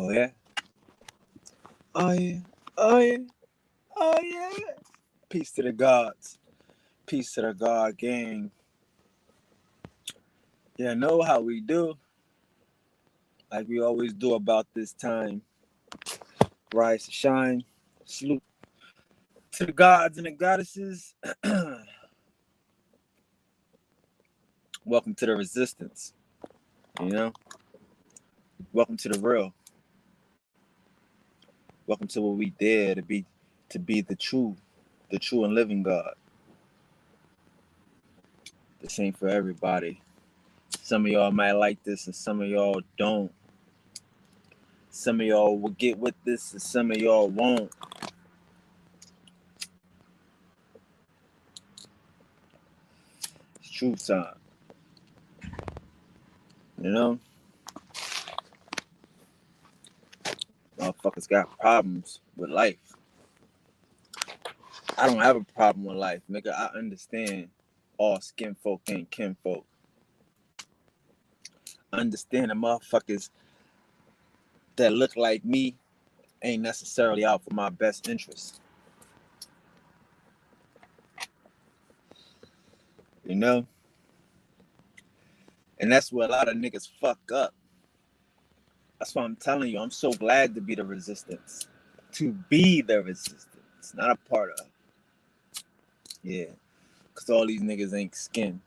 Oh yeah. Oh yeah. Oh yeah. Oh yeah. Peace to the gods. Peace to the God gang. Yeah, know how we do. Like we always do about this time. Rise to shine. Salute to the gods and the goddesses. Welcome to the resistance. You know? Welcome to the real. Welcome to what we dare to be the true and living God. This ain't for everybody. Some of y'all might like this and some of y'all don't. Some of y'all will get with this and some of y'all won't. It's truth time. You know? Motherfuckers got problems with life. I don't have a problem with life, nigga. I understand all skin folk ain't kinfolk. I understand the motherfuckers that look like me ain't necessarily out for my best interest. You know? And that's where a lot of niggas fuck up. That's why I'm telling you, I'm so glad to be the resistance. To be the resistance, not a part of. Yeah. Because all these niggas ain't skin.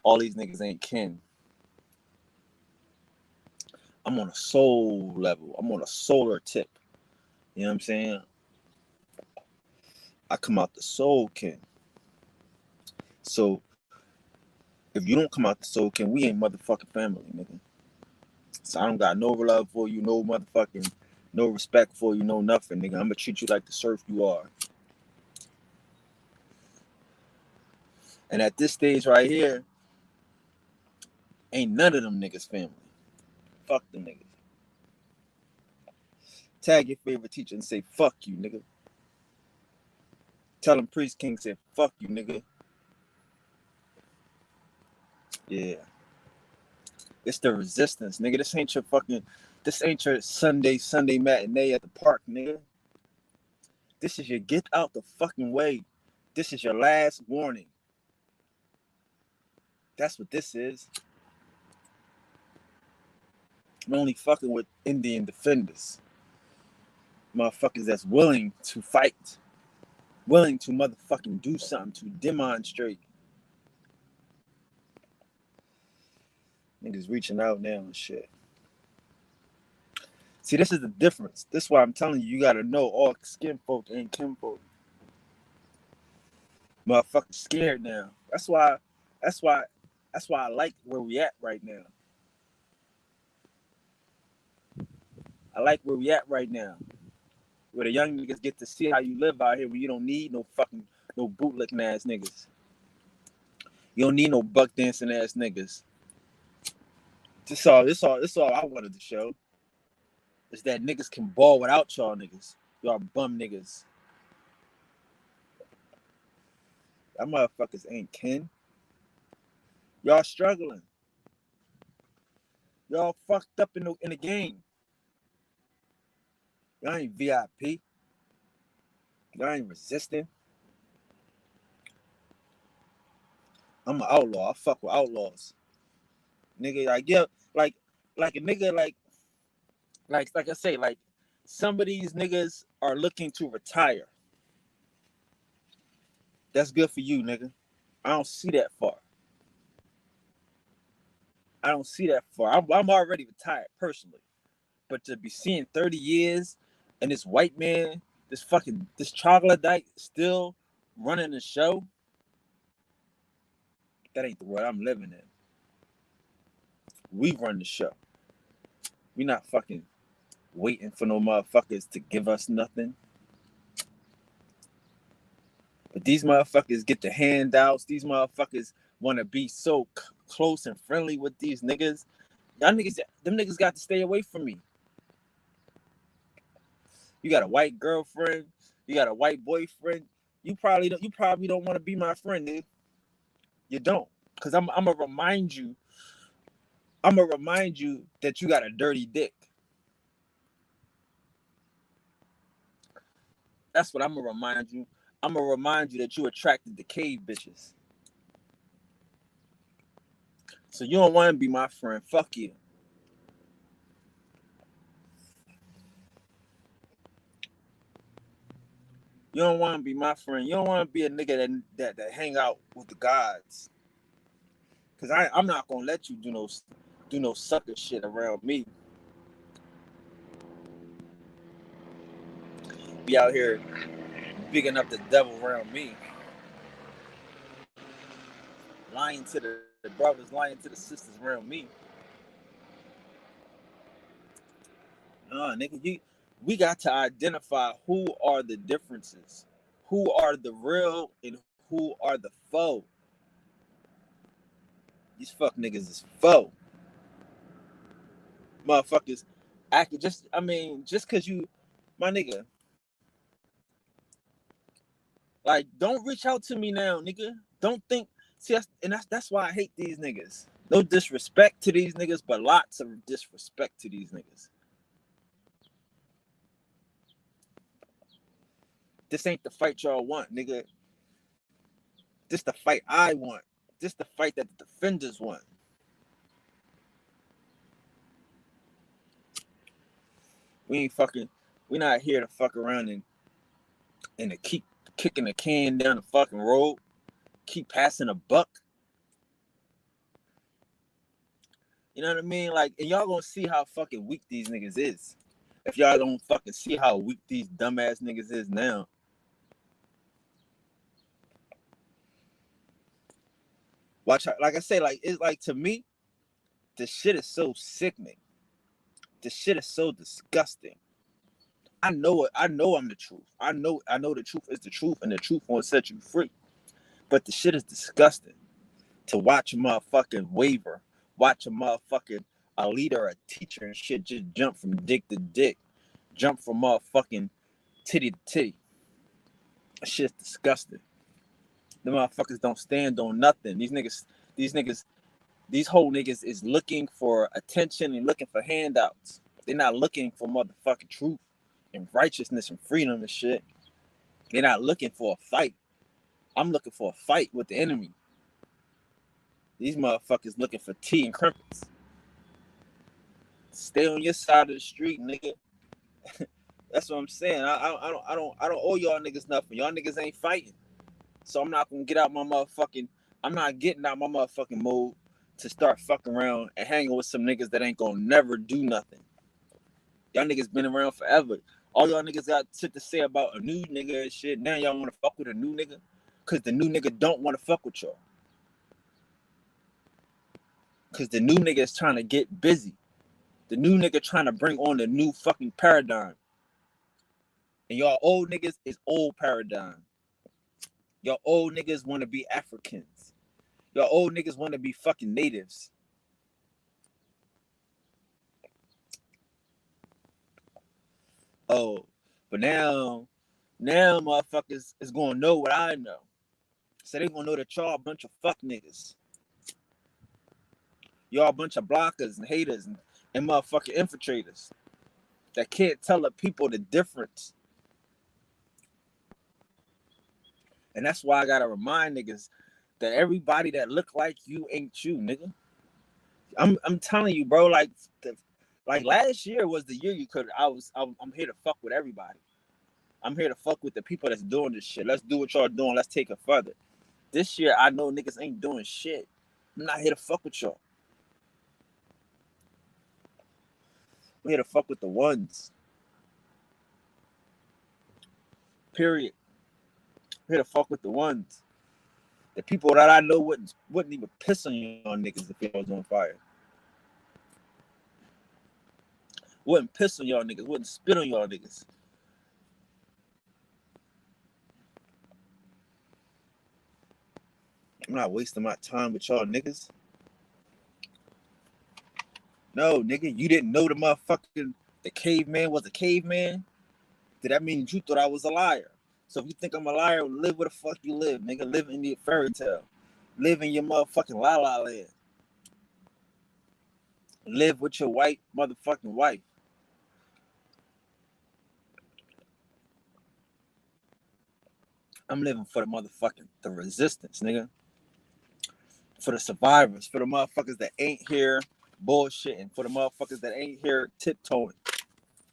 All these niggas ain't kin. I'm on a soul level. I'm on a solar tip. You know what I'm saying? I come out the soul kin. So, if you don't come out the soul kin, we ain't motherfucking family, nigga. So I don't got no love for you, no motherfucking, no respect for you, no nothing, nigga. I'm gonna treat you like the serf you are. And at this stage right here, ain't none of them niggas family. Fuck them niggas. Tag your favorite teacher and say, fuck you, nigga. Tell them ThePriestking said, fuck you, nigga. Yeah. It's the resistance, nigga. This ain't your Sunday matinee at the park, nigga. This is your get out the fucking way. This is your last warning. That's what this is. I'm only fucking with Indian defenders. Motherfuckers that's willing to fight. Willing to motherfucking do something, to demonstrate. Niggas reaching out now and shit. See, this is the difference. This is why I'm telling you, you gotta know all skin folk ain't kinfolk. Motherfuckers scared now. That's why I like where we at right now. I like where we at right now. Where the young niggas get to see how you live out here where you don't need no bootlicking ass niggas. You don't need no buck dancing ass niggas. This all I wanted to show. Is that niggas can ball without y'all niggas. Y'all bum niggas. That motherfuckers ain't kin. Y'all struggling. Y'all fucked up in the game. Y'all ain't VIP. Y'all ain't resisting. I'm an outlaw. I fuck with outlaws. Nigga, like yeah, like a nigga like I say, like some of these niggas are looking to retire. That's good for you, nigga. I don't see that far. I'm already retired personally. But to be seeing 30 years and this white man, this troglodyte still running the show, that ain't the world I'm living in. We run the show. We not fucking waiting for no motherfuckers to give us nothing. But these motherfuckers get the handouts. These motherfuckers want to be so close and friendly with these niggas. Them niggas got to stay away from me. You got a white girlfriend. You got a white boyfriend. You probably don't want to be my friend, nigga. You don't, because I'm gonna remind you. I'm gonna remind you that you got a dirty dick. That's what I'm gonna remind you. I'm gonna remind you that you attracted to cave bitches. So you don't want to be my friend. Fuck you. You don't want to be my friend. You don't want to be a nigga that hang out with the gods. Cause I'm not gonna let you do no sucker shit around me. Be out here bigging up the devil around me. Lying to the brothers, lying to the sisters around me. Nigga, we got to identify who are the differences, who are the real, and who are the foe. These fuck niggas is foe. Motherfuckers just cause you, my nigga, like, don't reach out to me now, nigga. Don't think, see, that's why I hate these niggas. No disrespect to these niggas, but lots of disrespect to these niggas. This ain't the fight y'all want, nigga. This the fight I want. This the fight that the defenders want. We not here to fuck around and to keep kicking the can down the fucking road, keep passing a buck. You know what I mean? Like, and y'all gonna see how fucking weak these niggas is. If y'all don't fucking see how weak these dumbass niggas is now. Watch out. Like I say, like, it's like, to me, this shit is so sickening. This shit is so disgusting. I know it. I know I'm the truth. I know the truth is the truth, and the truth won't set you free. But the shit is disgusting to watch a motherfucking waver, watch a leader, a teacher and shit just jump from dick to dick, jump from motherfucking titty to titty. That shit's disgusting. The motherfuckers don't stand on nothing. These whole niggas is looking for attention and looking for handouts. They're not looking for motherfucking truth and righteousness and freedom and shit. They're not looking for a fight. I'm looking for a fight with the enemy. These motherfuckers looking for tea and crumpets. Stay on your side of the street, nigga. That's what I'm saying. I don't owe y'all niggas nothing. Y'all niggas ain't fighting. So I'm not gonna I'm not getting out my motherfucking mode to start fucking around and hanging with some niggas that ain't gonna never do nothing. Y'all niggas been around forever. All y'all niggas got shit to say about a new nigga and shit. Now y'all wanna fuck with a new nigga? Cause the new nigga don't wanna fuck with y'all. Cause the new nigga is trying to get busy. The new nigga trying to bring on the new fucking paradigm. And y'all old niggas is old paradigm. Y'all old niggas want to be Africans. Y'all old niggas want to be fucking natives. Oh, but now motherfuckers is gonna know what I know. So they gonna know that y'all a bunch of fuck niggas. Y'all a bunch of blockers and haters and motherfucking infiltrators that can't tell the people the difference. And that's why I gotta remind niggas that everybody that look like you ain't you, nigga. I'm telling you, bro. Like last year was the year you could. I'm here to fuck with everybody. I'm here to fuck with the people that's doing this shit. Let's do what y'all doing. Let's take it further. This year, I know niggas ain't doing shit. I'm not here to fuck with y'all. I'm here to fuck with the ones. Period. I'm here to fuck with the ones. The people that I know wouldn't even piss on y'all niggas if y'all was on fire. Wouldn't piss on y'all niggas. Wouldn't spit on y'all niggas. I'm not wasting my time with y'all niggas. No, nigga, you didn't know the caveman was a caveman? Did that mean you thought I was a liar? So if you think I'm a liar, live where the fuck you live, nigga. Live in your fairy tale. Live in your motherfucking la la land. Live with your white motherfucking wife. I'm living for the resistance, nigga. For the survivors, for the motherfuckers that ain't here bullshitting, for the motherfuckers that ain't here tiptoeing,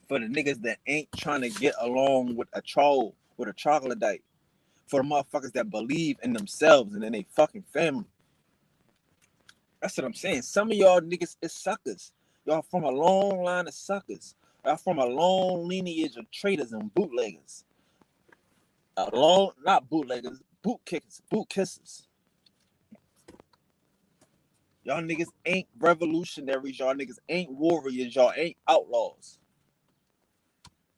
for the niggas that ain't trying to get along with a troll, with a troglodyte, for the motherfuckers that believe in themselves and in their fucking family. That's what I'm saying. Some of y'all niggas is suckers. Y'all from a long line of suckers. Y'all from a long lineage of traitors and bootleggers. Not bootleggers, boot kickers, boot kissers. Y'all niggas ain't revolutionaries. Y'all niggas ain't warriors. Y'all ain't outlaws.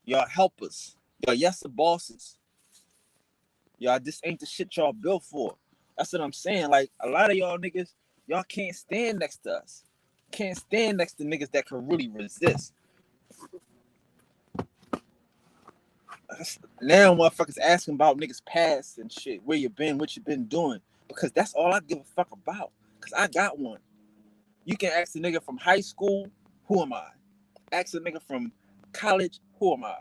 Y'all helpers. Y'all yes bosses. Y'all this ain't the shit y'all built for. That's what I'm saying. Like a lot of y'all niggas, y'all can't stand next to us. Can't stand next to niggas that can really resist. Now motherfuckers asking about niggas past and shit. Where you been, what you been doing. Because that's all I give a fuck about. Because I got one. You can ask a nigga from high school, who am I? Ask a nigga from college, who am I?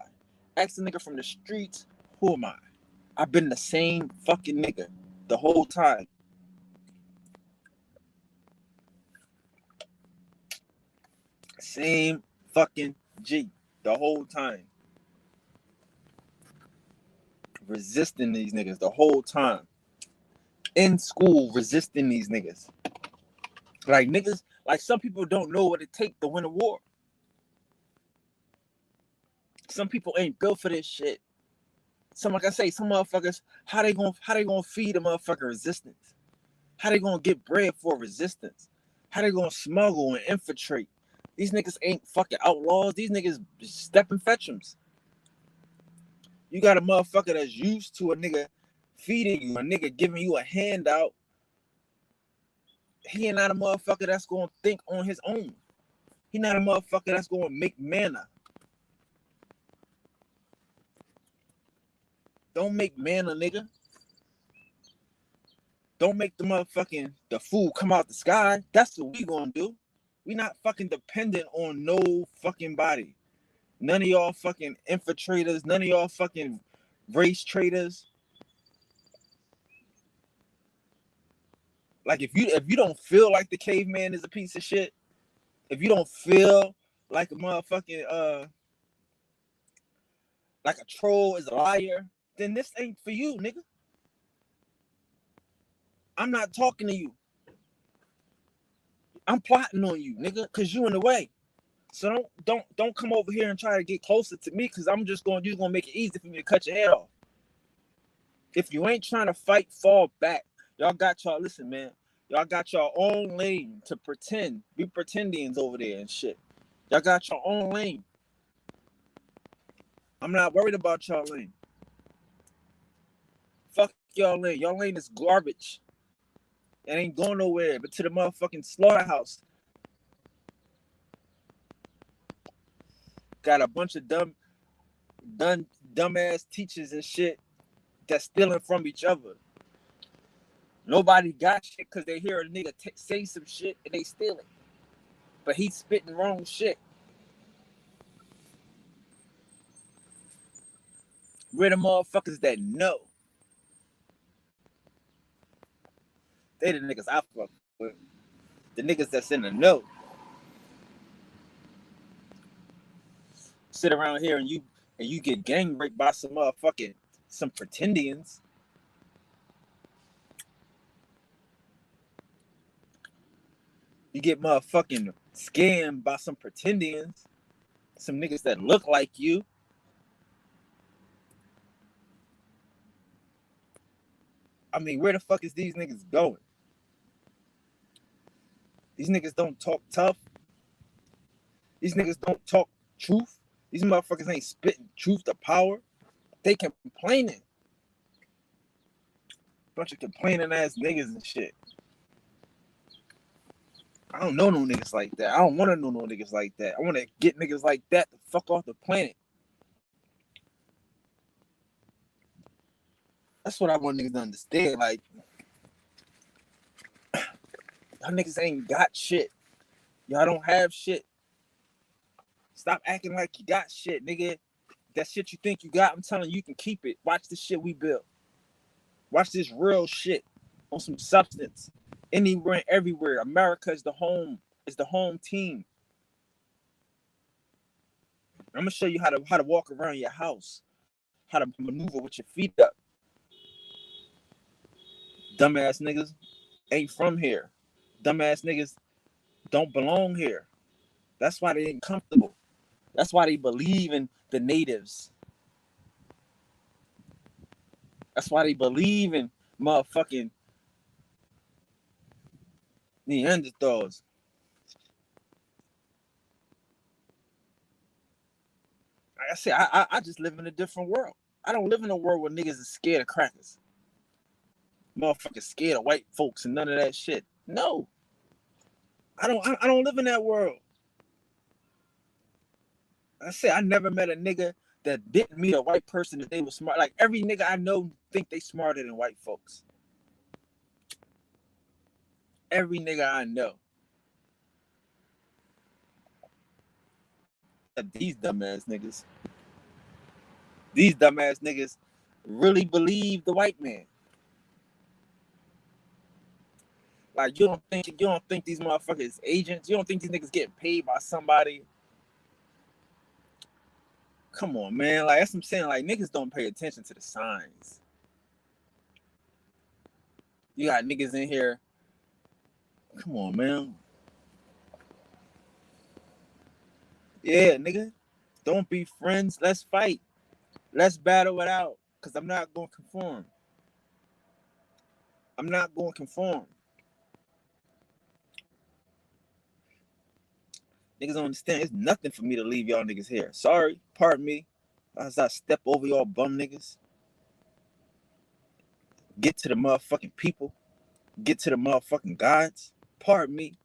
Ask a nigga from the streets, who am I? I've been the same fucking nigga the whole time. Same fucking G the whole time. Resisting these niggas the whole time. In school, resisting these niggas. Like niggas, like some people don't know what it takes to win a war. Some people ain't built for this shit. Some, like I say, some motherfuckers, how they gonna feed a motherfucking resistance? How they gonna get bread for resistance? How they gonna smuggle and infiltrate? These niggas ain't fucking outlaws. These niggas stepping fetchums. You got a motherfucker that's used to a nigga feeding you, a nigga giving you a handout. He ain't not a motherfucker that's gonna think on his own. He not a motherfucker that's gonna make manna. Don't make manna, nigga. Don't make the food come out the sky. That's what we gonna do. We not fucking dependent on no fucking body. None of y'all fucking infiltrators. None of y'all fucking race traders. Like if you don't feel like the caveman is a piece of shit, if you don't feel like a motherfucking like a troll is a liar, then this ain't for you, nigga. I'm not talking to you. I'm plotting on you, nigga, cause you in the way. So don't come over here and try to get closer to me, cause I'm just you're gonna make it easy for me to cut your head off. If you ain't trying to fight, fall back. Y'all got y'all, listen, man. Y'all got your own lane to pretend. Be pretendians over there and shit. Y'all got your own lane. I'm not worried about y'all lane. Fuck y'all lane. Y'all lane is garbage. It ain't going nowhere but to the motherfucking slaughterhouse. Got a bunch of dumbass teachers and shit that's stealing from each other. Nobody got shit because they hear a nigga say some shit and they steal it. But he's spitting wrong shit. We're the motherfuckers that know. They the niggas I fuck with. The niggas that's in the know. Sit around here and you get gang raped by some pretendians. You get motherfucking scammed by some pretendians. Some niggas that look like you. I mean, where the fuck is these niggas going? These niggas don't talk tough. These niggas don't talk truth. These motherfuckers ain't spitting truth to power. They complaining. Bunch of complaining ass niggas and shit. I don't know no niggas like that. I don't want to know no niggas like that. I want to get niggas like that the fuck off the planet. That's what I want niggas to understand. Like, y'all niggas ain't got shit. Y'all don't have shit. Stop acting like you got shit, nigga. That shit you think you got, I'm telling you, you can keep it. Watch the shit we built. Watch this real shit on some substance. Anywhere and everywhere. America is the home team. I'm gonna show you how to walk around your house, how to maneuver with your feet up. Dumbass niggas ain't from here. Dumbass niggas don't belong here. That's why they ain't comfortable. That's why they believe in the natives. That's why they believe in motherfucking Neanderthals. Like I said, I just live in a different world. I don't live in a world where niggas is scared of crackers. Motherfuckers scared of white folks and none of that shit. No. I don't live in that world. I said I never met a nigga that didn't meet a white person that they were smart. Like every nigga I know think they smarter than white folks. Every nigga I know. These dumbass niggas. These dumbass niggas really believe the white man. Like you don't think these motherfuckers agents? You don't think these niggas getting paid by somebody? Come on, man. Like that's what I'm saying. Like niggas don't pay attention to the signs. You got niggas in here. Come on, man. Yeah, nigga. Don't be friends. Let's fight. Let's battle it out. Cause I'm not gonna conform. I'm not gonna conform. Niggas don't understand. It's nothing for me to leave y'all niggas here. Sorry. Pardon me. As I step over y'all bum niggas. Get to the motherfucking people. Get to the motherfucking gods. Pardon me.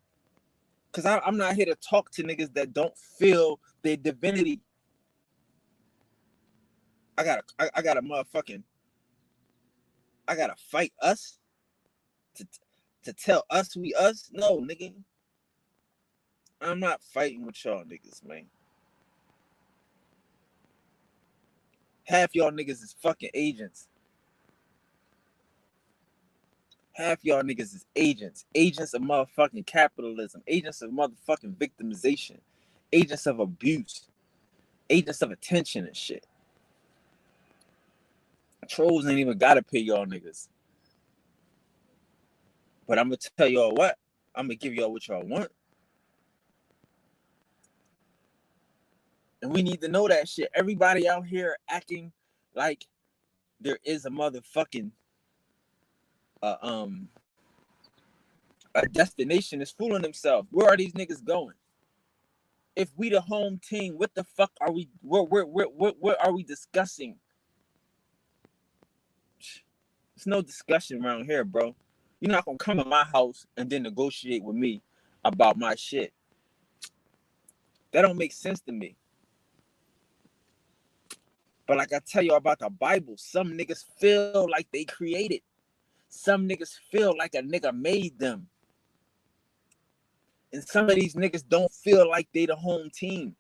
Cause I'm not here to talk to niggas that don't feel their divinity. I gotta motherfucking, I gotta fight us to tell us we us. No, nigga. I'm not fighting with y'all niggas, man. Half y'all niggas is fucking agents. Half y'all niggas is agents. Agents of motherfucking capitalism. Agents of motherfucking victimization. Agents of abuse. Agents of attention and shit. Trolls ain't even gotta pay y'all niggas. But I'm gonna tell y'all what. I'm gonna give y'all what y'all want. And we need to know that shit. Everybody out here acting like there is a motherfucking a destination is fooling themselves. Where are these niggas going? If we the home team, what the fuck are we? What are we discussing? There's no discussion around here, bro. You're not gonna come to my house and then negotiate with me about my shit. That don't make sense to me. But like I tell you about the Bible, some niggas feel like they created. Some niggas feel like a nigga made them. And some of these niggas don't feel like they the home team.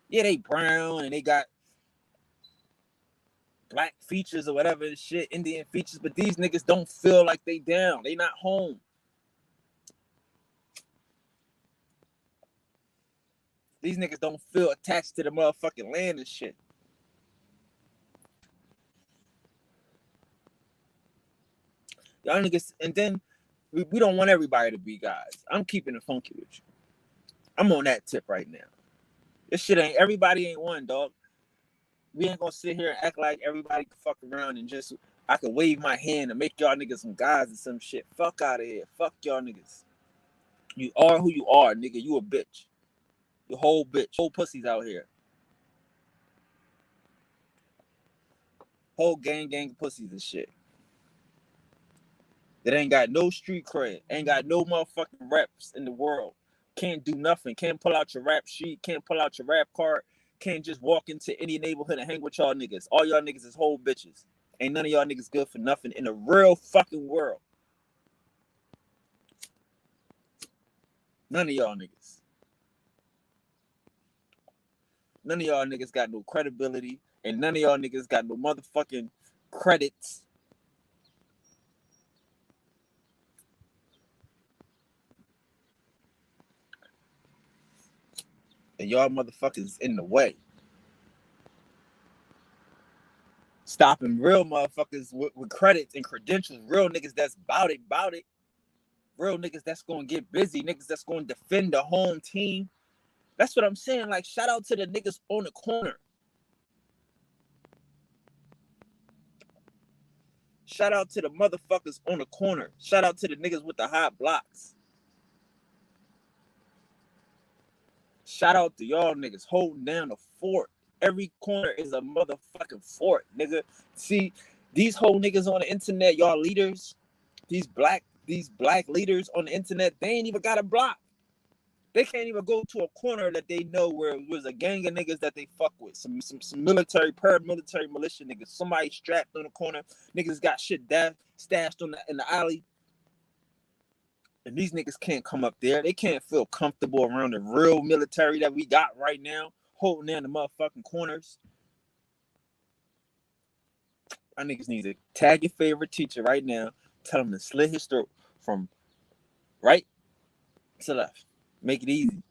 Yeah, they brown and they got black features or whatever shit, Indian features, but these niggas don't feel like they down. They not home. These niggas don't feel attached to the motherfucking land and shit. Y'all niggas, and then we don't want everybody to be guys. I'm keeping it funky with you. I'm on that tip right now. This shit ain't, everybody ain't one, dog. We ain't gonna sit here and act like everybody can fuck around and just, I can wave my hand and make y'all niggas some guys and some shit. Fuck out of here. Fuck y'all niggas. You are who you are, nigga. You a bitch. You whole bitch. Whole pussies out here. Whole gang of pussies and shit. That ain't got no street cred. Ain't got no motherfucking reps in the world. Can't do nothing. Can't pull out your rap sheet. Can't pull out your rap card. Can't just walk into any neighborhood and hang with y'all niggas. All y'all niggas is whole bitches. Ain't none of y'all niggas good for nothing in the real fucking world. None of y'all niggas. None of y'all niggas got no credibility. And none of y'all niggas got no motherfucking credits. And y'all motherfuckers in the way. Stopping real motherfuckers with credits and credentials. Real niggas that's bout it. Real niggas that's gonna get busy. Niggas that's gonna defend the home team. That's what I'm saying. Like, shout out to the niggas on the corner. Shout out to the motherfuckers on the corner. Shout out to the niggas with the hot blocks. Shout out to y'all niggas holding down the fort. Every corner is a motherfucking fort, nigga. See, these whole niggas on the internet, y'all leaders, these black leaders on the internet, they ain't even got a block. They can't even go to a corner that they know where it was a gang of niggas that they fuck with. Some military, paramilitary militia niggas. Somebody strapped on the corner. Niggas got shit stashed in the alley. And these niggas can't come up there. They can't feel comfortable around the real military that we got right now, holding down the motherfucking corners. Our niggas need to tag your favorite teacher right now. Tell them to slit his throat from right to left. Make it easy.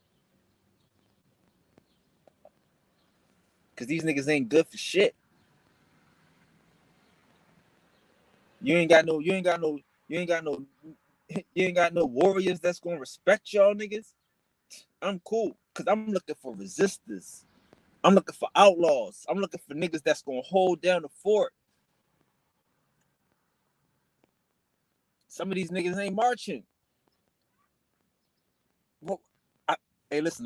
Cause these niggas ain't good for shit. You ain't got no warriors that's gonna respect y'all niggas. I'm cool. Cause I'm looking for resistors. I'm looking for outlaws. I'm looking for niggas that's gonna hold down the fort. Some of these niggas ain't marching. Well, hey, listen,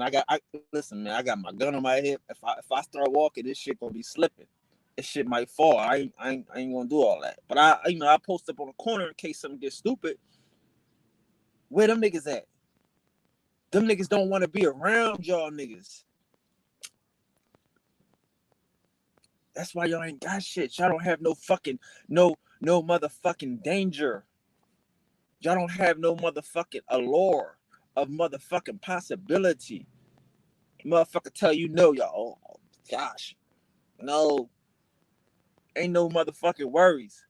listen, man. I got my gun on my hip. If I start walking, this shit gonna be slipping. This shit might fall. I ain't gonna do all that. But I post up on the corner in case something gets stupid. Where them niggas at? Them niggas don't want to be around y'all niggas. That's why y'all ain't got shit. Y'all don't have no motherfucking danger. Y'all don't have no motherfucking allure of motherfucking possibility. Motherfucker tell you no, y'all. Oh, gosh. No. Ain't no motherfucking worries.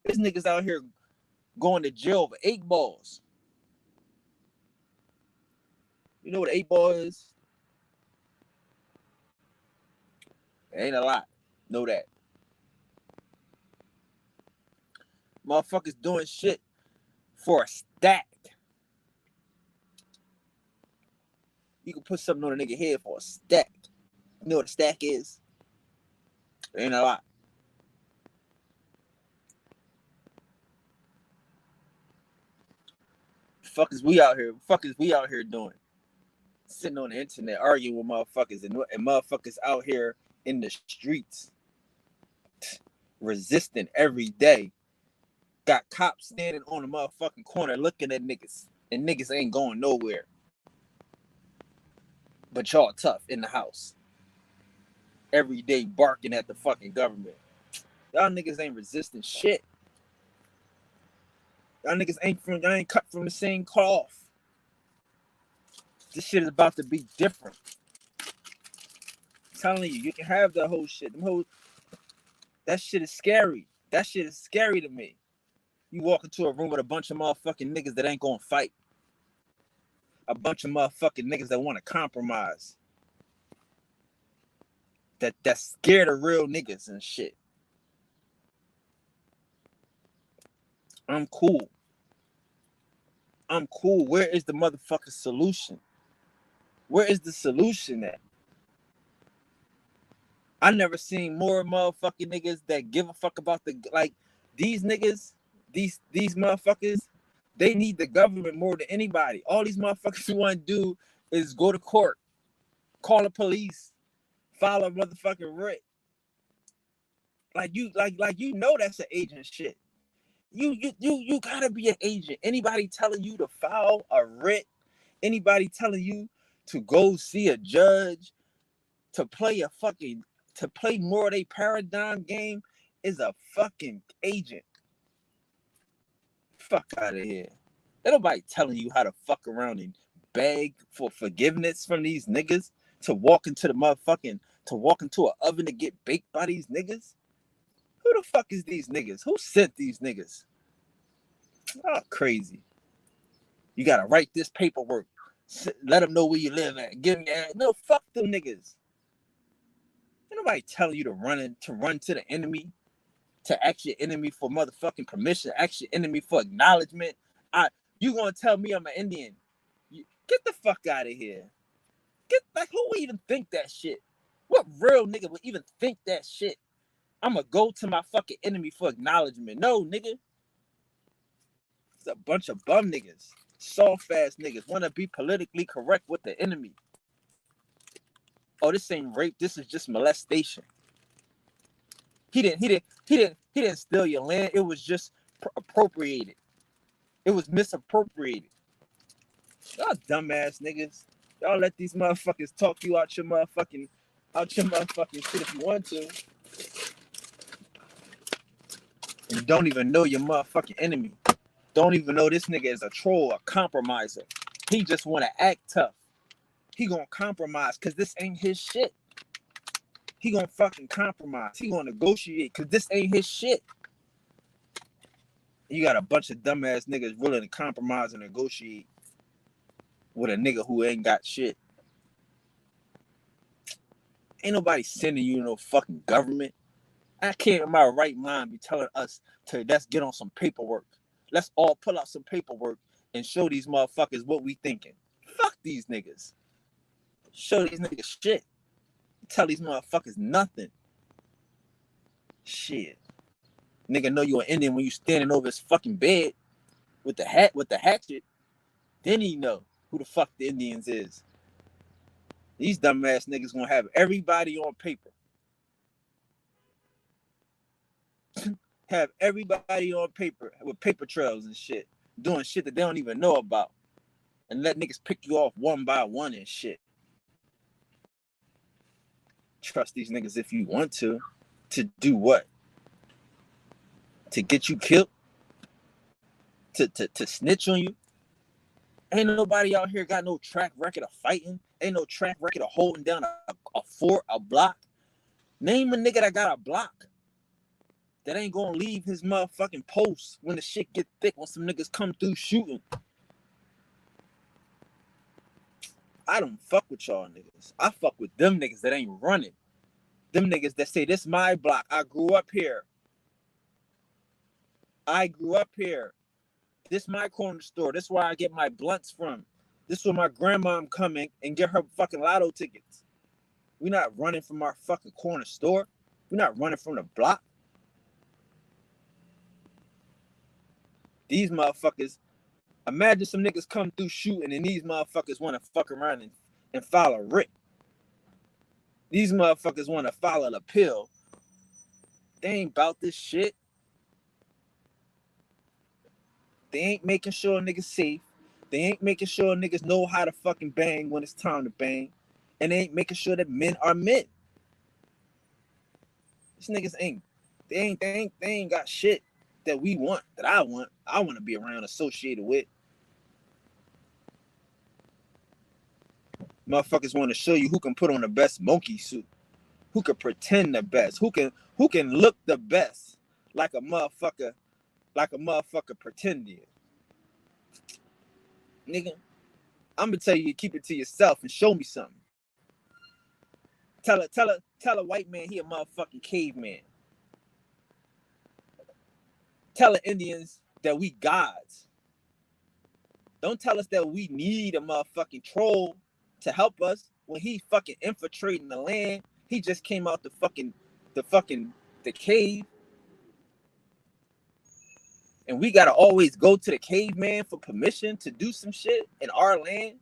These niggas out here going to jail for 8 balls. You know what 8 ball is? It ain't a lot. Know that. Motherfuckers doing shit for a stack. You can put something on a nigga head for a stack. You know what a stack is? It ain't a lot. Fuck is we out here doing? Sitting on the internet arguing with motherfuckers and motherfuckers out here in the streets resisting every day. Got cops standing on the motherfucking corner looking at niggas, and niggas ain't going nowhere. But y'all tough in the house. Every day barking at the fucking government. Y'all niggas ain't resisting shit. Y'all niggas ain't cut from the same cloth. This shit is about to be different. I'm telling you can have that whole shit. That shit is scary. That shit is scary to me. You walk into a room with a bunch of motherfucking niggas that ain't gonna fight. A bunch of motherfucking niggas that want to compromise. That's scared of real niggas and shit. I'm cool. Where is the motherfucking solution? Where is the solution at? I never seen more motherfucking niggas that give a fuck about these niggas, these motherfuckers, they need the government more than anybody. All these motherfuckers want to do is go to court, call the police, file a motherfucking writ. Like you know that's an agent shit. You gotta be an agent. Anybody telling you to file a writ, anybody telling you to go see a judge, to play more of a paradigm game is a fucking agent. Fuck out of here. Ain't nobody telling you how to fuck around and beg for forgiveness from these niggas to walk into an oven to get baked by these niggas. Who the fuck is these niggas? Who sent these niggas? Oh, crazy. You gotta write this paperwork. Let them know where you live at. Give me that. No, fuck them niggas. Ain't nobody telling you to run to the enemy, to ask your enemy for motherfucking permission, ask your enemy for acknowledgement. You gonna tell me I'm an Indian? Get the fuck out of here. Who would even think that shit? What real nigga would even think that shit? I'm gonna go to my fucking enemy for acknowledgement. No, nigga. It's a bunch of bum niggas. Soft ass niggas want to be politically correct with the enemy. Oh, this ain't rape. This is just molestation. He didn't steal your land. It was just appropriated. It was misappropriated. Y'all dumbass niggas. Y'all let these motherfuckers talk you out your motherfucking shit if you want to. And you don't even know your motherfucking enemy. Don't even know this nigga is a troll, a compromiser. He just want to act tough. He gonna compromise because this ain't his shit. He gonna fucking compromise. He gonna negotiate because this ain't his shit. You got a bunch of dumbass niggas willing to compromise and negotiate with a nigga who ain't got shit. Ain't nobody sending you no fucking government. I can't in my right mind be telling us to let's get on some paperwork. Let's all pull out some paperwork and show these motherfuckers what we thinking. Fuck these niggas. Show these niggas shit. Tell these motherfuckers nothing. Shit. Nigga know you an Indian when you standing over his fucking bed with the hatchet. Then he know who the fuck the Indians is. These dumbass niggas gonna have everybody on paper. Have everybody on paper with paper trails and shit. Doing shit that they don't even know about. And let niggas pick you off one by one and shit. Trust these niggas if you want to. To do what? To get you killed? To snitch on you? Ain't nobody out here got no track record of fighting. Ain't no track record of holding down a fort, a block. Name a nigga that got a block that ain't gonna leave his motherfucking post when the shit get thick, when some niggas come through shooting. I don't fuck with y'all niggas. I fuck with them niggas that ain't running. Them niggas that say, this my block. I grew up here. This my corner store. This is where I get my blunts from. This is where my grandma coming and get her fucking lotto tickets. We not running from our fucking corner store. We not running from the block. These motherfuckers, imagine some niggas come through shooting and these motherfuckers want to fuck around and follow Rick. These motherfuckers want to follow the pill. They ain't about this shit. They ain't making sure niggas safe. They ain't making sure niggas know how to fucking bang when it's time to bang. And they ain't making sure that men are men. These niggas they ain't got shit that we want, that I want to be around associated with. Motherfuckers want to show you who can put on the best monkey suit, who can pretend the best, who can look the best, like a motherfucker pretending. Nigga, I'm gonna tell you to keep it to yourself and show me something. Tell a white man he a motherfucking caveman. Tell the Indians that we gods. Don't tell us that we need a motherfucking troll to help us when he fucking infiltrating the land. He just came out the cave. And we gotta always go to the caveman for permission to do some shit in our land.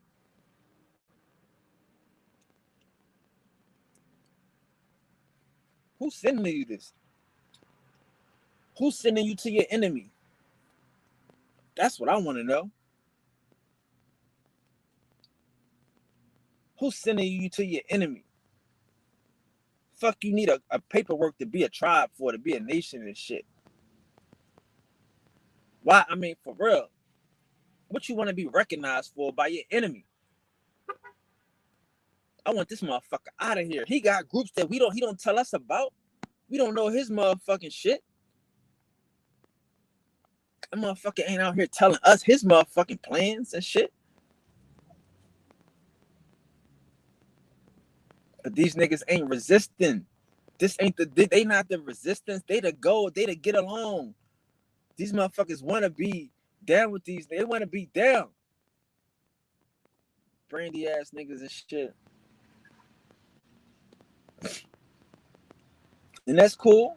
Who's sending you this? Who's sending you to your enemy? That's what I want to know. Who's sending you to your enemy? Fuck, you need a paperwork to be a tribe for, to be a nation and shit. Why? I mean, for real. What you want to be recognized for by your enemy? I want this motherfucker out of here. He got groups that he don't tell us about. We don't know his motherfucking shit. That motherfucker ain't out here telling us his motherfucking plans and shit. But these niggas ain't resisting. This ain't they not the resistance. They the go. They the get along. These motherfuckers want to be down with these. They want to be down. Brandy ass niggas and shit. And that's cool.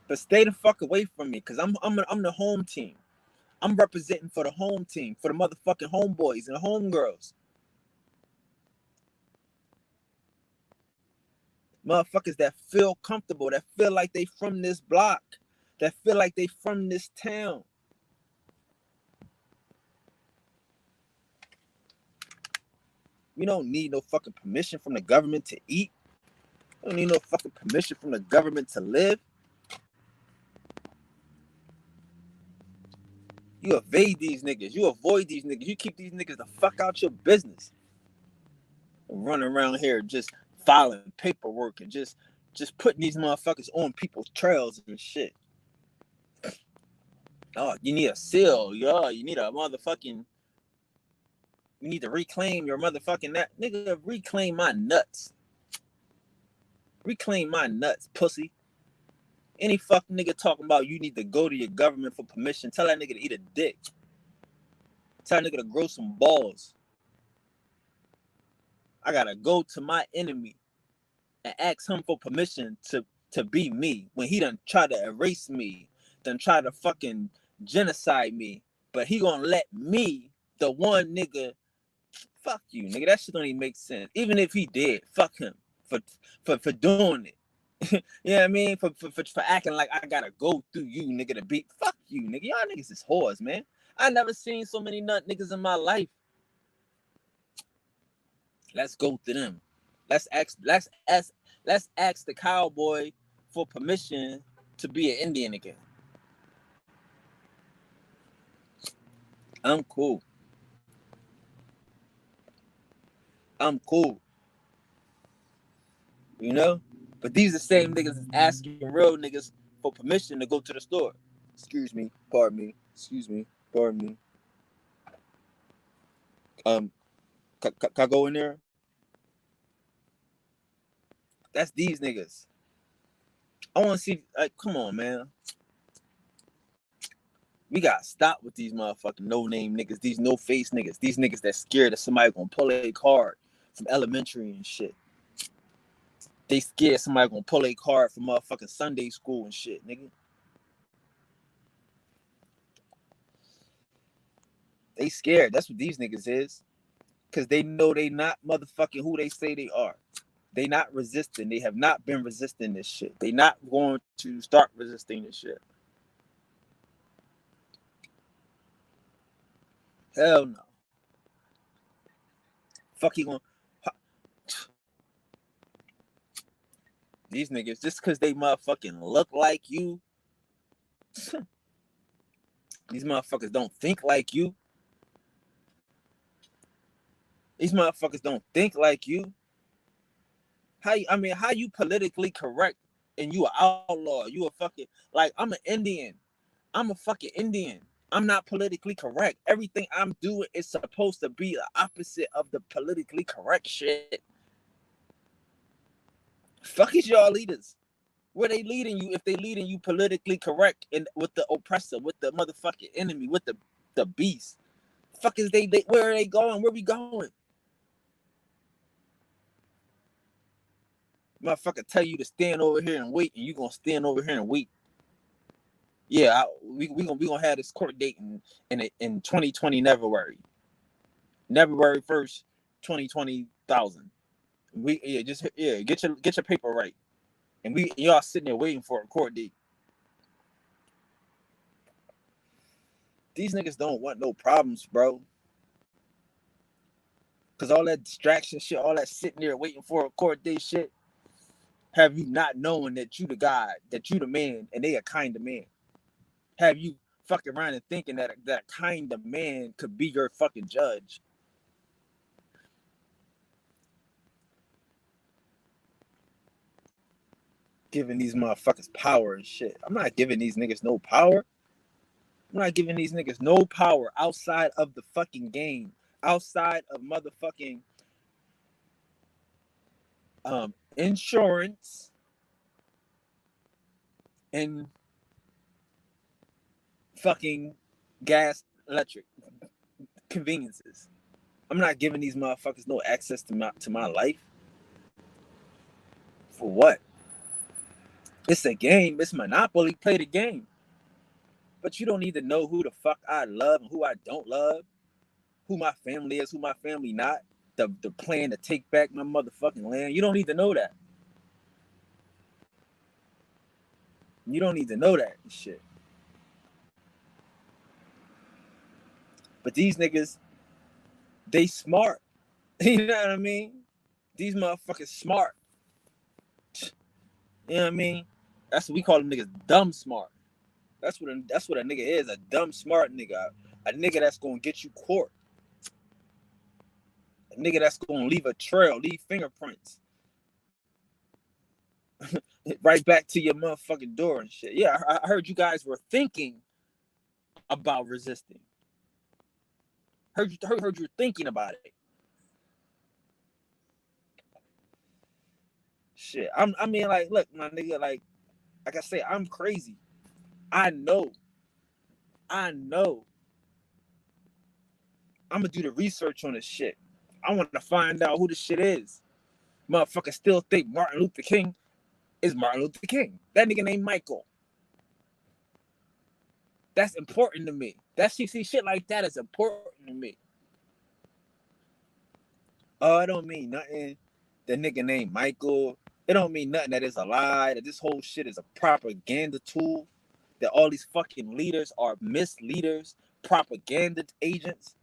But stay the fuck away from me, cause I'm the home team. I'm representing for the home team, for the motherfucking homeboys and the homegirls. Motherfuckers that feel comfortable, that feel like they from this block, that feel like they from this town. We don't need no fucking permission from the government to eat. We don't need no fucking permission from the government to live. You evade these niggas. You avoid these niggas. You keep these niggas the fuck out your business. Running around here just filing paperwork and just putting these motherfuckers on people's trails and shit. Oh, you need a seal. Yeah, you need a motherfucking... You need to reclaim your motherfucking... That nigga, reclaim my nuts. Reclaim my nuts, pussy. Any fuck nigga talking about you need to go to your government for permission, tell that nigga to eat a dick. Tell that nigga to grow some balls. I gotta go to my enemy and ask him for permission to be me when he done try to erase me, done try to fucking genocide me. But he gonna let me, the one nigga, fuck you, nigga. That shit don't even make sense. Even if he did, fuck him for doing it. You know what I mean? For acting like I gotta go through you, nigga, to beat. Fuck you, nigga. Y'all niggas is whores, man. I never seen so many nut niggas in my life. Let's go to them. Let's ask the cowboy for permission to be an Indian again. I'm cool. I'm cool. You know? But these are the same niggas asking real niggas for permission to go to the store. Excuse me, pardon me. Excuse me, pardon me. Can I go in there? That's these niggas. I want to see, like, come on, man. We gotta stop with these motherfucking no-name niggas, these no-face niggas, these niggas that scared that somebody gonna pull a card from elementary and shit. They scared somebody gonna pull a card from motherfucking Sunday school and shit, nigga. They scared. That's what these niggas is. Cause they know they not motherfucking who they say they are. They not resisting. They have not been resisting this shit. They not going to start resisting this shit. Hell no. Fuck you gonna... These niggas, just cause they motherfucking look like you, these motherfuckers don't think like you. These motherfuckers don't think like you. How you politically correct and you an outlaw? You a fucking, like, I'm an Indian. I'm a fucking Indian. I'm not politically correct. Everything I'm doing is supposed to be the opposite of the politically correct shit. Fuck is y'all leaders? Where they leading you if they leading you politically correct and with the oppressor, with the motherfucking enemy, with the beast? Fuck is they where are they going? Where we going? Motherfucker tell you to stand over here and wait, and you gonna stand over here and wait. Yeah, we gonna have this court date in 2020 February 1st, 2020,000. Get your paper right, and y'all sitting there waiting for a court date. These niggas don't want no problems, bro. Cause all that distraction shit, all that sitting there waiting for a court date shit, have you not knowing that you the God, that you the man, and they a kind of man? Have you fucking around and thinking that kind of man could be your fucking judge? Giving these motherfuckers power and shit. I'm not giving these niggas no power. I'm not giving these niggas no power outside of the fucking game. Outside of motherfucking insurance, and fucking gas, electric conveniences. I'm not giving these motherfuckers no access to my life. For what? It's a game. It's Monopoly. Play the game. But you don't need to know who the fuck I love and who I don't love, who my family is, who my family not, the plan to take back my motherfucking land. You don't need to know that. You don't need to know that shit. But these niggas, they smart. You know what I mean? These motherfuckers smart. You know what I mean? That's what we call them niggas, dumb smart. That's what a nigga is, a dumb smart nigga. A nigga that's gonna get you caught. A nigga that's gonna leave a trail, leave fingerprints. Right back to your motherfucking door and shit. Yeah, I heard you guys were thinking about resisting. Heard you were thinking about it. Shit. I mean, like, look, my nigga, like I say, I'm crazy. I know. I'm gonna do the research on this shit. I want to find out who this shit is. Motherfuckers still think Martin Luther King is Martin Luther King. That nigga named Michael. That's important to me. That shit like that is important to me. Oh, it don't mean nothing. The nigga named Michael. It don't mean nothing that it's a lie, that this whole shit is a propaganda tool, that all these fucking leaders are misleaders, propaganda agents.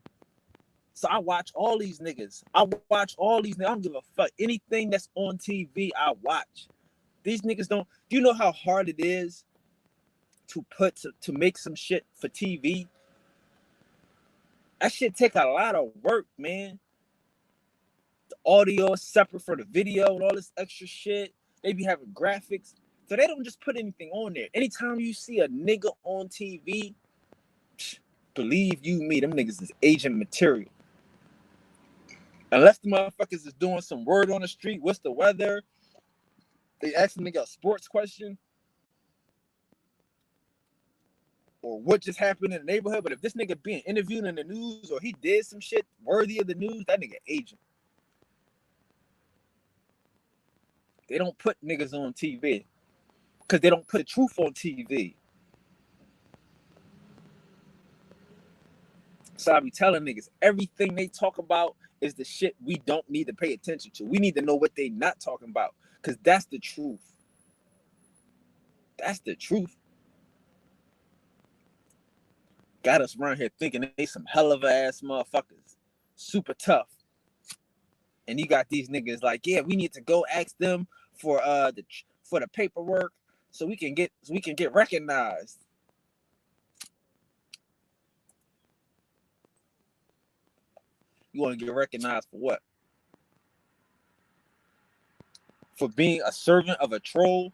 So I watch all these niggas. I don't give a fuck. Anything that's on TV, I watch. These niggas don't. Do you know how hard it is to make some shit for TV? That shit take a lot of work, man. The audio is separate for the video and all this extra shit. They be having graphics. So they don't just put anything on there. Anytime you see a nigga on TV, believe you me, them niggas is agent material. Unless the motherfuckers is doing some word on the street, what's the weather? They ask the nigga a sports question. Or what just happened in the neighborhood. But if this nigga being interviewed in the news or he did some shit worthy of the news, that nigga agent. They don't put niggas on TV because they don't put the truth on TV. So I be telling niggas, everything they talk about is the shit we don't need to pay attention to. We need to know what they not talking about because that's the truth. That's the truth. Got us around here thinking they some hell of a ass motherfuckers. Super tough. And you got these niggas like, yeah, we need to go ask them for the paperwork so we can get recognized. You want to get recognized for what? For being a servant of a troll?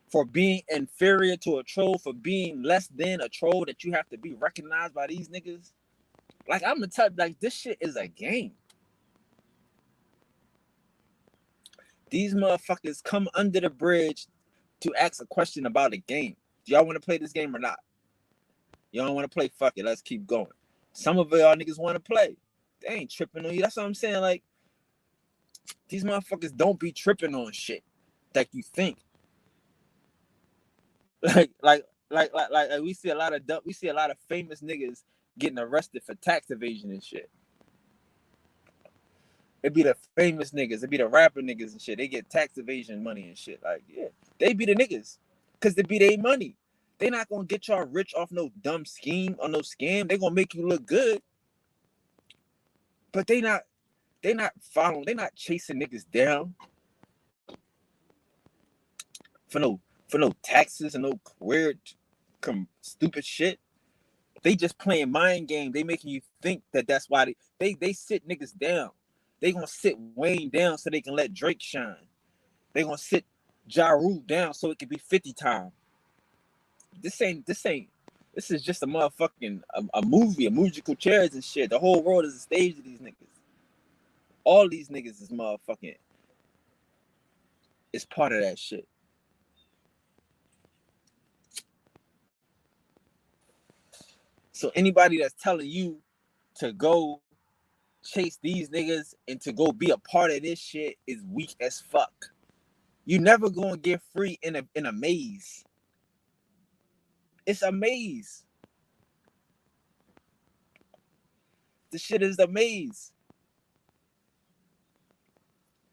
For being inferior to a troll? For being less than a troll that you have to be recognized by these niggas? Like, I'm gonna tell you, like, this shit is a game. These motherfuckers come under the bridge to ask a question about a game. Do y'all want to play this game or not? Y'all don't want to play? Fuck it, let's keep going. Some of y'all niggas want to play. They ain't tripping on you. That's what I'm saying. Like, these motherfuckers don't be tripping on shit like you think. Like we see a lot of famous niggas getting arrested for tax evasion and shit. It be the famous niggas, it be the rapper niggas and shit. They get tax evasion money and shit. Like, yeah, they be the niggas because they be their money. They not gonna get y'all rich off no dumb scheme or no scam. They gonna make you look good, but they not following. They not chasing niggas down for no taxes and no weird, stupid shit. They just playing mind game. They making you think that that's why they sit niggas down. They gonna sit Wayne down so they can let Drake shine. They gonna sit Ja Rule down so it can be 50 time. This is just a motherfucking a movie, a musical chairs and shit. The whole world is a stage of these niggas. All these niggas is motherfucking is part of that shit. So anybody that's telling you to go chase these niggas and to go be a part of this shit is weak as fuck. You never gonna get free in a maze. It's a maze. The shit is a maze.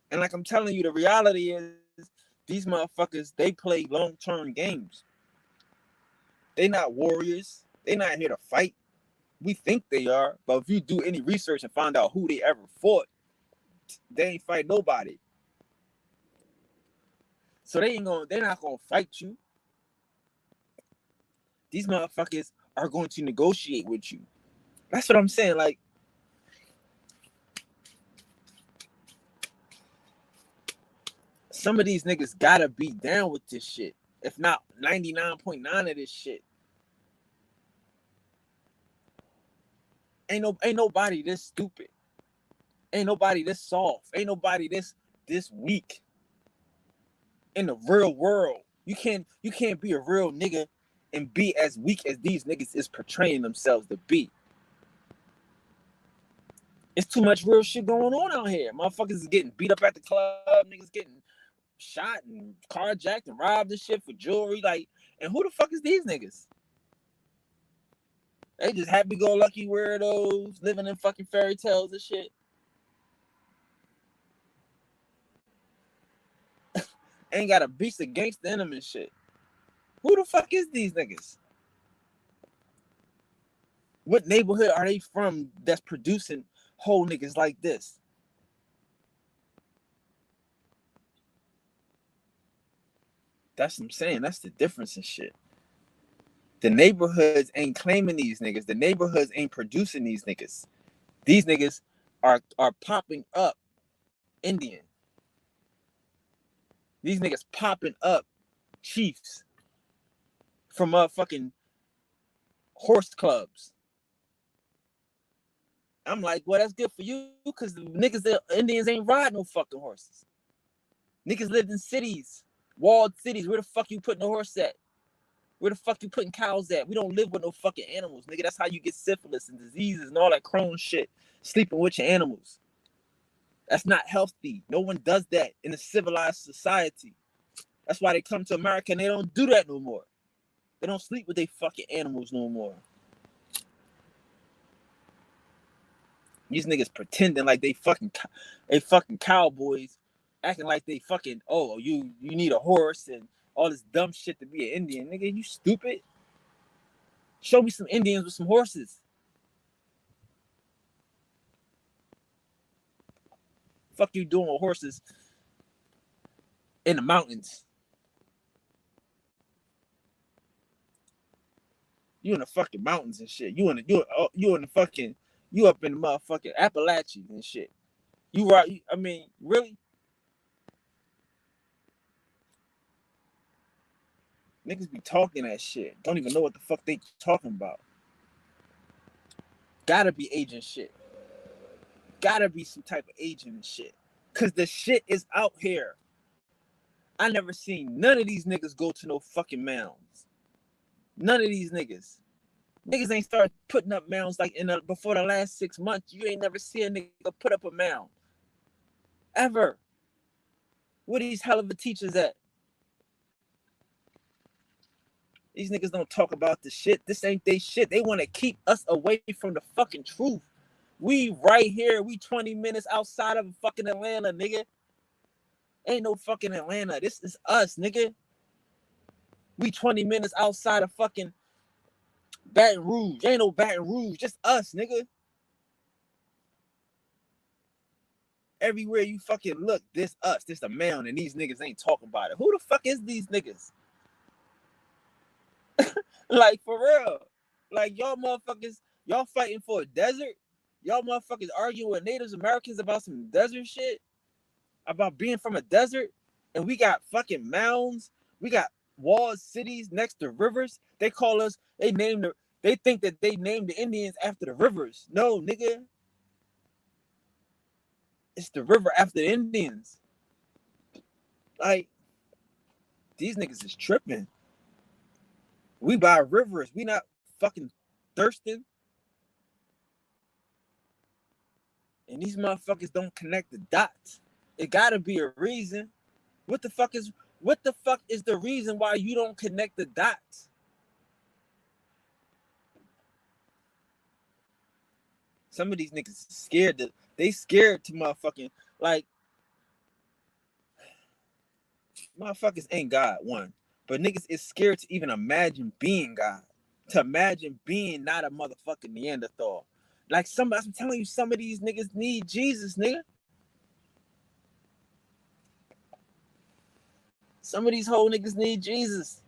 And like I'm telling you, the reality is these motherfuckers, they play long-term games. They not warriors. They not here to fight. We think they are, but if you do any research and find out who they ever fought, they ain't fight nobody. So they're not gonna fight you. These motherfuckers are going to negotiate with you. That's what I'm saying. Like, some of these niggas gotta be down with this shit. If not 99.9 of this shit. Ain't nobody this stupid. Ain't nobody this soft. Ain't nobody this weak. In the real world. You can't be a real nigga and be as weak as these niggas is portraying themselves to be. It's too much real shit going on out here. Motherfuckers is getting beat up at the club. Niggas getting shot and carjacked and robbed and shit for jewelry. Like, and who the fuck is these niggas? They just happy-go-lucky weirdos living in fucking fairy tales and shit. Ain't got a beast against them and shit. Who the fuck is these niggas? What neighborhood are they from that's producing whole niggas like this? That's what I'm saying. That's the difference and shit. The neighborhoods ain't claiming these niggas. The neighborhoods ain't producing these niggas. These niggas are popping up Indian. These niggas popping up chiefs from motherfucking horse clubs. I'm like, well, that's good for you because the niggas, the Indians ain't ride no fucking horses. Niggas lived in cities, walled cities. Where the fuck you putting a horse at? Where the fuck you putting cows at? We don't live with no fucking animals, nigga. That's how you get syphilis and diseases and all that Crohn shit. Sleeping with your animals. That's not healthy. No one does that in a civilized society. That's why they come to America and they don't do that no more. They don't sleep with their fucking animals no more. These niggas pretending like they fucking cowboys, acting like they fucking, oh, you need a horse and all this dumb shit to be an Indian. Nigga, you stupid. Show me some Indians with some horses. Fuck you doing with horses in the mountains? You in the fucking mountains and shit. You in the fucking, you up in the motherfucking Appalachians and shit. You right? I mean, really? Niggas be talking that shit. Don't even know what the fuck they talking about. Gotta be agent shit. Gotta be some type of agent and shit. Cause the shit is out here. I never seen none of these niggas go to no fucking mounds. None of these niggas. Niggas ain't started putting up mounds like before the last 6 months. You ain't never seen a nigga put up a mound. Ever. Where these hell of a teachers at? These niggas don't talk about the shit. This ain't they shit. They want to keep us away from the fucking truth. We right here. We 20 minutes outside of fucking Atlanta, nigga. Ain't no fucking Atlanta. This is us, nigga. We 20 minutes outside of fucking Baton Rouge. Ain't no Baton Rouge. Just us, nigga. Everywhere you fucking look, this us. This a mound, and these niggas ain't talking about it. Who the fuck is these niggas? Like, for real. Like, y'all motherfuckers, y'all fighting for a desert? Y'all motherfuckers arguing with Native Americans about some desert shit? About being from a desert? And we got fucking mounds. We got walled cities next to rivers. They call us, they think that they named the Indians after the rivers. No, nigga. It's the river after the Indians. Like, these niggas is tripping. We by rivers. We not fucking thirsting. And these motherfuckers don't connect the dots. It gotta be a reason. What the fuck is the reason why you don't connect the dots? Some of these niggas scared to, they scared to motherfucking, like, motherfuckers ain't God, one. But niggas is scared to even imagine being God. To imagine being not a motherfucking Neanderthal. Like, I'm telling you, some of these niggas need Jesus, nigga. Some of these whole niggas need Jesus.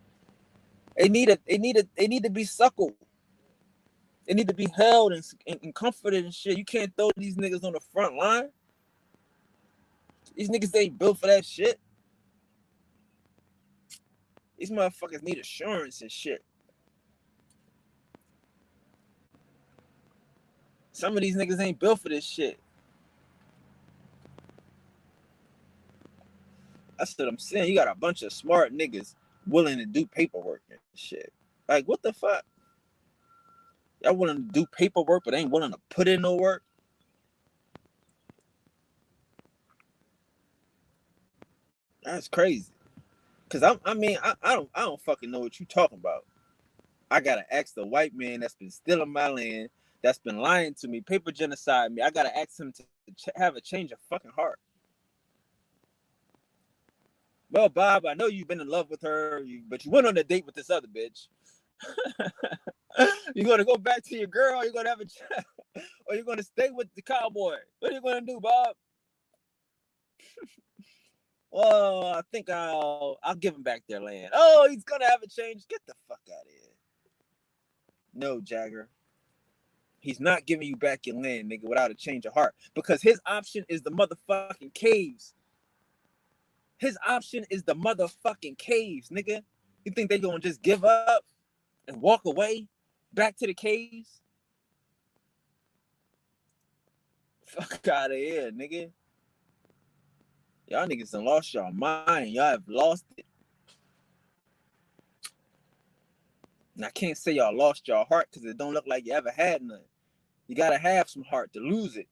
They need to be suckled. They need to be held and comforted and shit. You can't throw these niggas on the front line. These niggas ain't built for that shit. These motherfuckers need assurance and shit. Some of these niggas ain't built for this shit. That's what I'm saying. You got a bunch of smart niggas willing to do paperwork and shit. Like, what the fuck? Y'all willing to do paperwork but ain't willing to put in no work? That's crazy. Cause I don't fucking know what you talking about. I gotta ask the white man that's been stealing my land, that's been lying to me, paper genocide me. I gotta ask him to have a change of fucking heart. Well, Bob, I know you've been in love with her, but you went on a date with this other bitch. You're gonna go back to your girl, you're gonna have a child, or you're gonna stay with the cowboy. What are you gonna do, Bob? Well, I think I'll give him back their land. Oh, he's gonna have a change. Get the fuck out of here. No, Jagger. He's not giving you back your land, nigga, without a change of heart. Because his option is the motherfucking caves. His option is the motherfucking caves, nigga. You think they gonna just give up and walk away back to the caves? Fuck out of here, nigga. Y'all niggas done lost your mind. Y'all have lost it. And I can't say y'all lost your heart because it don't look like you ever had none. You gotta have some heart to lose it.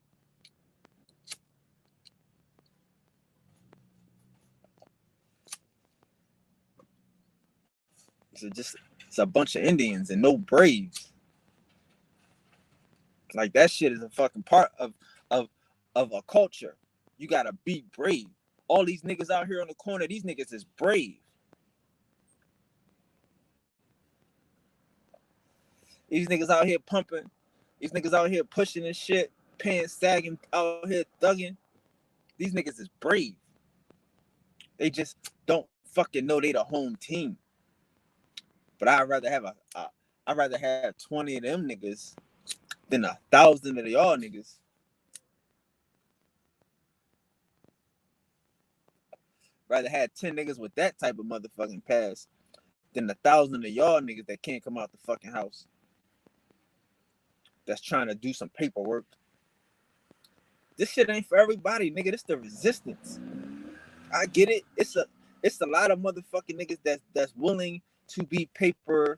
It's a bunch of Indians and no braves. Like, that shit is a fucking part of a culture. You gotta be brave. All these niggas out here on the corner, these niggas is brave. These niggas out here pumping. These niggas out here pushing and shit, pants sagging, out here thugging. These niggas is brave. They just don't fucking know they the home team. But I'd rather have 20 of them niggas than 1,000 of y'all niggas. Rather have 10 niggas with that type of motherfucking pass than 1,000 of y'all niggas that can't come out the fucking house. That's trying to do some paperwork. This shit ain't for everybody, nigga. This the resistance. I get it. It's a lot of motherfucking niggas that's willing to be paper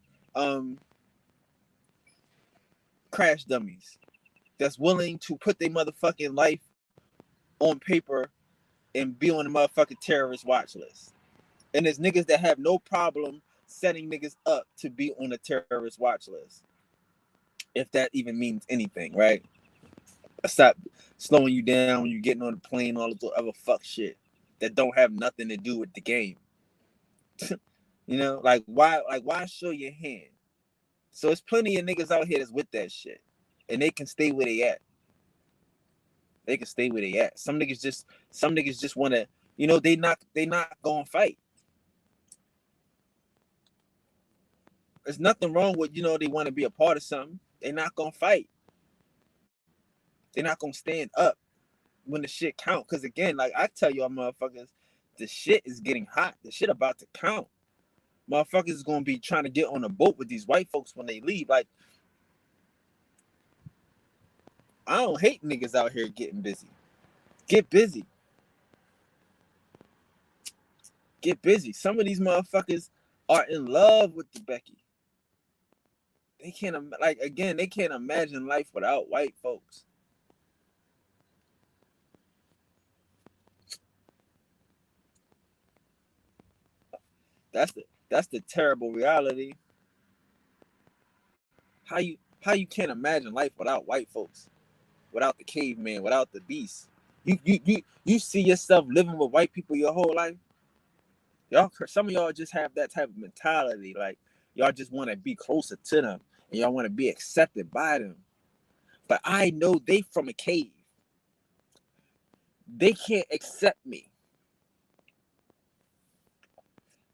crash dummies. That's willing to put their motherfucking life on paper and be on the motherfucking terrorist watch list. And there's niggas that have no problem setting niggas up to be on the terrorist watch list. If that even means anything, right? Stop slowing you down when you're getting on the plane, all the other fuck shit that don't have nothing to do with the game. You know, like why show your hand? So it's plenty of niggas out here that's with that shit. And they can stay where they at. They can stay where they at. Some niggas just wanna, you know, they not gonna fight. There's nothing wrong with, you know, they want to be a part of something. They're not gonna fight. They're not gonna stand up when the shit count. Cause again, like I tell y'all motherfuckers, the shit is getting hot. The shit about to count. Motherfuckers is gonna be trying to get on a boat with these white folks when they leave. Like, I don't hate niggas out here getting busy. Get busy. Get busy. Some of these motherfuckers are in love with the Becky. They can't they can't imagine life without white folks. That's the terrible reality. How you can't imagine life without white folks, without the caveman, without the beast. You see yourself living with white people your whole life. Y'all, some of y'all just have that type of mentality. Like y'all just want to be closer to them and y'all want to be accepted by them. But I know they from a cave. They can't accept me.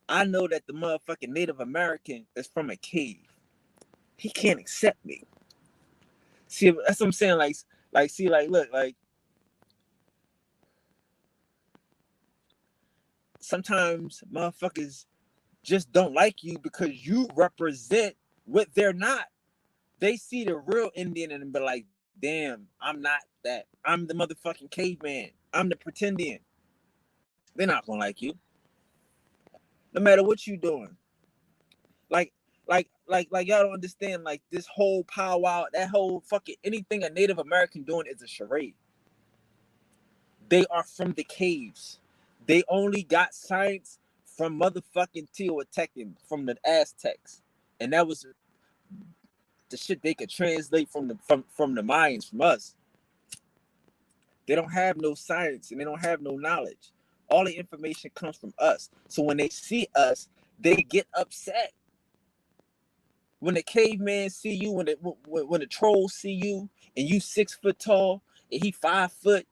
I know that the motherfucking Native American is from a cave. He can't accept me. See, that's what I'm saying. Look, sometimes motherfuckers just don't like you because you represent what they're not. They see the real Indian and be like, damn, I'm not that. I'm the motherfucking caveman. I'm the pretendian. They're not gonna like you. No matter what you doing. Like y'all don't understand, like this whole powwow, that whole fucking anything a Native American doing is a charade. They are from the caves. They only got science from motherfucking Teotihuacan, from the Aztecs. And that was the shit they could translate from the Mayans, from us. They don't have no science and they don't have no knowledge. All the information comes from us. So when they see us, they get upset. When the caveman see you, when the trolls see you, and you 6 foot tall, and he 5 foot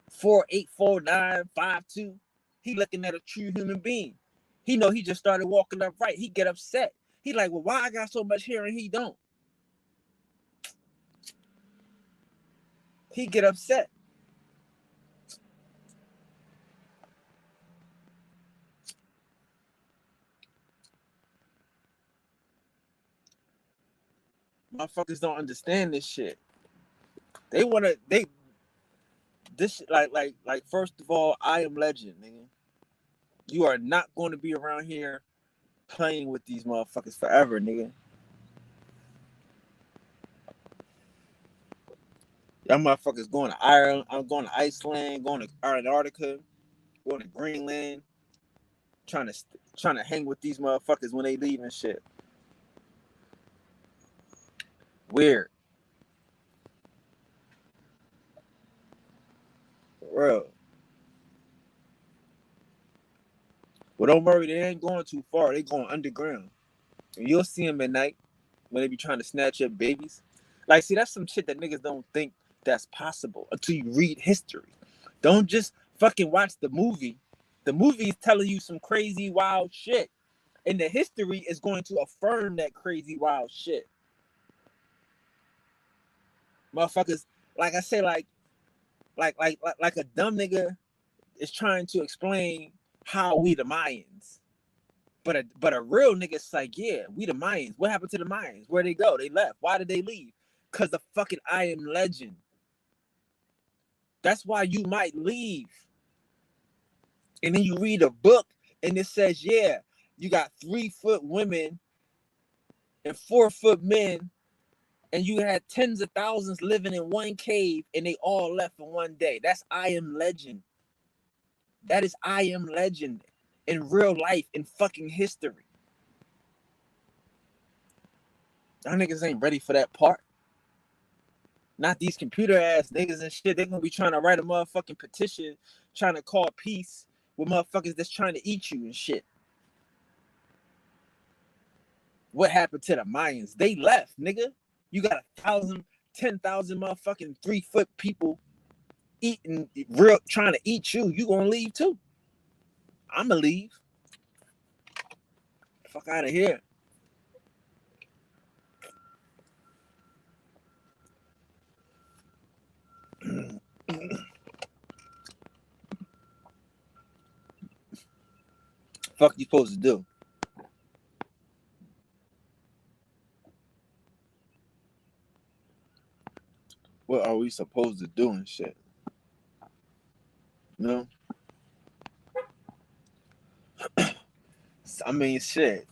4, 8, 4, 9, 5, 2, he looking at a true human being. He know he just started walking upright. He get upset. He like, well, why I got so much hair and he don't? He get upset. Motherfuckers don't understand this shit. They this like first of all, I am legend, nigga. You are not going to be around here playing with these motherfuckers forever, nigga. Y'all motherfuckers going to Ireland. I'm going to Iceland, going to Antarctica, going to Greenland, trying to hang with these motherfuckers when they leave and shit. Weird. For real. But don't worry, they ain't going too far. They going underground. And you'll see them at night when they be trying to snatch up babies. Like, see, that's some shit that niggas don't think that's possible until you read history. Don't just fucking watch the movie. The movie is telling you some crazy, wild shit. And the history is going to affirm that crazy, wild shit. Motherfuckers, like I say, like a dumb nigga is trying to explain how we the Mayans. But a real nigga's like, yeah, we the Mayans. What happened to the Mayans? Where'd they go? They left. Why did they leave? Because the fucking I am legend. That's why you might leave. And then you read a book and it says, yeah, you got 3 foot women and 4 foot men, and you had tens of thousands living in one cave and they all left in one day. That's I am legend. That is I am legend in real life, in fucking history. Y'all niggas ain't ready for that part. Not these computer ass niggas and shit. They're gonna be trying to write a motherfucking petition, trying to call peace with motherfuckers that's trying to eat you and shit. What happened to the Mayans? They left, nigga. You got 1,000, 10,000 motherfucking 3 foot people eating real, trying to eat you. You gonna leave too? I'ma leave. Fuck out of here. Fuck you supposed to do? What are we supposed to do and shit? You know? I mean, shit.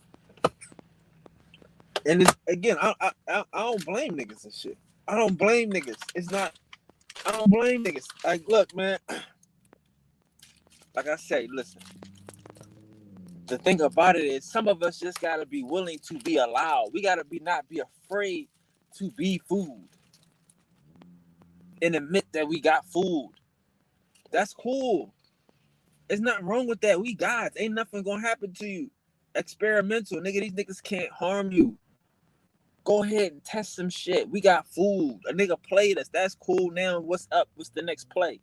And it's, again, I don't blame niggas and shit. I don't blame niggas. It's not. I don't blame niggas. Like, look, man. Like I say, listen. The thing about it is, some of us just gotta be willing to be allowed. We gotta not be afraid to be food and admit that we got food. That's cool. There's nothing wrong with that. We gods. Ain't nothing gonna happen to you. Experimental, nigga. These niggas can't harm you. Go ahead and test some shit. We got food. A nigga played us. That's cool. Now what's up? What's the next play?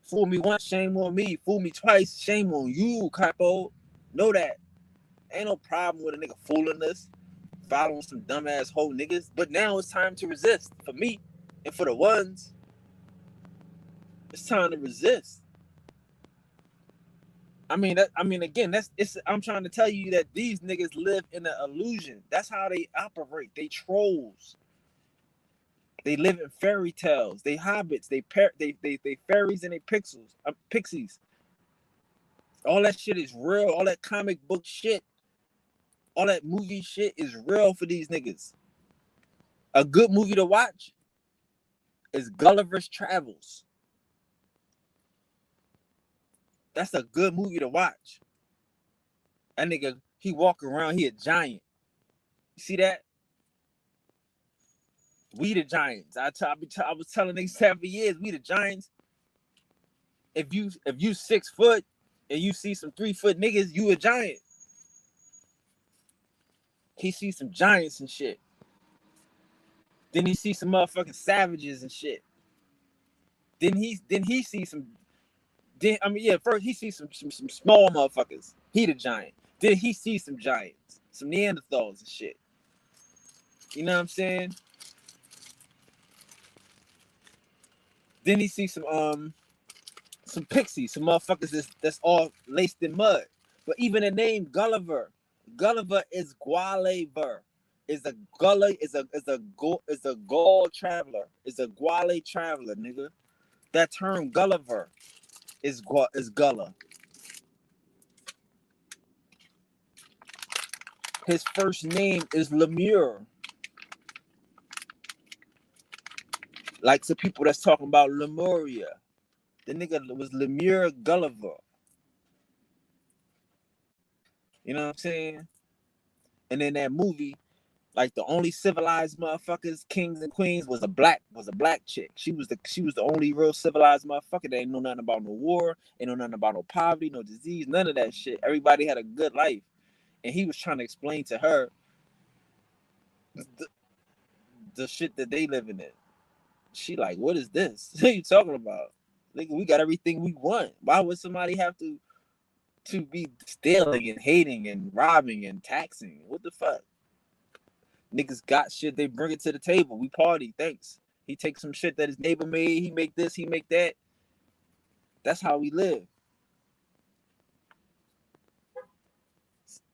Fool me once, shame on me. Fool me twice, shame on you, capo. Know that. Ain't no problem with a nigga fooling us, following some dumbass hoe niggas. But now it's time to resist. For me and for the ones, it's time to resist. I mean, again, I'm trying to tell you that these niggas live in an illusion. That's how they operate. They trolls. They live in fairy tales. They hobbits. They fairies and they pixies. All that shit is real. All that comic book shit, all that movie shit is real for these niggas. A good movie to watch is Gulliver's Travels. That's a good movie to watch. That nigga, he walk around, he a giant. You see that? We the giants. I was telling niggas 7 years, we the giants. If you 6 foot and you see some 3 foot niggas, you a giant. He sees some giants and shit. Then he sees some motherfucking savages and shit. Then he sees some. First he sees some small motherfuckers. He the giant. Then he sees some giants, some Neanderthals and shit. You know what I'm saying? Then he sees some pixies, some motherfuckers that's all laced in mud. But even the name Gulliver is Gualever. Is a Gullah is a Gaul traveler. Is a Guale traveler, nigga. That term Gulliver is Gullah. His first name is Lemur. Like some people that's talking about Lemuria. The nigga was Lemur Gulliver. You know what I'm saying? And in that movie, like the only civilized motherfuckers, kings and queens, was a black chick. She was the only real civilized motherfucker that ain't know nothing about no war, ain't know nothing about no poverty, no disease, none of that shit. Everybody had a good life. And he was trying to explain to her the shit that they living in. She like, what is this? What are you talking about? Nigga, we got everything we want. Why would somebody have to be stealing and hating and robbing and taxing? What the fuck? Niggas got shit, they bring it to the table. We party, thanks. He takes some shit that his neighbor made, he make this, he make that. That's how we live.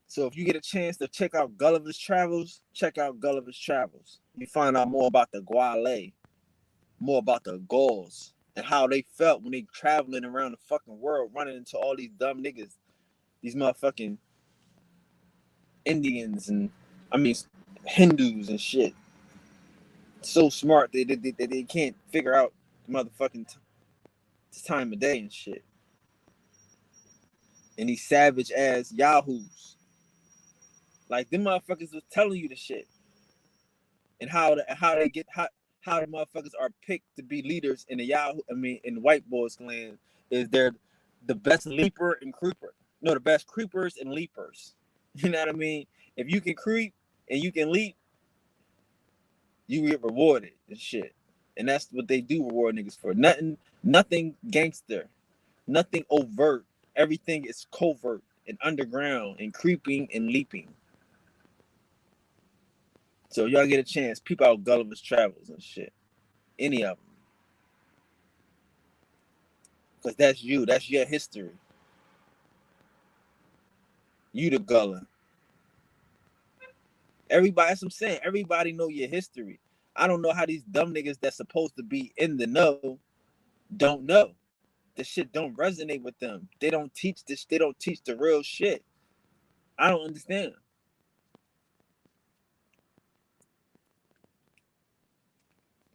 So if you get a chance to check out Gulliver's Travels, check out Gulliver's Travels. You find out more about the Guale, more about the Gauls, and how they felt when they traveling around the fucking world, running into all these dumb niggas, these motherfucking Indians and Hindus and shit. So smart they can't figure out the motherfucking time of day and shit. And these savage ass yahoos, like them motherfuckers was telling you the shit, and how the motherfuckers are picked to be leaders in the Yahoo. In the white boys clan, is they're the best leaper and creeper. No, the best creepers and leapers. You know what I mean? If you can creep and you can leap, you get rewarded and shit. And that's what they do reward niggas for. Nothing gangster, nothing overt. Everything is covert and underground and creeping and leaping. So y'all get a chance, peep out Gulliver's Travels and shit. Any of them. Because that's you. That's your history. You the Gullah. Everybody, that's what I'm saying. Everybody know your history. I don't know how these dumb niggas that's supposed to be in the know don't know. The shit don't resonate with them. They don't teach this. They don't teach the real shit. I don't understand.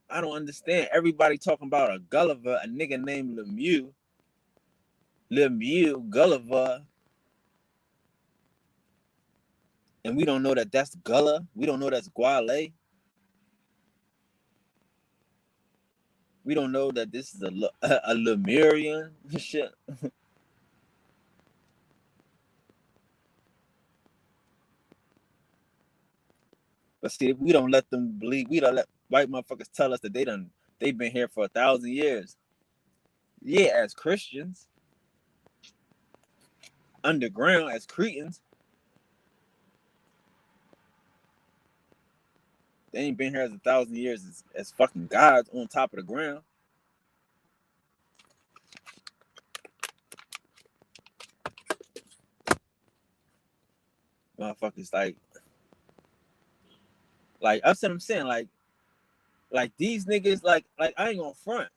I don't understand. Everybody talking about a Gulliver, a nigga named Lemieux, Gulliver, and we don't know that that's Gullah. We don't know that's Guale. We don't know that this is a Lemurian shit. But see, we don't let them believe. We don't let white motherfuckers tell us that they've been here for 1,000 years. Yeah, as Christians, underground as Cretans, they ain't been here as 1,000 years as fucking gods on top of the ground. Motherfuckers like that's what I'm saying. Like these niggas, like I ain't gonna front.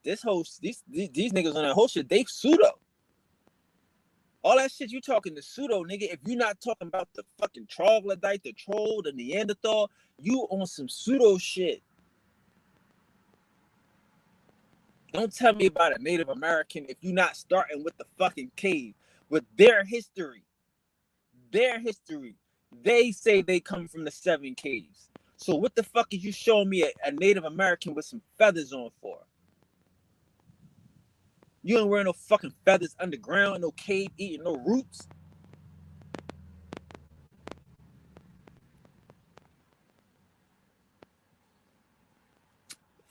These niggas on that whole shit, they pseudo. All that shit you talking to pseudo, nigga. If you're not talking about the fucking troglodyte, the troll, the Neanderthal, you on some pseudo shit. Don't tell me about a Native American if you're not starting with the fucking cave, with their history. Their history. They say they come from the 7 caves. So what the fuck is you showing me a Native American with some feathers on for? You ain't wearing no fucking feathers underground, no cave eating no roots.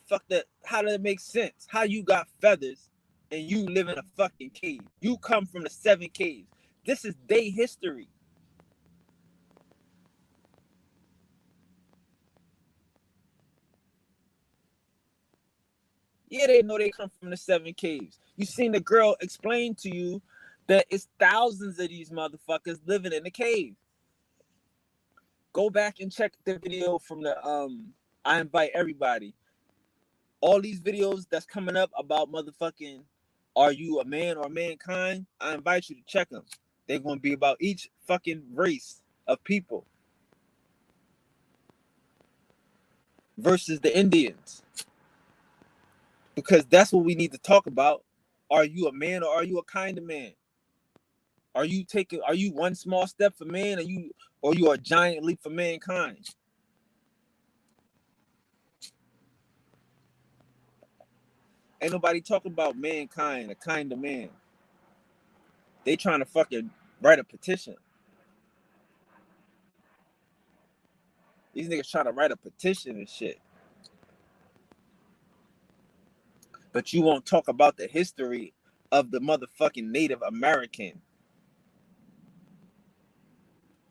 Fuck that. How does it make sense? How you got feathers and you live in a fucking cave? You come from the 7 caves. This is their history. Yeah, they know they come from the 7 caves. You seen the girl explain to you that it's thousands of these motherfuckers living in the cave. Go back and check the video from the I invite everybody. All these videos that's coming up about motherfucking are you a man or mankind? I invite you to check them. They're gonna be about each fucking race of people versus the Indians. Because that's what we need to talk about. Are you a man or are you a kind of man? Are you one small step for man or you a giant leap for mankind? Ain't nobody talking about mankind, a kind of man. They trying to fucking write a petition. These niggas trying to write a petition and shit. But you won't talk about the history of the motherfucking Native American.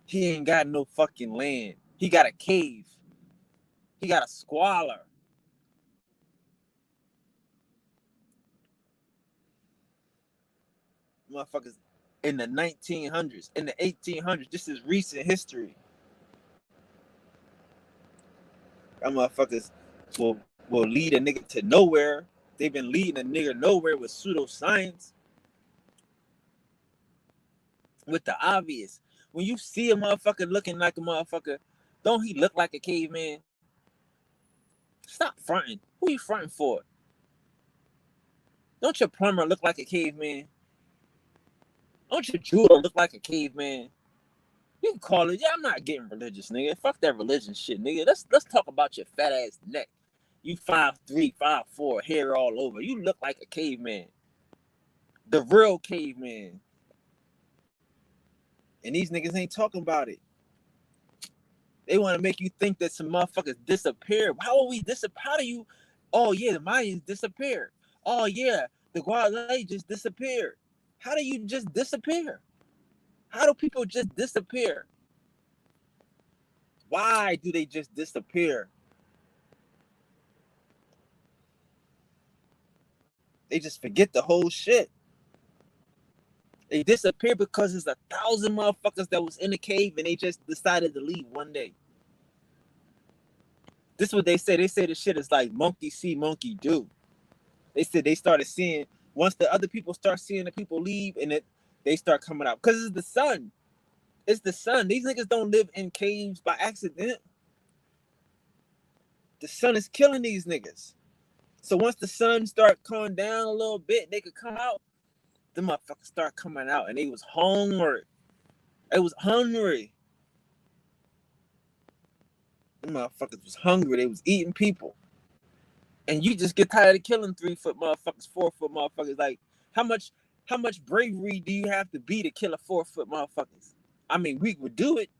He ain't got no fucking land. He got a cave. He got a squalor. Motherfuckers in the 1900s, in the 1800s. This is recent history. That motherfuckers will lead a nigga to nowhere. They've been leading a nigga nowhere with pseudoscience. With the obvious. When you see a motherfucker looking like a motherfucker, don't he look like a caveman? Stop fronting. Who you fronting for? Don't your plumber look like a caveman? Don't your jeweler look like a caveman? You can call it. Yeah, I'm not getting religious, nigga. Fuck that religion shit, nigga. Let's talk about your fat ass neck. You 5'3", 5'4", hair all over. You look like a caveman. The real caveman. And these niggas ain't talking about it. They want to make you think that some motherfuckers disappeared. How will we disappear? How do you? Oh yeah, the Mayans disappeared. Oh yeah, the Guale just disappeared. How do you just disappear? How do people just disappear? Why do they just disappear? They just forget the whole shit. They disappear because there's 1,000 motherfuckers that was in the cave and they just decided to leave one day. This is what they say. They say the shit is like monkey see, monkey do. They said they started seeing, once the other people start seeing the people leave and they start coming out. Because it's the sun. It's the sun. These niggas don't live in caves by accident. The sun is killing these niggas. So once the sun start coming down a little bit, they could come out. The motherfuckers start coming out, and they was hungry. They was hungry. The motherfuckers was hungry. They was eating people. And you just get tired of killing 3-foot motherfuckers, 4-foot motherfuckers. Like, how much bravery do you have to be to kill a 4-foot motherfuckers? I mean, we would do it,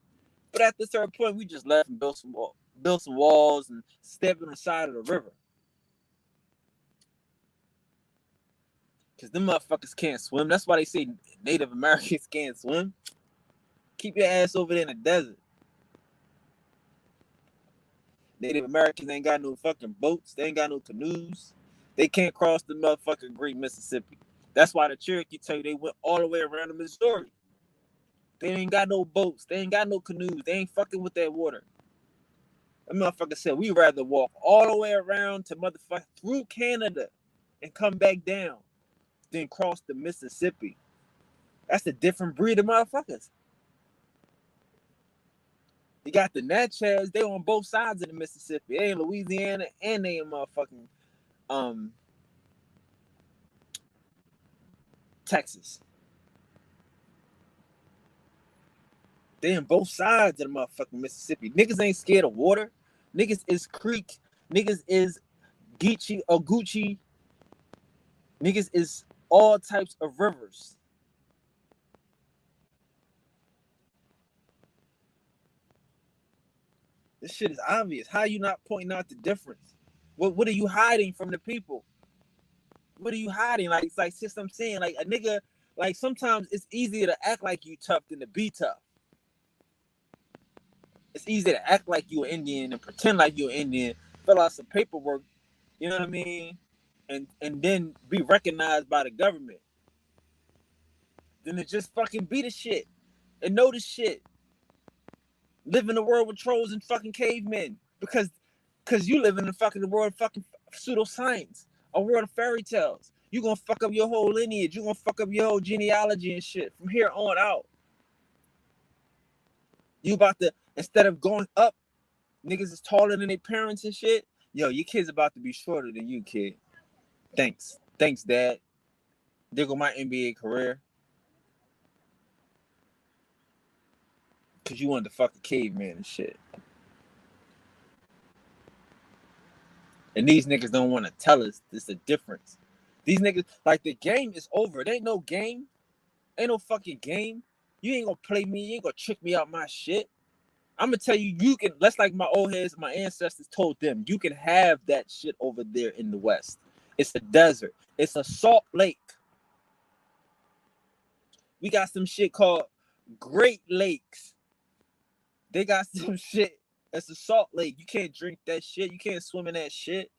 but at this certain point, we just left and built some walls and stepped on the side of the river. Because them motherfuckers can't swim. That's why they say Native Americans can't swim. Keep your ass over there in the desert. Native Americans ain't got no fucking boats. They ain't got no canoes. They can't cross the motherfucking Great Mississippi. That's why the Cherokee tell you they went all the way around the Missouri. They ain't got no boats. They ain't got no canoes. They ain't fucking with that water. That motherfucker said we'd rather walk all the way around to motherfucker through Canada and come back down than cross the Mississippi. That's a different breed of motherfuckers. You got the Natchez, they on both sides of the Mississippi. They in Louisiana and they in motherfucking Texas. They in both sides of the motherfucking Mississippi. Niggas ain't scared of water. Niggas is creek. Niggas is Geechie or Gucci. Niggas is all types of rivers. This shit is obvious. How are you not pointing out the difference? What are you hiding from the people? What are you hiding? Like, it's like, sis, I'm saying, like, a nigga, like, sometimes it's easier to act like you tough than to be tough. It's easier to act like you an Indian and pretend like you're an Indian, fill out some paperwork, you know what I mean? And then be recognized by the government. Than to just fucking be the shit and know the shit. Live in a world with trolls and fucking cavemen. Because you live in the fucking world of fucking pseudoscience. A world of fairy tales. You gonna fuck up your whole lineage. You gonna fuck up your whole genealogy and shit from here on out. You about to, instead of going up, niggas is taller than their parents and shit. Yo, your kid's about to be shorter than you, kid. Thanks, Dad. There go my NBA career. Cause you wanted to fuck a caveman and shit. And these niggas don't want to tell us there's a difference. These niggas, like, the game is over. There ain't no game. Ain't no fucking game. You ain't gonna play me. You ain't gonna trick me out my shit. I'm gonna tell you, you can, that's like my old heads, my ancestors told them, you can have that shit over there in the West. It's a desert. It's a salt lake. We got some shit called Great Lakes. They got some shit. It's a salt lake. You can't drink that shit. You can't swim in that shit.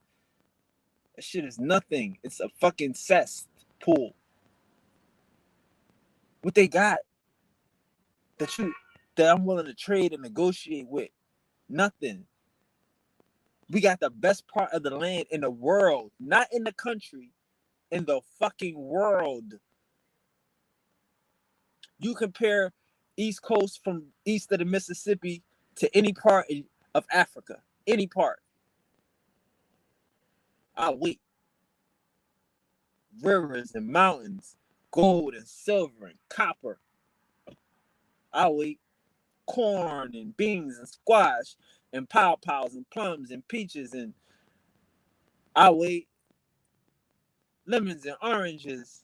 That shit is nothing. It's a fucking cess pool. What they got that I'm willing to trade and negotiate with? Nothing. We got the best part of the land in the world, not in the country, in the fucking world. You compare East Coast from east of the Mississippi to any part of Africa, any part. I'll wait. Rivers and mountains, gold and silver and copper. I'll wait. Corn and beans and squash and pawpaws and plums and peaches and I'll wait. Lemons and oranges.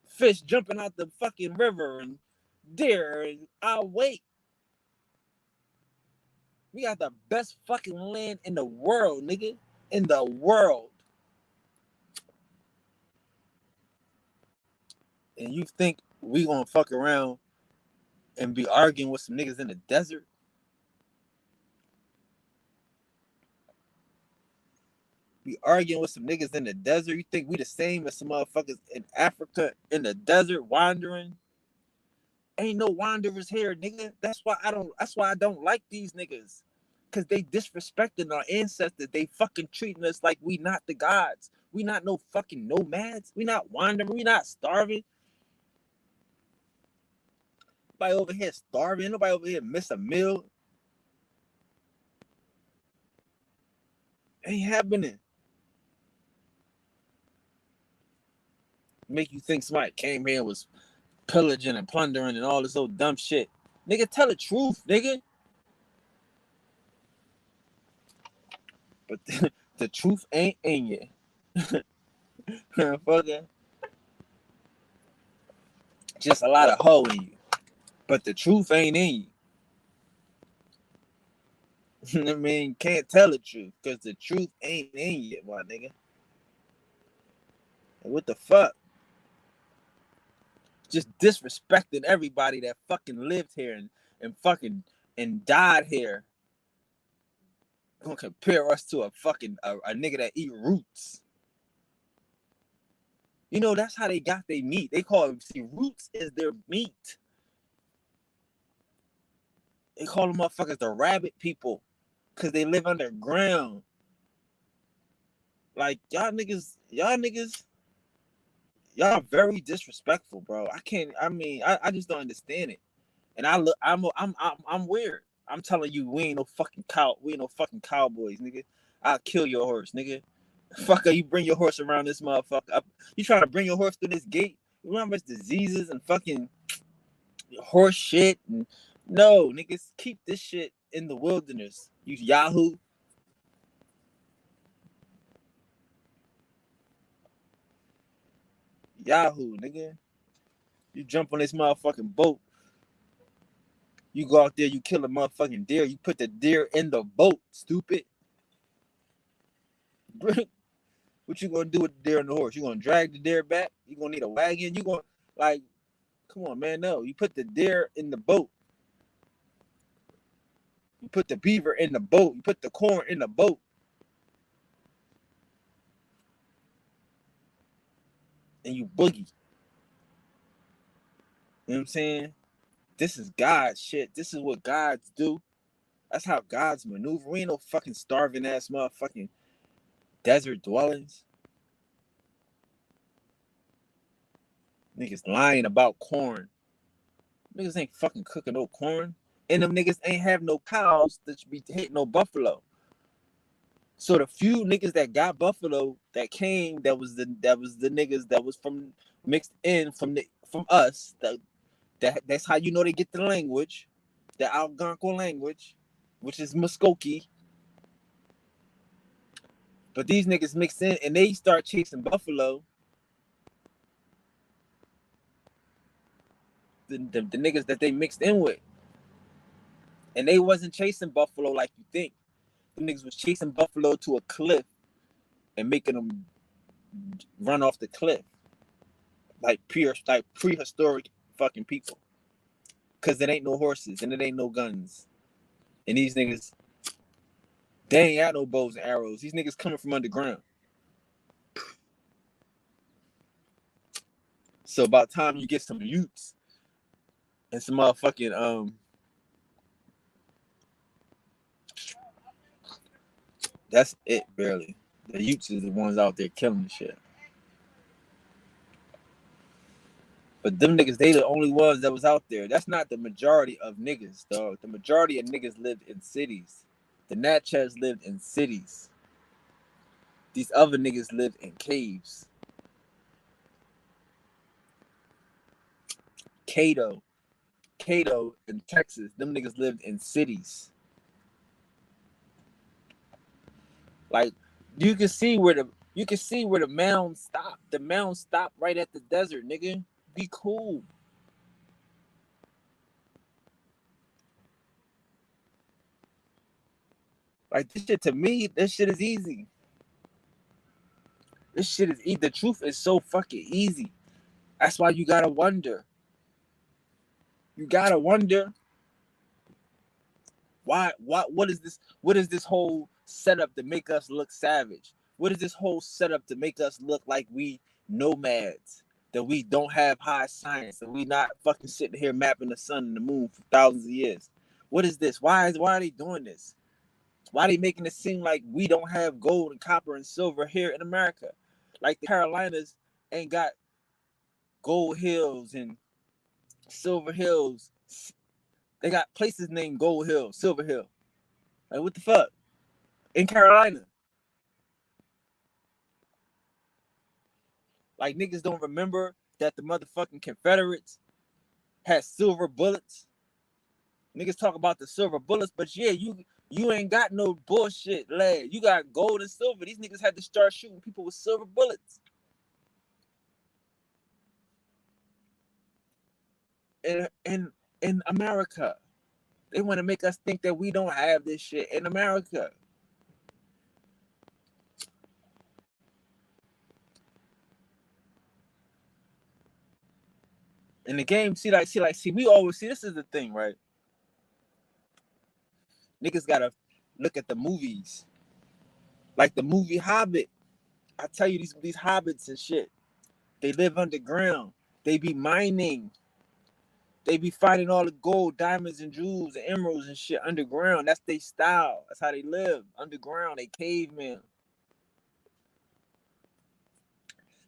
Fish jumping out the fucking river and deer and I'll wait. We got the best fucking land in the world, nigga. In the world. And you think we gonna fuck around and be arguing with some niggas in the desert? Be arguing with some niggas in the desert? You think we the same as some motherfuckers in Africa in the desert wandering? Ain't no wanderers here, nigga. That's why I don't like these niggas. Cause they disrespecting our ancestors. They fucking treating us like we not the gods. We not no fucking nomads. We not wandering. We not starving. Nobody over here starving. Nobody over here miss a meal. Ain't happening. Make you think somebody came here and was pillaging and plundering and all this old dumb shit. Nigga, tell the truth, nigga. But the truth ain't in you. Fucker. Just a lot of hoe in you. But the truth ain't in you. I mean, can't tell the truth because the truth ain't in you, my nigga. And what the fuck? Just disrespecting everybody that fucking lived here and fucking and died here. Gonna compare us to a fucking a nigga that eat roots. You know, that's how they got their meat. They call them, see, roots is their meat. They call them motherfuckers the rabbit people because they live underground. Like, y'all niggas, y'all very disrespectful, bro. I just don't understand it. And I'm weird. I'm telling you, we ain't no fucking cowboys, nigga. I'll kill your horse, nigga. Fucker, you bring your horse around this motherfucker. You trying to bring your horse through this gate? You know how much diseases and fucking horse shit? And no, niggas, keep this shit in the wilderness. You Yahoo. Yahoo, nigga. You jump on this motherfucking boat. You go out there, you kill a motherfucking deer. You put the deer in the boat, stupid. What you gonna do with the deer and the horse? You gonna drag the deer back? You gonna need a wagon? You gonna, like, come on, man, no. You put the deer in the boat. You put the beaver in the boat. You put the corn in the boat. And you boogie. You know what I'm saying? This is God's shit. This is what gods do. That's how gods maneuver. We ain't no fucking starving ass motherfucking desert dwellings. Niggas lying about corn. Niggas ain't fucking cooking no corn. And them niggas ain't have no cows that should be hitting no buffalo. So the few niggas that got buffalo that came, that was the niggas that was from mixed in from us. That's how you know they get the language, the Algonquin language, which is Muskogee. But these niggas mixed in and they start chasing buffalo. The niggas that they mixed in with. And they wasn't chasing buffalo like you think. The niggas was chasing buffalo to a cliff and making them run off the cliff. Like prehistoric fucking people. Cause it ain't no horses and it ain't no guns. And these niggas, they ain't got no bows and arrows. These niggas coming from underground. So by the time you get some utes and some motherfucking that's it barely. The utes is the ones out there killing shit. But them niggas, they the only ones that was out there. That's not the majority of niggas, dog. The majority of niggas lived in cities. The Natchez lived in cities. These other niggas lived in caves. Cato in Texas, them niggas lived in cities. Like you can see where the mound stopped. The mound stopped right at the desert, nigga. Be cool. Like this shit, to me, this shit is easy. This shit is easy. The truth is so fucking easy. That's why you gotta wonder. You gotta wonder why what is this? What is this whole setup to make us look savage? What is this whole setup to make us look like we nomads? That we don't have high science, that we not fucking sitting here mapping the sun and the moon for thousands of years. What is this? Why are they doing this? Why are they making it seem like we don't have gold and copper and silver here in America? Like the Carolinas ain't got gold hills and silver hills They got places named Gold Hill, Silver Hill. Like, what the fuck? In Carolina. Like, niggas don't remember that the motherfucking Confederates had silver bullets. Niggas talk about the silver bullets, but yeah, you ain't got no bullshit, lad. You got gold and silver. These niggas had to start shooting people with silver bullets. In America. They want to make us think that we don't have this shit in America. In the game, see, we always see, this is the thing, right? Niggas gotta look at the movies. Like the movie Hobbit. I tell you, these hobbits and shit, they live underground. They be mining. They be finding all the gold, diamonds, and jewels, and emeralds and shit underground. That's their style. That's how they live. Underground. They cavemen.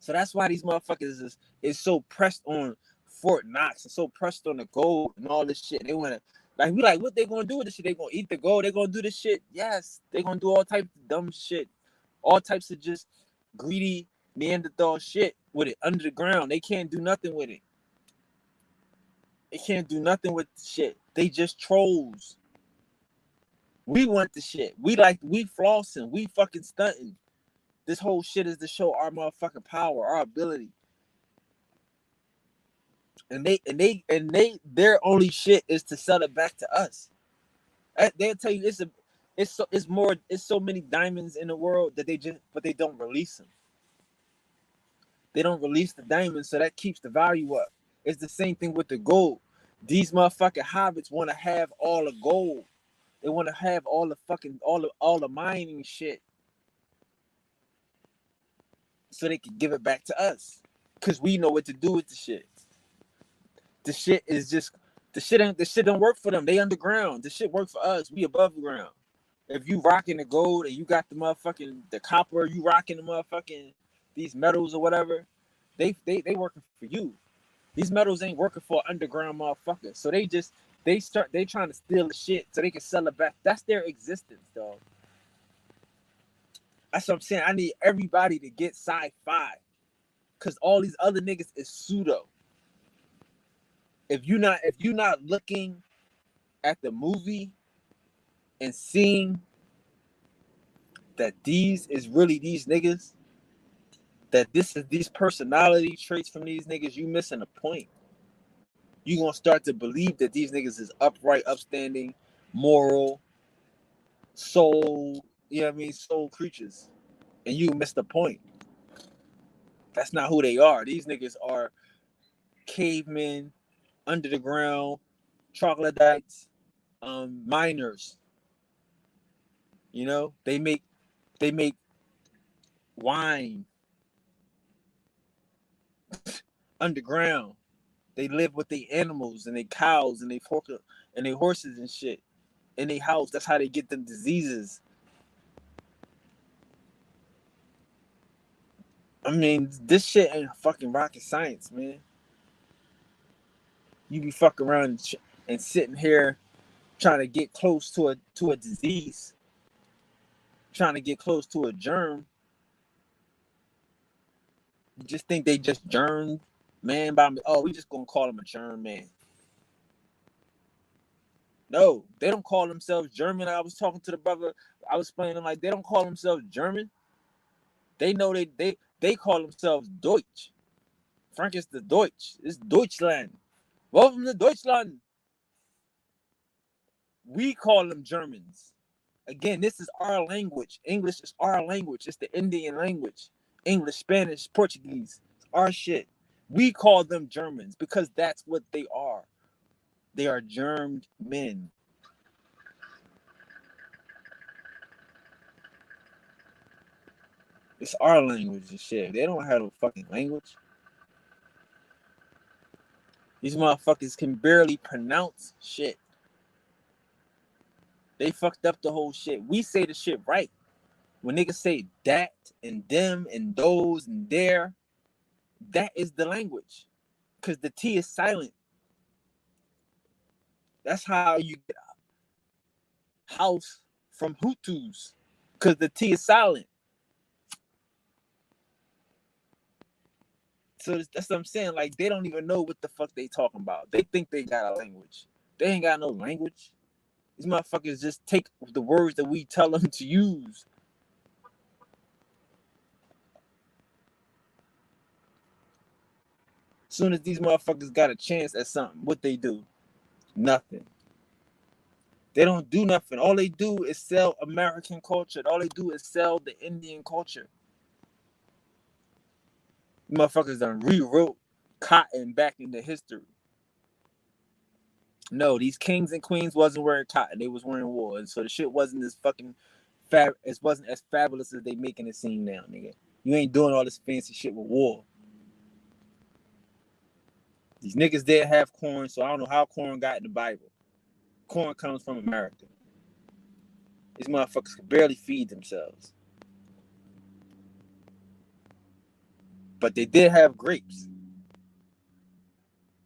So that's why these motherfuckers is so pressed on Fort Knox and so pressed on the gold and all this shit. They wanna we like, what they gonna do with this shit? They gonna eat the gold? They gonna do this shit? Yes. They gonna do all types of dumb shit. All types of just greedy Neanderthal shit with it under the ground. They can't do nothing with it. They can't do nothing with the shit. They just trolls. We want the shit. We flossing. We fucking stunting. This whole shit is to show our motherfucking power, our ability. And their only shit is to sell it back to us. They'll tell you it's so many diamonds in the world that but they don't release them. They don't release the diamonds, so that keeps the value up. It's the same thing with the gold. These motherfucking hobbits want to have all the gold. They want to have all the mining shit, so they can give it back to us, cause we know what to do with the shit. The shit don't work for them. They underground. The shit work for us. We above the ground. If you rocking the gold and you got the copper, you rocking the motherfucking these metals or whatever, they working for you. These metals ain't working for underground motherfuckers. So they trying to steal the shit so they can sell it back. That's their existence, dog. That's what I'm saying. I need everybody to get sci-fi, cause all these other niggas is pseudo. If you're not looking at the movie and seeing that these is really these niggas, that this is these personality traits from these niggas, you missing a point. You gonna start to believe that these niggas is upright, upstanding, moral, soul, you know what I mean, soul creatures. And you missed the point. That's not who they are. These niggas are cavemen, under the ground, troglodytes, miners. You know, they make wine underground. They live with their animals and their cows and their horses and shit in their house. That's how they get them diseases. I mean, this shit ain't fucking rocket science, man. You be fucking around and sitting here trying to get close to a disease, trying to get close to a germ. You just think they just germ man by me. Oh, we just gonna call them a germ man. No, they don't call themselves German. I was talking to the brother. I was explaining them like they don't call themselves German. They know they call themselves Deutsch. Frank is the Deutsch. It's Deutschland. Welcome to Deutschland. We call them Germans. Again, this is our language. English is our language. It's the Indian language. English, Spanish, Portuguese. It's our shit. We call them Germans because that's what they are. They are germed men. It's our language and shit. They don't have no fucking language. These motherfuckers can barely pronounce shit. They fucked up the whole shit. We say the shit right. When niggas say that and them and those and there, that is the language. Because the T is silent. That's how you get house from Hutus, because the T is silent. So that's what I'm saying. Like, they don't even know what the fuck they talking about. They think they got a language. They ain't got no language. These motherfuckers just take the words that we tell them to use. As soon as these motherfuckers got a chance at something, what they do? Nothing. They don't do nothing. All they do is sell American culture. All they do is sell the Indian culture. Motherfuckers done rewrote cotton back into history. No, these kings and queens wasn't wearing cotton. They was wearing wool. And so the shit wasn't as fucking it wasn't as fabulous as they making it seem now, nigga. You ain't doing all this fancy shit with wool. These niggas did have corn, so I don't know how corn got in the Bible. Corn comes from America. These motherfuckers can barely feed themselves. But they did have grapes.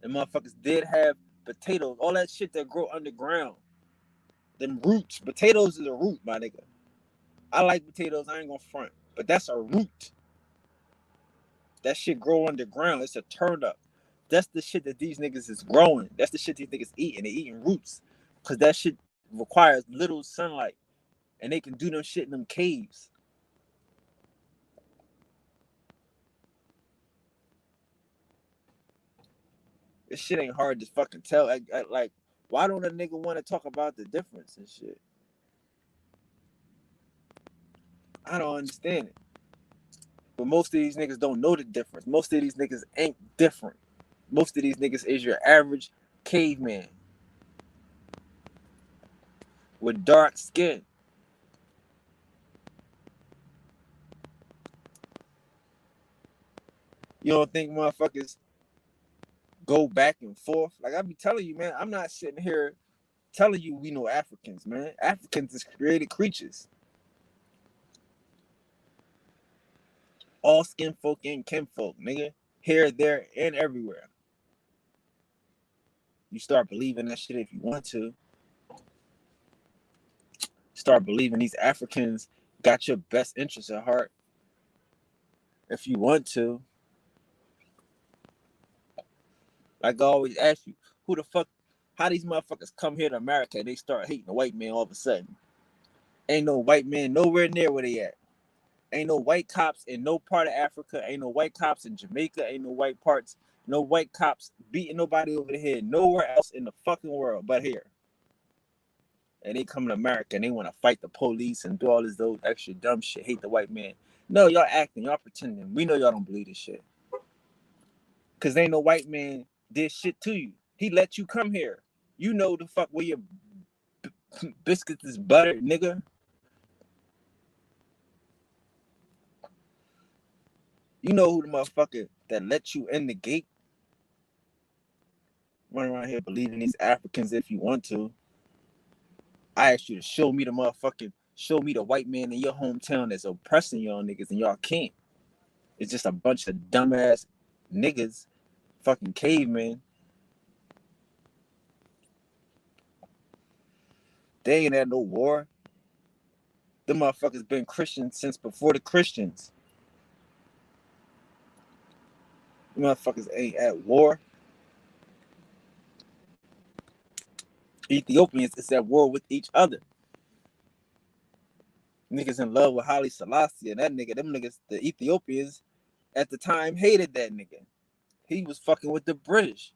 And motherfuckers did have potatoes. All that shit that grow underground. Them roots. Potatoes is a root, my nigga. I like potatoes. I ain't gonna front. But that's a root. That shit grow underground. It's a turnip. That's the shit that these niggas is growing. That's the shit these niggas eating. They eating roots. Because that shit requires little sunlight. And they can do them shit in them caves. This shit ain't hard to fucking tell. Like, why don't a nigga want to talk about the difference and shit? I don't understand it. But most of these niggas don't know the difference. Most of these niggas ain't different. Most of these niggas is your average caveman with dark skin. You don't think motherfuckers go back and forth? Like, I be telling you, man, I'm not sitting here telling you we know Africans, man. Africans is created creatures. All skin folk and kinfolk, nigga. Here, there, and everywhere. You start believing that shit if you want to. Start believing these Africans got your best interests at heart if you want to. Like I always ask you, who the fuck, how these motherfuckers come here to America and they start hating the white man all of a sudden? Ain't no white man nowhere near where they at. Ain't no white cops in no part of Africa. Ain't no white cops in Jamaica. Ain't no white parts. No white cops beating nobody over the head nowhere else in the fucking world but here. And they come to America and they want to fight the police and do all this those extra dumb shit, hate the white man. No, y'all acting, y'all pretending. We know y'all don't believe this shit. Cause ain't no white man did shit to you. He let you come here. You know the fuck where your biscuits is buttered, nigga. You know who the motherfucker that let you in the gate. Run around here believing these Africans if you want to. I asked you to show me the white man in your hometown that's oppressing y'all niggas and y'all can't. It's just a bunch of dumbass niggas, fucking cavemen. They ain't had no war. Them motherfuckers been Christians since before the Christians. Them motherfuckers ain't at war. Ethiopians is at war with each other. Niggas in love with Haile Selassie and that nigga, them niggas, the Ethiopians at the time hated that nigga. He was fucking with the British.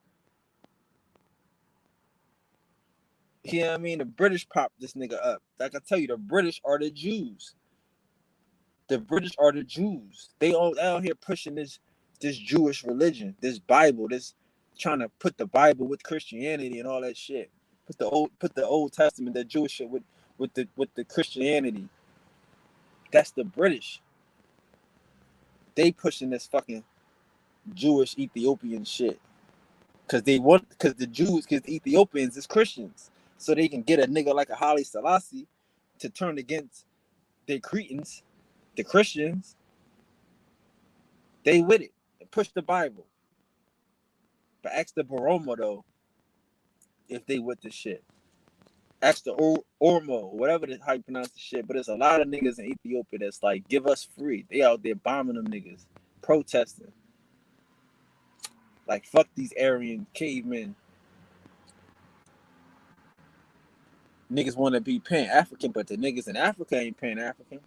You know what I mean? The British popped this nigga up. Like I tell you, the British are the Jews. The British are the Jews. They all out here pushing this Jewish religion, this Bible, this trying to put the Bible with Christianity and all that shit. Put the Old Testament, that Jewish shit with the Christianity. That's the British. They pushing this fucking Jewish Ethiopian shit. Cause the Ethiopians is Christians. So they can get a nigga like a Haile Selassie to turn against the Cretans, the Christians. They with it. They push the Bible. But ask the Baroma though. if they with the shit. Ask the Ormo, whatever how you pronounce the shit. But there's a lot of niggas in Ethiopia that's like, give us free. They out there bombing them niggas, protesting. Like, fuck these Aryan cavemen. Niggas want to be Pan-African, but the niggas in Africa ain't Pan-African.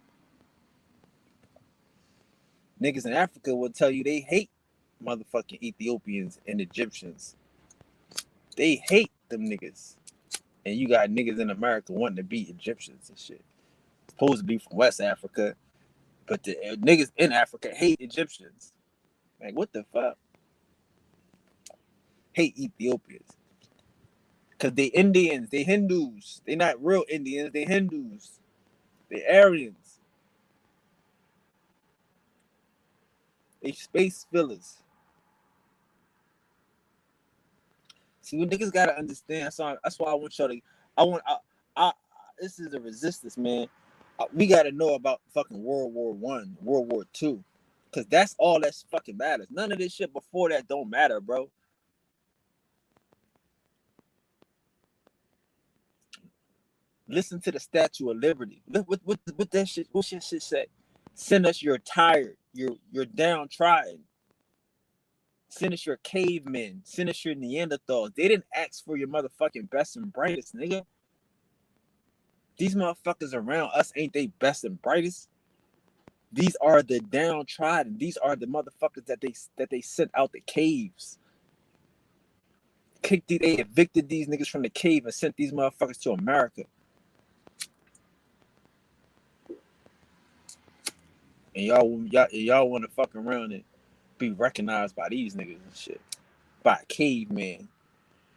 Niggas in Africa will tell you they hate motherfucking Ethiopians and Egyptians. They hate them niggas. And you got niggas in America wanting to be Egyptians and shit. Supposed to be from West Africa, but the niggas in Africa hate Egyptians. Like, what the fuck? Hate Ethiopians. Because they Indians, they Hindus. They not real Indians, they Hindus. They Aryans. They space fillers. See, what niggas gotta understand. That's why I want y'all to. This is a resistance, man. We gotta know about fucking World War One, World War Two, because that's all that fucking matters. None of this shit before that don't matter, bro. Listen to the Statue of Liberty. What that shit? What shit say? Send us your tired, your downtrodden. Send us your cavemen. Send us your Neanderthals. They didn't ask for your motherfucking best and brightest, nigga. These motherfuckers around us ain't they best and brightest. These are the downtrodden. These are the motherfuckers that they sent out the caves. They evicted these niggas from the cave and sent these motherfuckers to America. And y'all want to fuck around and be recognized by these niggas and shit. By a caveman.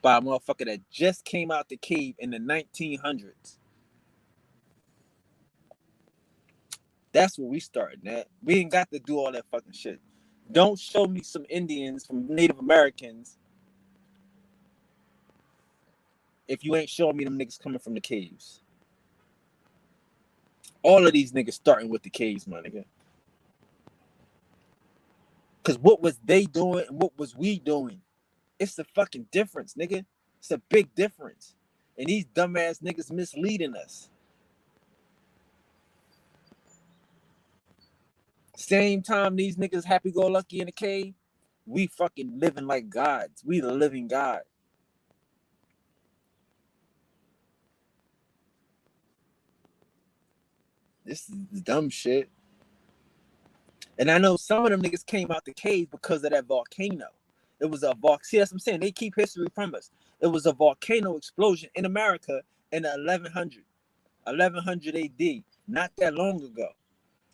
By a motherfucker that just came out the cave in the 1900s. That's where we started at. We ain't got to do all that fucking shit. Don't show me some Indians from Native Americans if you ain't showing me them niggas coming from the caves. All of these niggas starting with the caves, my nigga. Because what was they doing and what was we doing? It's the fucking difference, nigga. It's a big difference. And these dumbass niggas misleading us. Same time these niggas happy-go-lucky in the cave, we fucking living like gods. We the living God. This is dumb shit. And I know some of them niggas came out the cave because of that volcano. It was a volcano. See, that's what I'm saying. They keep history from us. It was a volcano explosion in America in the 1100 AD, not that long ago.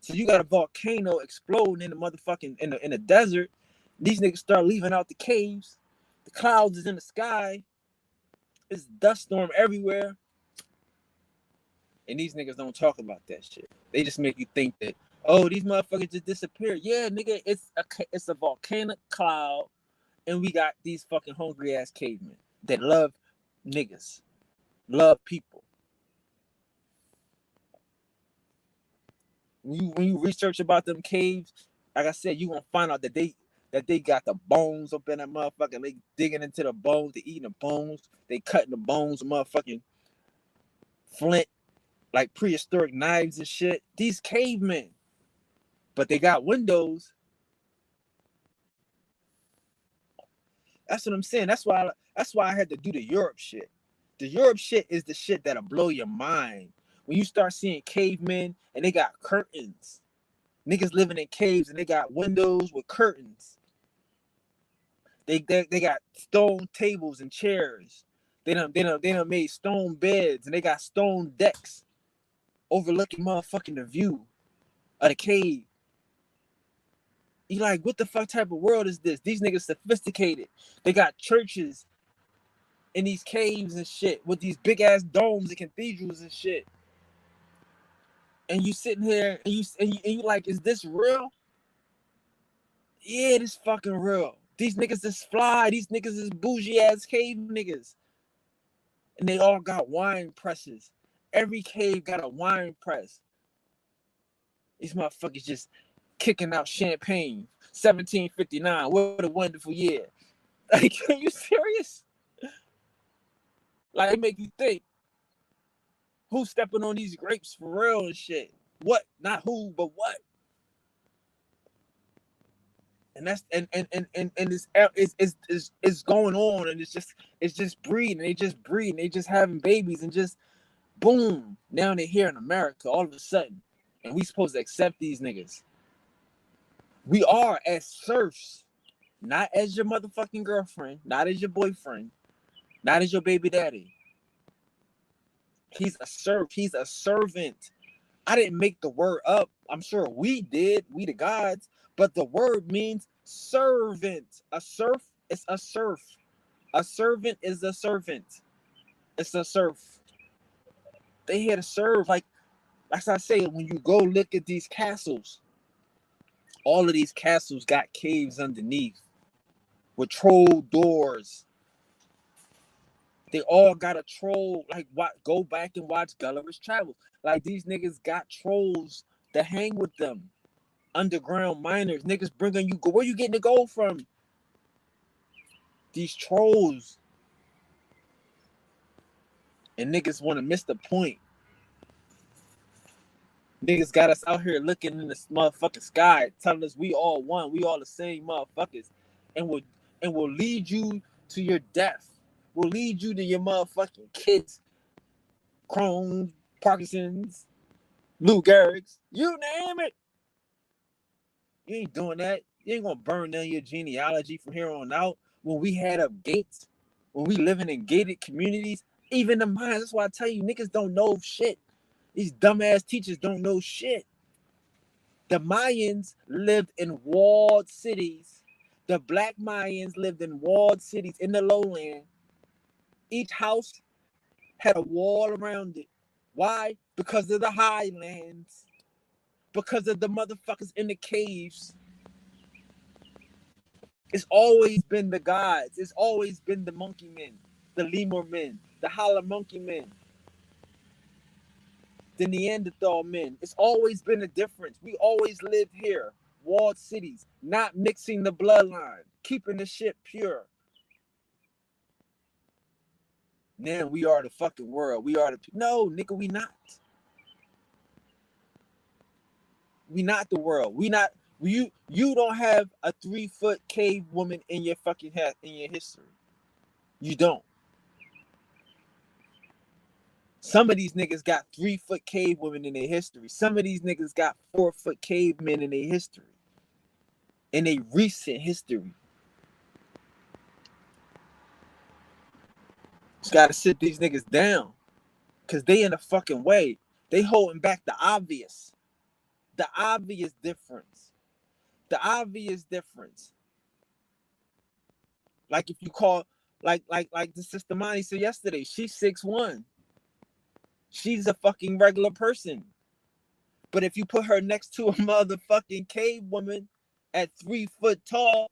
So you got a volcano exploding in the motherfucking in the desert. These niggas start leaving out the caves. The clouds is in the sky. It's dust storm everywhere. And these niggas don't talk about that shit. They just make you think that, oh, these motherfuckers just disappeared. Yeah, nigga, it's a volcanic cloud, and we got these fucking hungry ass cavemen that love niggas, love people. When you research about them caves, like I said, you gonna find out that they got the bones up in that motherfucker. They digging into the bones, they eating the bones, they cutting the bones, motherfucking flint, like prehistoric knives and shit. These cavemen, but they got windows. That's what I'm saying. That's why I had to do the Europe shit. The Europe shit is the shit that'll blow your mind. When you start seeing cavemen and they got curtains. Niggas living in caves and they got windows with curtains. They got stone tables and chairs. They done made stone beds and they got stone decks overlooking motherfucking the view of the cave. You like, what the fuck type of world is this? These niggas sophisticated. They got churches in these caves and shit with these big ass domes and cathedrals and shit. And you sitting here and you like, is this real? Yeah, this fucking real. These niggas is fly. These niggas is bougie ass cave niggas. And they all got wine presses. Every cave got a wine press. These motherfuckers just kicking out champagne. 1759. What a wonderful year. Like, are you serious? Like, it make you think, who's stepping on these grapes for real and shit? What? Not who, but what? And that's and it's going on, and it's just breeding. They just breeding. They just having babies, and just boom. Now they're here in America all of a sudden, and we supposed to accept these niggas. We are as serfs, not as your motherfucking girlfriend, not as your boyfriend, not as your baby daddy. He's a serf. He's a servant. I didn't make the word up. I'm sure we did. We the gods. But the word means servant. A serf is a serf. A servant is a servant. It's a serf. They here to serve. Like I say, when you go look at these castles, all of these castles got caves underneath with troll doors. They all got a troll. Like, what? Go back and watch Gulliver's Travels. Like, these niggas got trolls to hang with them. Underground miners. Niggas bringing you gold. Where you getting the gold from? These trolls. And niggas want to miss the point. Niggas got us out here looking in the motherfucking sky, telling us we all one. We all the same motherfuckers. And will lead you to your death. Will lead you to your motherfucking kids. Crohn's, Parkinson's, Lou Gehrig's, you name it. You ain't doing that. You ain't gonna burn down your genealogy from here on out. When we had up gates, when we living in gated communities, even the Mayans. That's why I tell you, niggas don't know shit. These dumbass teachers don't know shit. The Mayans lived in walled cities. The black Mayans lived in walled cities in the lowland. Each house had a wall around it. Why? Because of the highlands. Because of the motherfuckers in the caves. It's always been the gods. It's always been the monkey men, the lemur men, the holla monkey men, the Neanderthal men. It's always been a difference. We always lived here, walled cities, not mixing the bloodline, keeping the shit pure. Now we are the fucking world. We are the... No, nigga, we not. We not the world. We not... You don't have a 3-foot cave woman in your fucking head, in your history. You don't. Some of these niggas got 3-foot cave women in their history. Some of these niggas got 4-foot cavemen in their history. In a recent history. Just gotta sit these niggas down. Cause they in the fucking way. They holding back the obvious. The obvious difference. The obvious difference. Like if you call, like the sister Monty said yesterday, she's 6'1". She's a fucking regular person. But if you put her next to a motherfucking cave woman at 3 foot tall,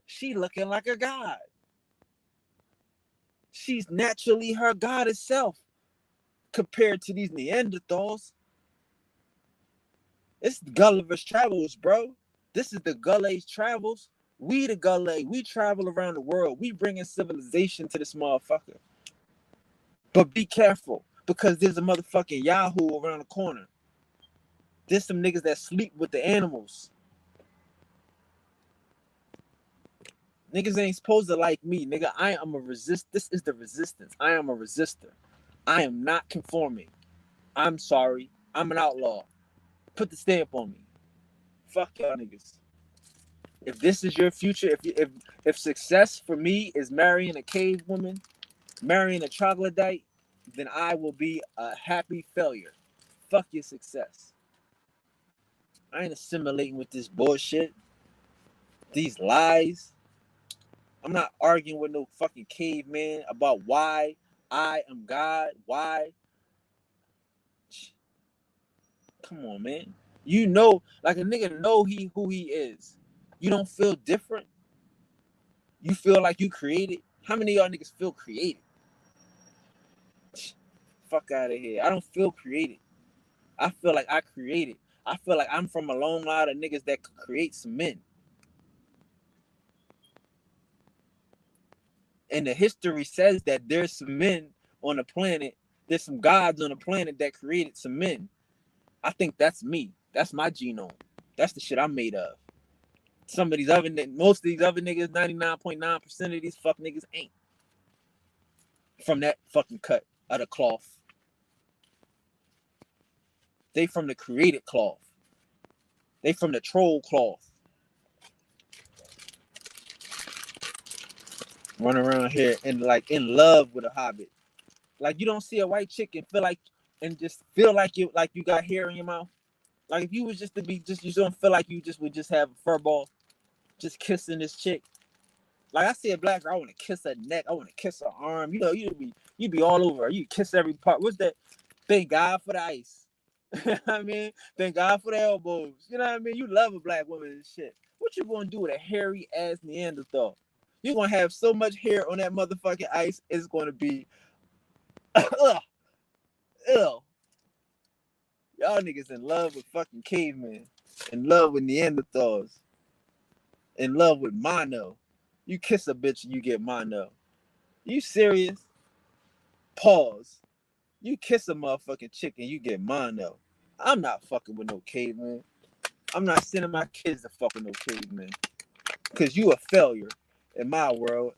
she looking like a god. She's naturally her goddess self compared to these Neanderthals. It's Gulliver's Travels, bro. This is the Gullah's Travels. We the Gullah. We travel around the world. We bringing civilization to this motherfucker. But be careful, because there's a motherfucking Yahoo around the corner. There's some niggas that sleep with the animals. Niggas ain't supposed to like me, nigga. I am a resist. This is the resistance. I am a resistor. I am not conforming. I'm sorry. I'm an outlaw. Put the stamp on me. Fuck y'all niggas. If this is your future, if success for me is marrying a cave woman, marrying a troglodyte, then I will be a happy failure. Fuck your success. I ain't assimilating with this bullshit. These lies. I'm not arguing with no fucking caveman about why I am God. Why? Come on, man. You know, like a nigga know who he is. You don't feel different. You feel like you created. How many of y'all niggas feel created? Fuck out of here. I don't feel created. I feel like I created. I feel like I'm from a long line of niggas that could create some men. And the history says that there's some men on the planet, there's some gods on the planet that created some men. I think that's me. That's my genome. That's the shit I'm made of. Some of these other, most of these other niggas, 99.9% of these fuck niggas ain't from that fucking cut of the cloth. They from the created cloth. They from the troll cloth. Run around here and like in love with a hobbit. Like you don't see a white chick and feel like and just feel like you got hair in your mouth. Like if you was just to be just you don't feel like you just would just have a fur ball, just kissing this chick. Like I see a black girl, I want to kiss her neck, I want to kiss her arm. You know, you'd be all over her. You kiss every part. What's that? Thank God for the ice. I mean, thank God for the elbows. You know what I mean? You love a black woman and shit. What you gonna do with a hairy ass Neanderthal? You're gonna have so much hair on that motherfucking ice, it's gonna be ugh. Y'all niggas in love with fucking cavemen, in love with Neanderthals, in love with mono. You kiss a bitch and you get mono. You serious? Pause. You kiss a motherfucking chick and you get mono. I'm not fucking with no caveman. I'm not sending my kids to fucking no caveman. Cause you a failure in my world.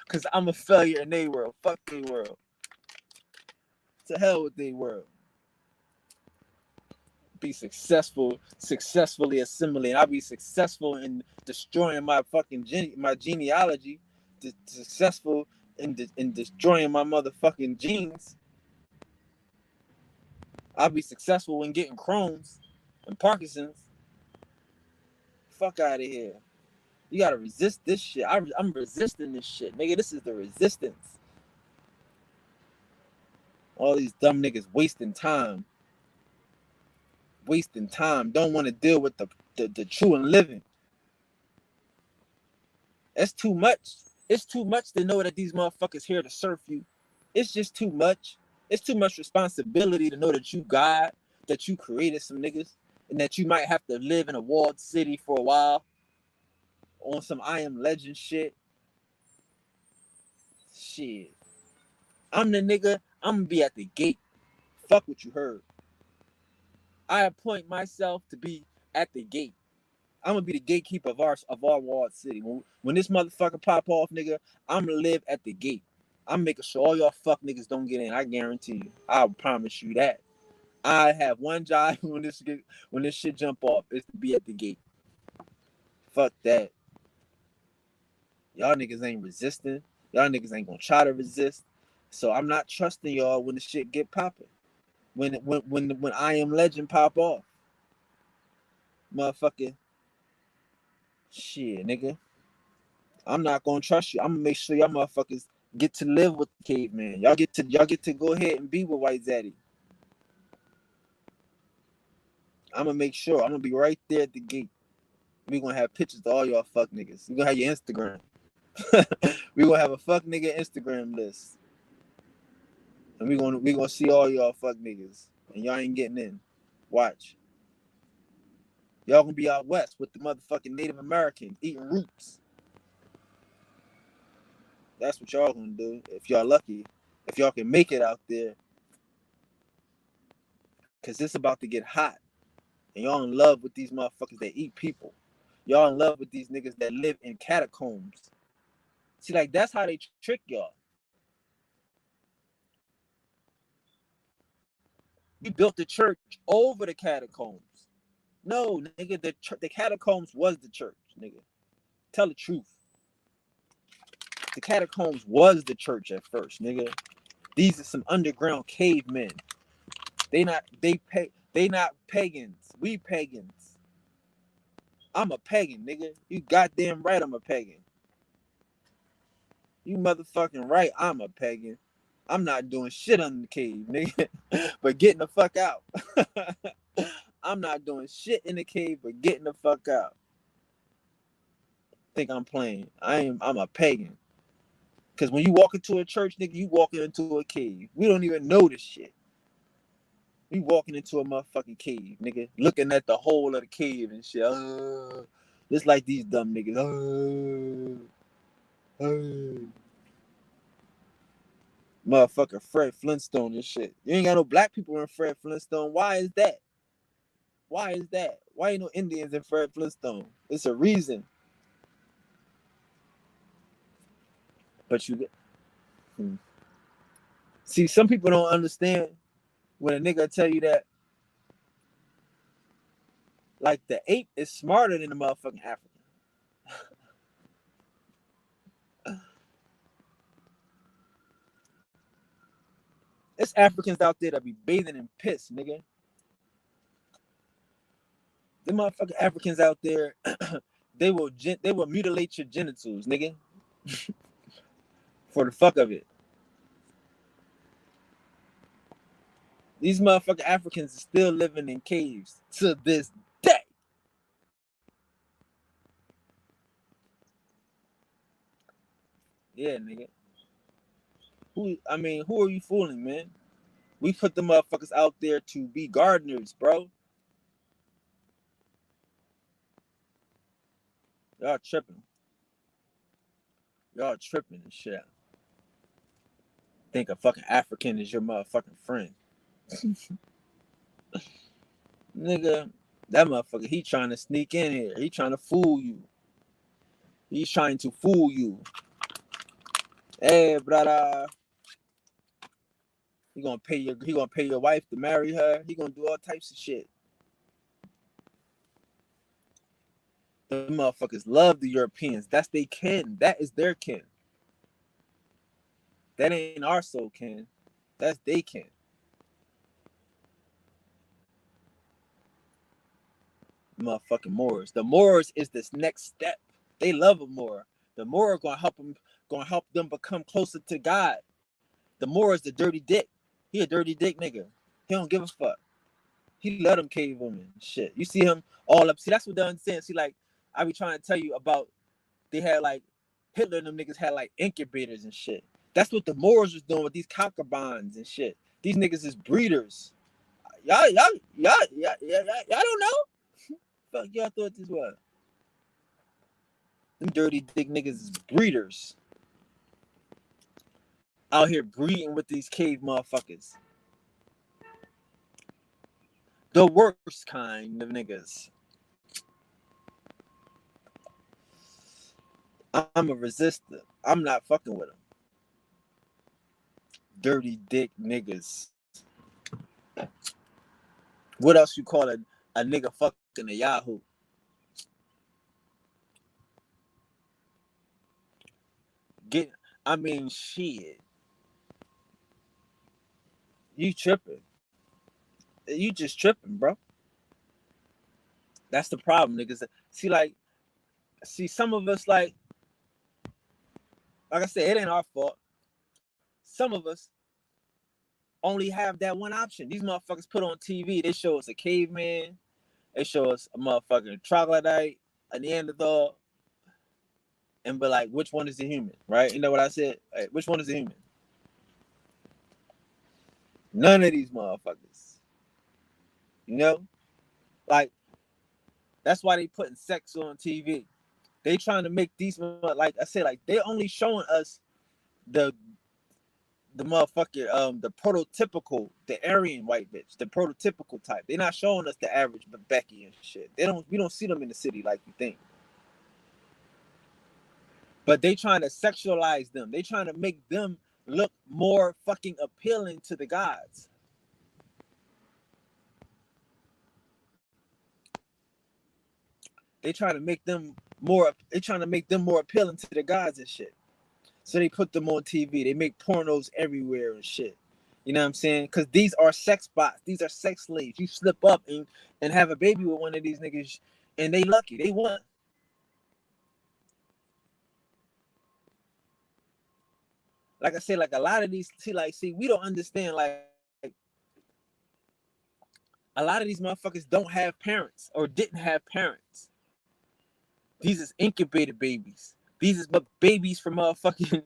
Cause I'm a failure in their world. Fuck their world. To hell with their world. Be successfully assimilating. I'll be successful in destroying my fucking my genealogy. Successful in destroying my motherfucking genes. I'll be successful in getting Crohn's and Parkinson's. Fuck out of here. You gotta resist this shit. I'm resisting this shit. Nigga, this is the resistance. All these dumb niggas wasting time. Don't want to deal with the true and living. That's too much. It's too much to know that these motherfuckers here to serve you. It's just too much. It's too much responsibility to know that you God, that you created some niggas, and that you might have to live in a walled city for a while on some I Am Legend shit. Shit. I'm the nigga. I'm gonna be at the gate. Fuck what you heard. I appoint myself to be at the gate. I'm gonna be the gatekeeper of our walled city. When this motherfucker pop off, nigga, I'm gonna live at the gate. I'm making sure all y'all fuck niggas don't get in. I guarantee you. I promise you that. I have one job when this shit jump off is to be at the gate. Fuck that. Y'all niggas ain't resisting. Y'all niggas ain't gonna try to resist. So I'm not trusting y'all when the shit get popping. When I Am Legend pop off. Motherfucker. Shit, nigga. I'm not gonna trust you. I'm gonna make sure y'all motherfuckers get to live with the caveman. Y'all get to go ahead and be with White Zaddy. I'm gonna make sure. I'm gonna be right there at the gate. We gonna have pictures of all y'all fuck niggas. We gonna have your Instagram. We gonna have a fuck nigga Instagram list. And we gonna see all y'all fuck niggas. And y'all ain't getting in. Watch. Y'all gonna be out west with the motherfucking Native Americans eating roots. That's what y'all gonna do if y'all lucky. If y'all can make it out there. Cause it's about to get hot. And y'all in love with these motherfuckers that eat people. Y'all in love with these niggas that live in catacombs. See, like, that's how they trick y'all. We built the church over the catacombs. No, nigga, the catacombs was the church, nigga. Tell the truth. The catacombs was the church at first, nigga. These are some underground cavemen. They not pagans. We pagans. I'm a pagan, nigga. You goddamn right I'm a pagan. You motherfucking right I'm a pagan. I'm not doing shit under the cave, nigga. But getting the fuck out. I'm not doing shit in the cave, but getting the fuck out. Think I'm playing. I'm a pagan. Cause when you walk into a church, nigga, you walking into a cave. We don't even know this shit. We walking into a motherfucking cave, nigga. Looking at the hole of the cave and shit. Just like these dumb niggas. Motherfucker Fred Flintstone and shit. You ain't got no black people in Fred Flintstone. Why is that? Why is that? Why ain't no Indians in Fred Flintstone? It's a reason. But you see, some people don't understand when a nigga tell you that, like, the ape is smarter than the motherfucking African. There's Africans out there that be bathing in piss, nigga. The motherfucking Africans out there, they will mutilate your genitals, nigga, for the fuck of it. These motherfucking Africans are still living in caves to this day. Yeah, nigga. Who are you fooling, man? We put the motherfuckers out there to be gardeners, bro. Y'all tripping. Y'all tripping and shit. Think a fucking African is your motherfucking friend. Nigga, that motherfucker, he trying to sneak in here. He trying to fool you. He's trying to fool you. Hey, brother. He gonna pay your wife to marry her. He gonna do all types of shit. The motherfuckers love the Europeans. That's they kin. That is their kin. That ain't our soul kin. That's they kin. Motherfucking Moors. The Moors is this next step. They love a Moor. The Moor gonna help them become closer to God. The Moor is the dirty dick. He a dirty dick nigga. He don't give a fuck. He let them cave women. Shit. You see him all up. See, that's what they understand. See, like, I be trying to tell you about, they had like, Hitler and them niggas had like incubators and shit. That's what the Moors was doing with these concubines and shit. These niggas is breeders. Y'all don't know? Fuck y'all thought this was. Them dirty dick niggas is breeders. Out here breeding with these cave motherfuckers. The worst kind of niggas. I'm a resistor. I'm not fucking with them. Dirty dick niggas. What else you call a nigga fucking a Yahoo? Shit. You tripping. You just tripping, bro. That's the problem, niggas. See, some of us, like I said, it ain't our fault. Some of us only have that one option. These motherfuckers put on TV, they show us a caveman, they show us a motherfucking troglodyte, a Neanderthal, and be like, which one is the human, right? You know what I said? Like, which one is the human? None of these motherfuckers. You know? Like, that's why they putting sex on TV. They trying to make these, like I said, like, they only showing us the motherfucker, the prototypical, the Aryan white bitch, the prototypical type. They're not showing us the average Becky and shit. We don't see them in the city like you think. But they trying to sexualize them. They trying to make them look more fucking appealing to the gods. They trying to make them more appealing to the gods and shit. So they put them on TV. They make pornos everywhere and shit. You know what I'm saying? Because these are sex bots. These are sex slaves. You slip up and have a baby with one of these niggas, and they lucky. They won. Like I said, like a lot of these, we don't understand, like a lot of these motherfuckers don't have parents or didn't have parents. These is incubated babies. These is babies from motherfucking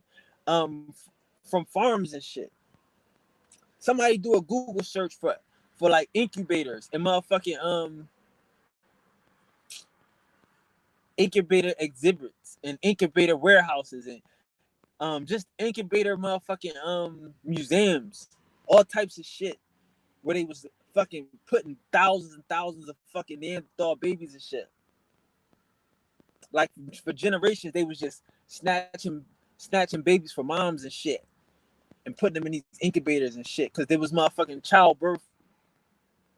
from farms and shit. Somebody do a Google search for like incubators and motherfucking incubator exhibits and incubator warehouses just incubator motherfucking museums, all types of shit, where they was fucking putting thousands and thousands of fucking Neanderthal babies and shit. Like for generations, they was just snatching babies from moms and shit, and putting them in these incubators and shit, because there was motherfucking childbirth.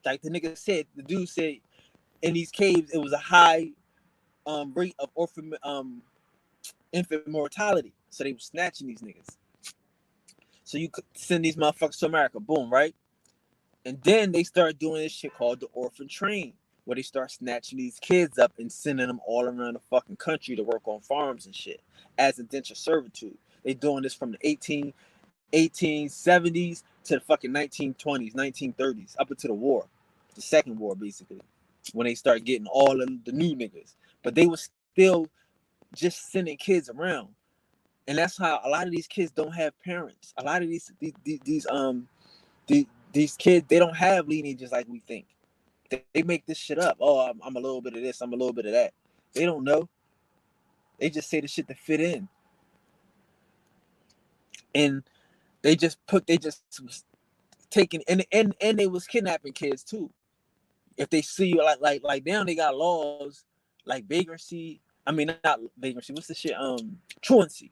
Like the nigga said, the dude said, in these caves, it was a high rate of infant mortality. So they were snatching these niggas. So you could send these motherfuckers to America, boom, right? And then they start doing this shit called the orphan train, where they start snatching these kids up and sending them all around the fucking country to work on farms and shit as indentured servitude. They doing this from the 1870s to the fucking 1920s, 1930s, up into the war, the second war, basically, when they start getting all of the new niggas. But they was still just sending kids around. And that's how a lot of these kids don't have parents. A lot of these kids, they don't have lineages like we think. They make this shit up. Oh, I'm a little bit of this, I'm a little bit of that. They don't know. They just say the shit to fit in. And they just was taking and they was kidnapping kids too. If they see you like now they got laws like vagrancy. I mean, not vagrancy. What's the shit? Truancy.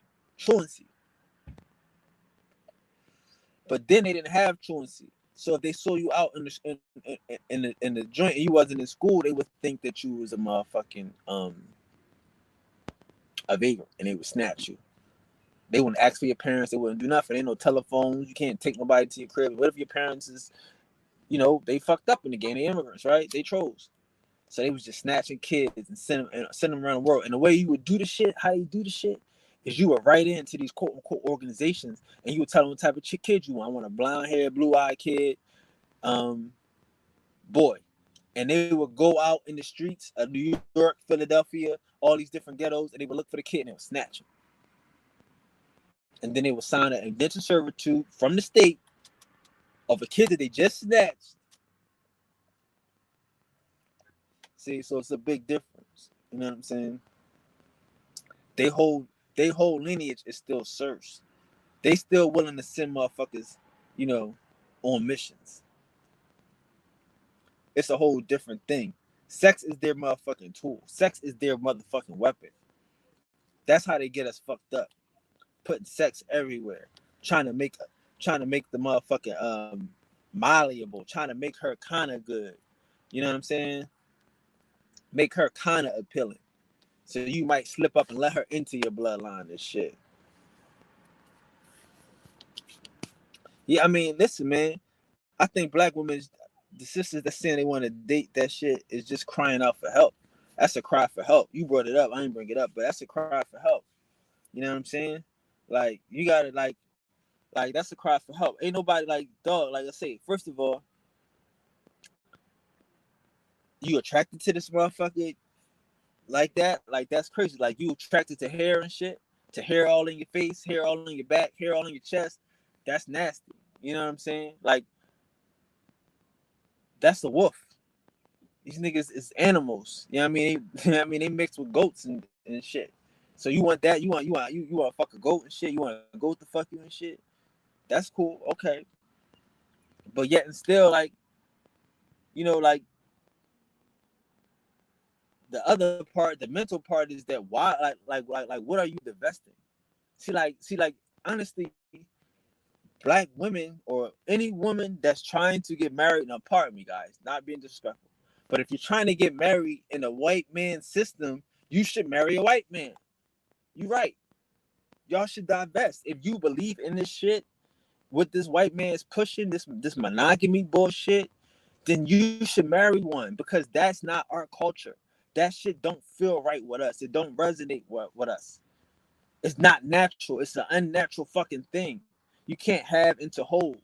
But then they didn't have truancy. So if they saw you out in the joint and you wasn't in school, they would think that you was a motherfucking a vagrant, and they would snatch you. They wouldn't ask for your parents. They wouldn't do nothing. Ain't no telephones. You can't take nobody to your crib. What if your parents is, they fucked up in the game? They immigrants, right? They trolls. So they was just snatching kids and send them around the world. And the way you would do the shit, how you do the shit, is you would write into these quote unquote organizations and you would tell them what type of kid you want. I want a blonde hair, blue eyed kid, boy. And they would go out in the streets of New York, Philadelphia, all these different ghettos, and they would look for the kid and they would snatch him. And then they would sign an indentured servitude from the state of a kid that they just snatched. See, so it's a big difference. You know what I'm saying? They whole lineage is still serfs. They still willing to send motherfuckers, on missions. It's a whole different thing. Sex is their motherfucking tool. Sex is their motherfucking weapon. That's how they get us fucked up. Putting sex everywhere. Trying to make the motherfucking malleable. Trying to make her kind of good. You know what I'm saying? Make her kind of appealing. So you might slip up and let her into your bloodline and shit. Yeah, I mean, listen, man. I think black women, the sisters that saying they want to date that shit, is just crying out for help. That's a cry for help. You brought it up. I didn't bring it up, but that's a cry for help. You know what I'm saying? Like, you gotta like that's a cry for help. Ain't nobody dog. Like I say, first of all, you attracted to this motherfucker like that? Like, that's crazy. Like, you attracted to hair and shit, to hair all in your face, hair all in your back, hair all in your chest. That's nasty. You know what I'm saying? Like, that's the wolf. These niggas is animals. You know what I mean? They mixed with goats and shit. So you want that? You want to fuck a goat and shit? You want a goat to fuck you and shit? That's cool. Okay. But yet and still, like the other part, the mental part, is that why, like what are you divesting? See, honestly, black women or any woman that's trying to get married, now pardon me, guys, not being disrespectful, but if you're trying to get married in a white man system, you should marry a white man. You're right. Y'all should divest. If you believe in this shit, what this white man is pushing, this monogamy bullshit, then you should marry one, because that's not our culture. That shit don't feel right with us. It don't resonate with us. It's not natural. It's an unnatural fucking thing. You can't have into whole.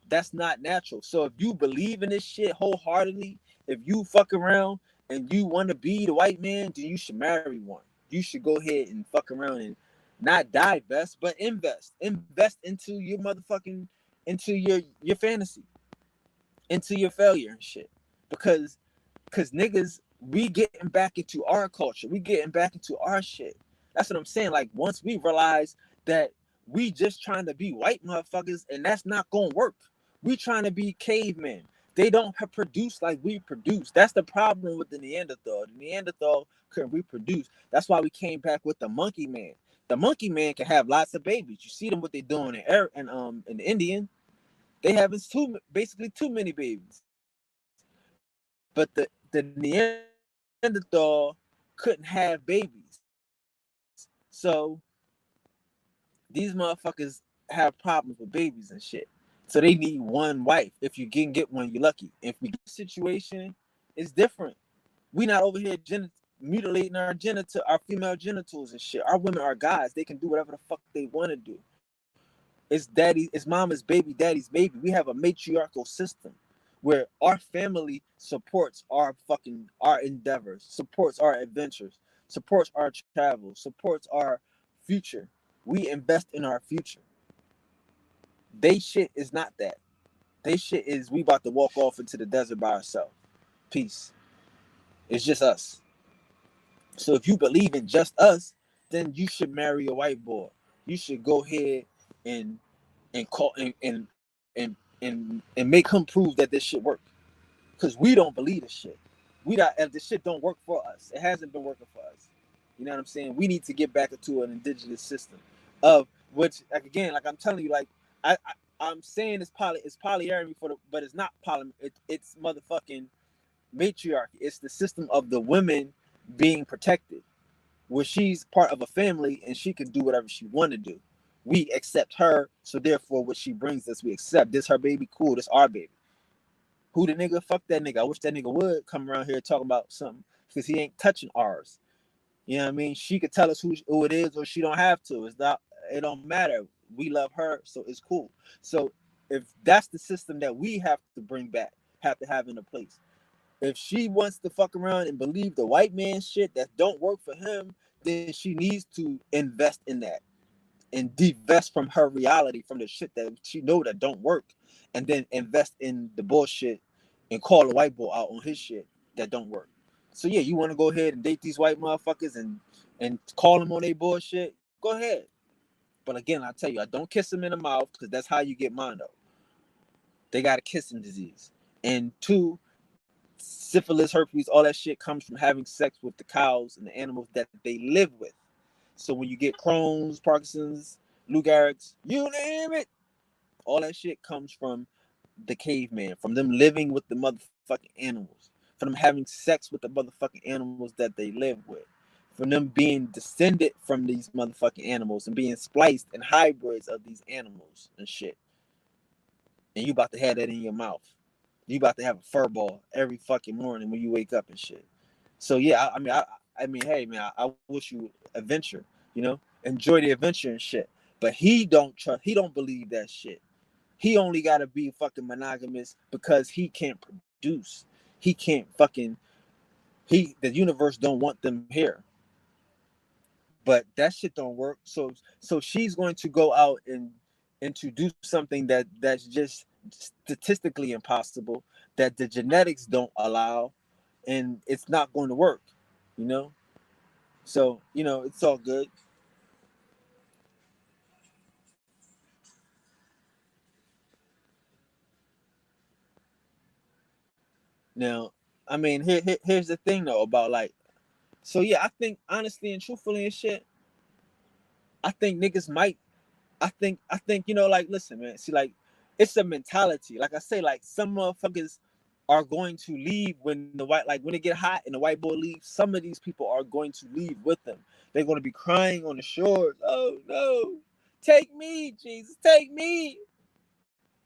That's not natural. So if you believe in this shit wholeheartedly, if you fuck around and you want to be the white man, then you should marry one. You should go ahead and fuck around and not divest, but invest. Invest into your motherfucking, into your fantasy, into your failure and shit. Because niggas, we getting back into our culture. We getting back into our shit. That's what I'm saying. Like, once we realize that we just trying to be white motherfuckers, and that's not gonna work. We trying to be cavemen. They don't produce like we produce. That's the problem with the Neanderthal. The Neanderthal couldn't reproduce. That's why we came back with the monkey man. The monkey man can have lots of babies. You see them what they doing in the Indian. They having basically too many babies. But the Neanderthal couldn't have babies. So these motherfuckers have problems with babies and shit. So they need one wife. If you can get one, you're lucky. If we get a situation, it's different. We not over here mutilating our female genitals and shit. Our women are guys. They can do whatever the fuck they want to do. It's mama's baby, daddy's baby. We have a matriarchal system where our family supports our endeavors, supports our adventures, supports our travel, supports our future. We invest in our future. They shit is not that. They shit is we about to walk off into the desert by ourselves. Peace. It's just us. So if you believe in just us, then you should marry a white boy. You should go ahead and call and make him prove that this shit work. Because we don't believe this shit. This shit don't work for us. It hasn't been working for us. You know what I'm saying? We need to get back into an indigenous system of which, like again, like I'm telling you, like I'm saying it's polyarmy but it's not poly. It's motherfucking matriarchy. It's the system of the women being protected, where she's part of a family and she can do whatever she want to do. We accept her, so therefore, what she brings us, we accept. This her baby, cool. This our baby. Who the nigga? Fuck that nigga. I wish that nigga would come around here talking about something because he ain't touching ours. You know what I mean? She could tell us who it is, or she don't have to. It's not. It don't matter. We love her, so it's cool. So if that's the system that we have to bring back, have to have in a place. If she wants to fuck around and believe the white man shit that don't work for him, then she needs to invest in that and divest from her reality, from the shit that she know that don't work, and then invest in the bullshit and call a white boy out on his shit that don't work. So yeah, you want to go ahead and date these white motherfuckers and call them on their bullshit, go ahead. But again, I tell you, I don't kiss them in the mouth because that's how you get mono. They got a kissing disease. And two, syphilis, herpes, all that shit comes from having sex with the cows and the animals that they live with. So when you get Crohn's, Parkinson's, Lou Gehrig's, you name it, all that shit comes from the caveman, from them living with the motherfucking animals, from them having sex with the motherfucking animals that they live with, from them being descended from these motherfucking animals and being spliced and hybrids of these animals and shit. And you about to have that in your mouth. You about to have a fur ball every fucking morning when you wake up and shit. So yeah, I mean, hey man, I wish you adventure. You know, enjoy the adventure and shit. But he don't trust. He don't believe that shit. He only got to be fucking monogamous because he can't produce. He can't fucking. The universe don't want them here. But that shit don't work. So she's going to go out and to do something that's just statistically impossible, that the genetics don't allow, and it's not going to work. You know. So it's all good. Now, I mean, here's the thing though about like, so yeah, I think honestly and truthfully and shit, I think niggas might, I think like, listen, man, see, like, it's a mentality. Like I say, like some motherfuckers are going to leave when the white, like when it get hot and the white boy leaves. Some of these people are going to leave with them. They're going to be crying on the shores. Oh no, take me, Jesus, take me,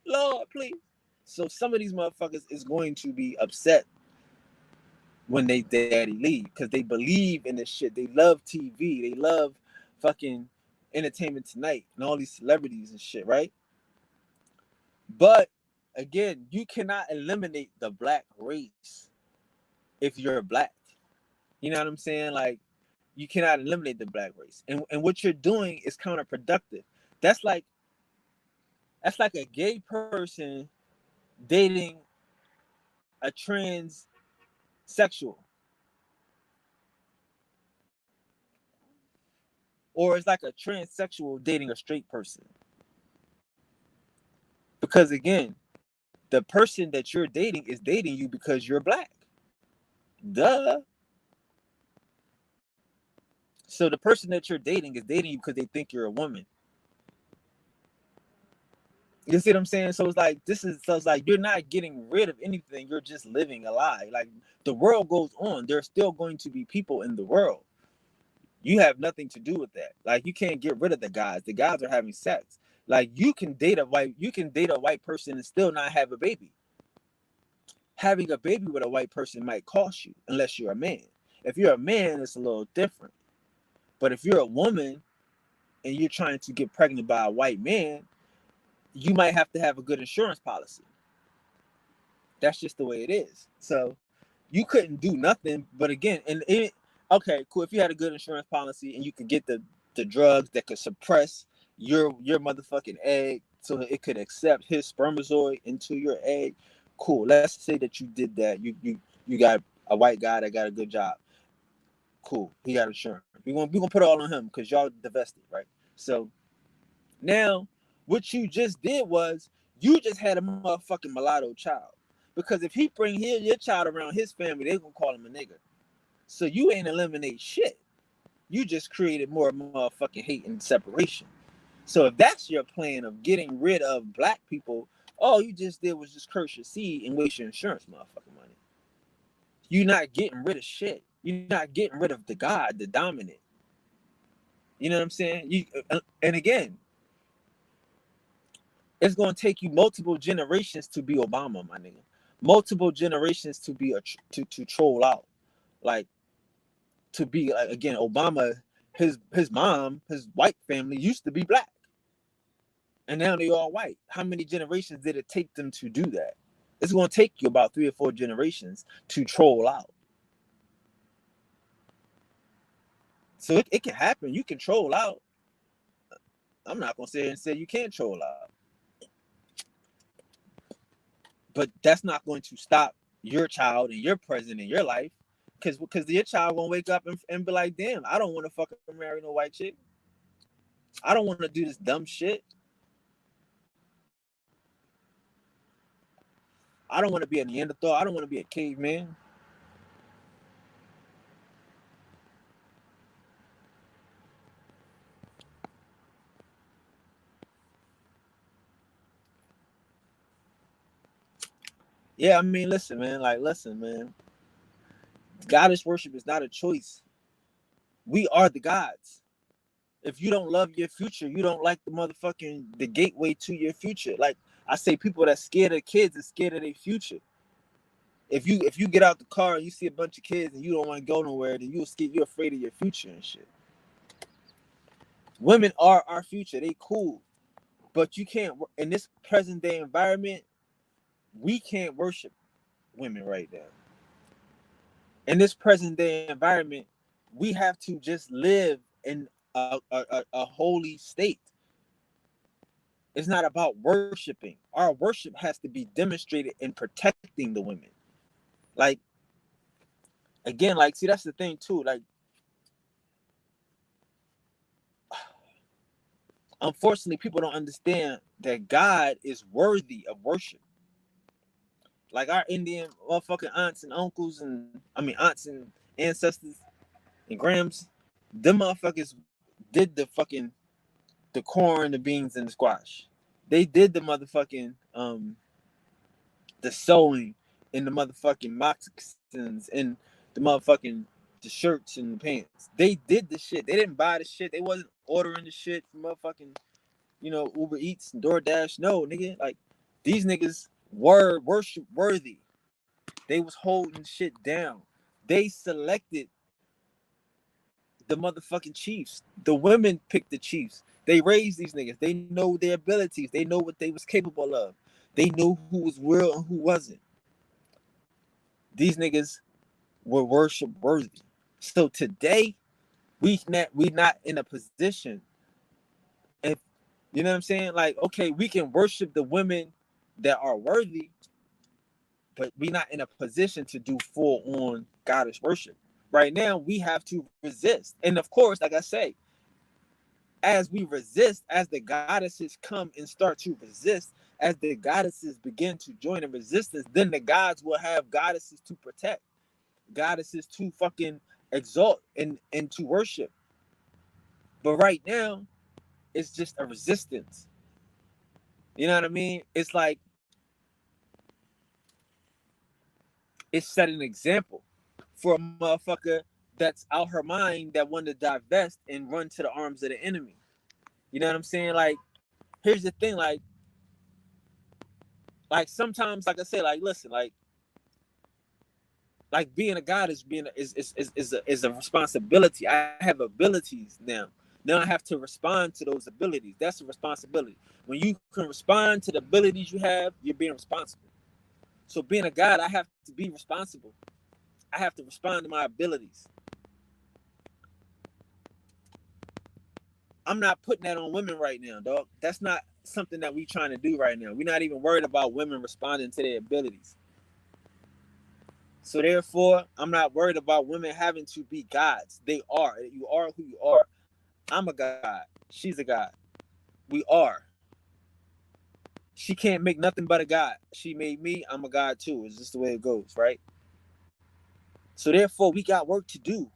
Lord, please. So some of these motherfuckers is going to be upset when they daddy leave because they believe in this shit. They love TV. They love fucking Entertainment Tonight and all these celebrities and shit, right? But again, you cannot eliminate the black race if you're black. You know what I'm saying? Like, you cannot eliminate the black race. And what you're doing is counterproductive. That's like a gay person dating a transsexual, or it's like a transsexual dating a straight person. Because again, the person that you're dating is dating you because you're black. Duh. So the person that you're dating is dating you because they think you're a woman. You see what I'm saying? So it's like you're not getting rid of anything. You're just living a lie. Like the world goes on. There's still going to be people in the world. You have nothing to do with that. Like you can't get rid of the guys. The guys are having sex. Like you can date a white person and still not have a baby. Having a baby with a white person might cost you unless you're a man. If you're a man, it's a little different. But if you're a woman and you're trying to get pregnant by a white man, you might have to have a good insurance policy. That's just the way it is. So you couldn't do nothing. But again, okay, cool. If you had a good insurance policy and you could get the drugs that could suppress your motherfucking egg so that it could accept his spermatozoid into your egg, cool. Let's say that you did that. You got a white guy that got a good job. Cool. He got insurance. We're gonna put it all on him because y'all divested, right? So now what you just did was you just had a motherfucking mulatto child. Because if he bring your child around his family, they're gonna call him a nigger. So you ain't eliminate shit. You just created more motherfucking hate and separation. So if that's your plan of getting rid of black people, all you just did was just curse your seed and waste your insurance motherfucking money. You're not getting rid of shit. You're not getting rid of the God, the dominant. You know what I'm saying? And again, it's gonna take you multiple generations to be Obama, my nigga. Multiple generations to be to troll out, like to be like again Obama. His mom, his white family used to be black, and now they all white. How many generations did it take them to do that? It's gonna take you about 3 or 4 generations to troll out. So it can happen. You can troll out. I'm not gonna sit here and say you can't troll out, but that's not going to stop your child and your present in your life. Because your child gonna wake up and be like, damn, I don't want to fucking marry no white chick. I don't want to do this dumb shit. I don't want to be a Neanderthal. I don't want to be a caveman. Yeah, I mean, listen, man. Goddess worship is not a choice. We are the gods. If you don't love your future, you don't like the gateway to your future. Like I say, people that scared of kids are scared of their future. If you get out the car and you see a bunch of kids and you don't want to go nowhere, then you're afraid of your future and shit. Women are our future. They cool, but you can't in this present day environment. We can't worship women right now. In this present day environment, we have to just live in a holy state. It's not about worshiping. Our worship has to be demonstrated in protecting the women. Like, again, like, see, that's the thing too. Like, unfortunately, people don't understand that God is worthy of worship. Like our Indian motherfucking aunts and uncles aunts and ancestors and grams, them motherfuckers did the corn, the beans, and the squash. They did the motherfucking the sewing in the motherfucking moccasins and the shirts and the pants. They did the shit. They didn't buy the shit. They wasn't ordering the shit from motherfucking, Uber Eats and DoorDash. No, nigga. Like these niggas were worship worthy. They was holding shit down. They selected the motherfucking chiefs. The women picked the chiefs. They raised these niggas. They know their abilities. They know what they was capable of. They knew who was real and who wasn't. These niggas were worship worthy. So today, we not in a position. If you know what I'm saying, like, okay, we can worship the women that are worthy, but we not in a position to do full on goddess worship. Right now, we have to resist. And of course, like I say, as we resist, as the goddesses come and start to resist, as the goddesses begin to join in resistance, then the gods will have goddesses to protect, goddesses to fucking exalt and to worship. But right now, it's just a resistance. You know what I mean? It's like it's setting an example for a motherfucker that's out her mind that wanted to divest and run to the arms of the enemy. You know what I'm saying? Like, here's the thing, like sometimes, like I say, like listen, like being a god is being is a responsibility. I have abilities now. Now I have to respond to those abilities. That's a responsibility. When you can respond to the abilities you have, you're being responsible. So being a god, I have to be responsible. I have to respond to my abilities. I'm not putting that on women right now, dog. That's not something that we trying to do right now. We're not even worried about women responding to their abilities. So therefore, I'm not worried about women having to be gods. They are. You are who you are. I'm a god. She's a god. We are. She can't make nothing but a god. She made me. I'm a god too. It's just the way it goes, right? So therefore, we got work to do.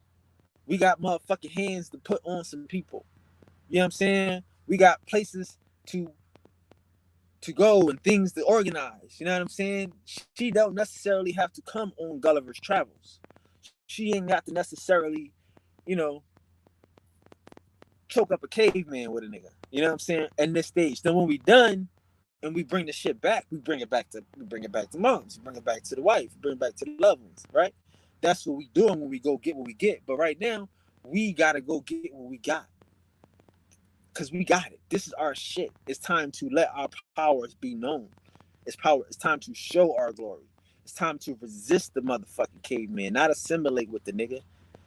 We got motherfucking hands to put on some people. You know what I'm saying? We got places to go and things to organize. You know what I'm saying? She don't necessarily have to come on Gulliver's Travels. She ain't got to necessarily, you know, choke up a caveman with a nigga. You know what I'm saying? At this stage. Then when we done and we bring the shit back, we bring it back to moms, we bring it back to the wife, we bring it back to the loved ones, right? That's what we doing when we go get what we get. But right now, we gotta go get what we got. Cause we got it. This is our shit. It's time to let our powers be known. It's time to show our glory. It's time to resist the motherfucking caveman, not assimilate with the nigga,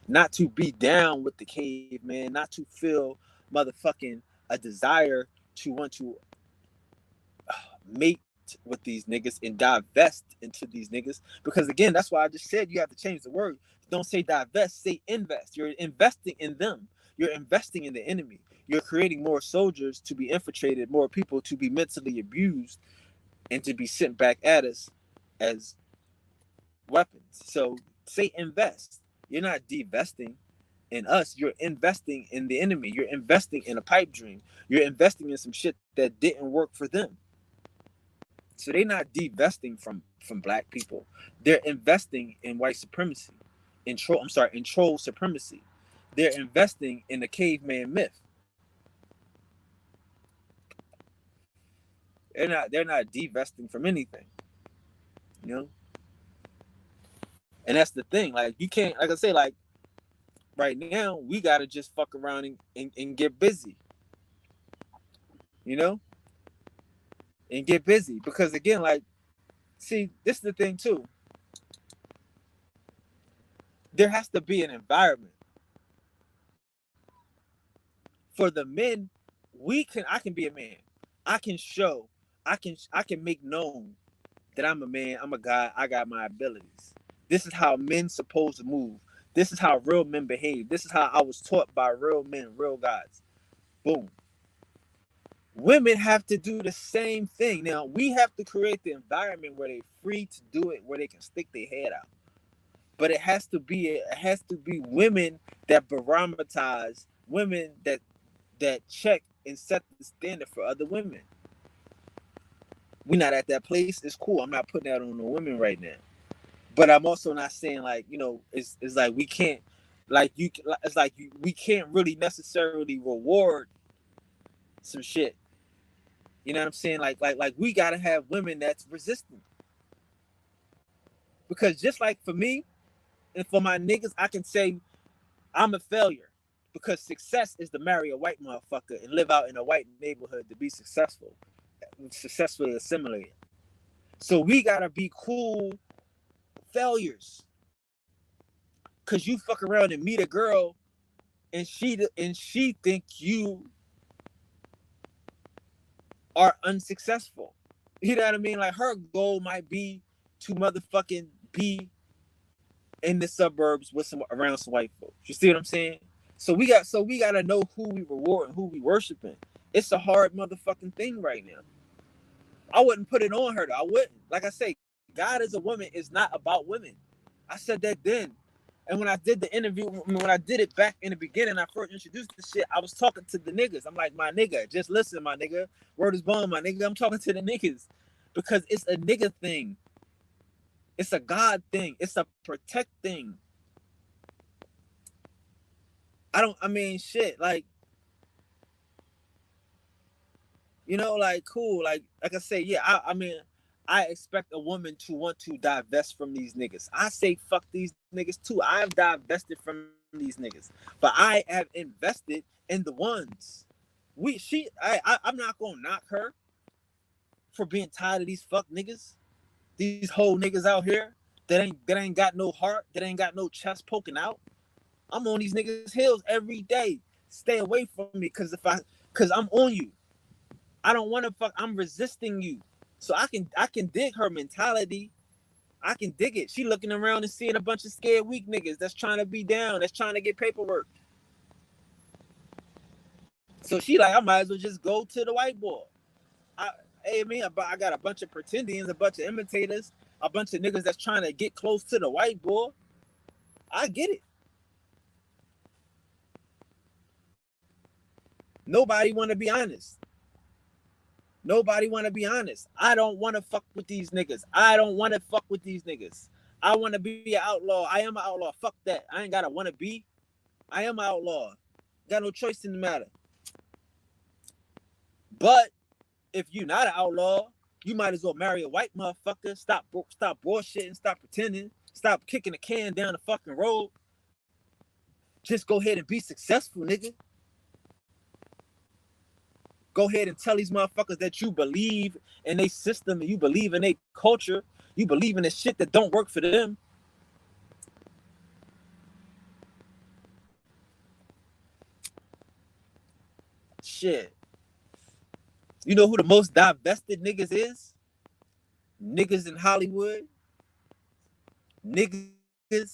not to be down with the caveman, not to feel motherfucking a desire to want to mate with these niggas and divest into these niggas. Because again, that's why I just said you have to change the word. Don't say divest, say invest. You're investing in them. You're investing in the enemy. You're creating more soldiers to be infiltrated, more people to be mentally abused and to be sent back at us as weapons. So say invest. You're not divesting in us. You're investing in the enemy. You're investing in a pipe dream. You're investing in some shit that didn't work for them. So they're not divesting from black people. They're investing in white supremacy, in troll supremacy. They're investing in the caveman myth. They're not divesting from anything. You know? And that's the thing. Like you can't, like I say, like right now, we gotta just fuck around and get busy. You know? And get busy. Because again, like, see, this is the thing too. There has to be an environment. For the men, I can be a man. I can show, I can make known that I'm a man, I'm a guy, I got my abilities. This is how men supposed to move. This is how real men behave. This is how I was taught by real men, real guys. Boom. Women have to do the same thing. Now, we have to create the environment where they're free to do it, where they can stick their head out. But it has to be women that barometerize, women that check and set the standard for other women. We're not at that place. It's cool. I'm not putting that on the women right now. But I'm also not saying like, you know, it's like we can't, like you, it's like we can't really necessarily reward some shit. You know what I'm saying? Like we gotta have women that's resistant. Because just like for me and for my niggas, I can say I'm a failure. Because success is to marry a white motherfucker and live out in a white neighborhood to be successfully assimilated. So we gotta be cool failures. Cause you fuck around and meet a girl and she think you are unsuccessful. You know what I mean? Like her goal might be to motherfucking be in the suburbs with around some white folks. You see what I'm saying? So we gotta know who we reward and who we worshiping. It's a hard motherfucking thing right now. I wouldn't put it on her though. I wouldn't. Like I say, God as a woman is not about women. I said that then. And when I did the interview, when I did it back in the beginning, I first introduced the shit, I was talking to the niggas. I'm like, my nigga, just listen, my nigga. Word is bond, my nigga. I'm talking to the niggas. Because it's a nigga thing. It's a God thing. It's a protect thing. Shit, like, you know, like, cool. Like I say, yeah, I expect a woman to want to divest from these niggas. I say fuck these niggas too. I've divested from these niggas. But I have invested in the ones. I'm not gonna knock her for being tired of these fuck niggas. These whole niggas out here that ain't got no heart, that ain't got no chest poking out. I'm on these niggas' heels every day. Stay away from me, cause I'm on you. I don't want to fuck. I'm resisting you. So I can dig her mentality. I can dig it. She looking around and seeing a bunch of scared weak niggas that's trying to be down, that's trying to get paperwork. So she like, I might as well just go to the white boy. I got a bunch of pretendians, a bunch of imitators, a bunch of niggas that's trying to get close to the white boy. I get it. Nobody want to be honest. Nobody want to be honest. I don't want to fuck with these niggas. I don't want to fuck with these niggas. I want to be an outlaw. I am an outlaw. Fuck that. I ain't got to want to be. I am an outlaw. Got no choice in the matter. But if you're not an outlaw, you might as well marry a white motherfucker. Stop bullshitting. Stop pretending. Stop kicking the can down the fucking road. Just go ahead and be successful, nigga. Go ahead and tell these motherfuckers that you believe in their system and you believe in their culture. You believe in the shit that don't work for them. Shit. You know who the most divested niggas is? Niggas in Hollywood. Niggas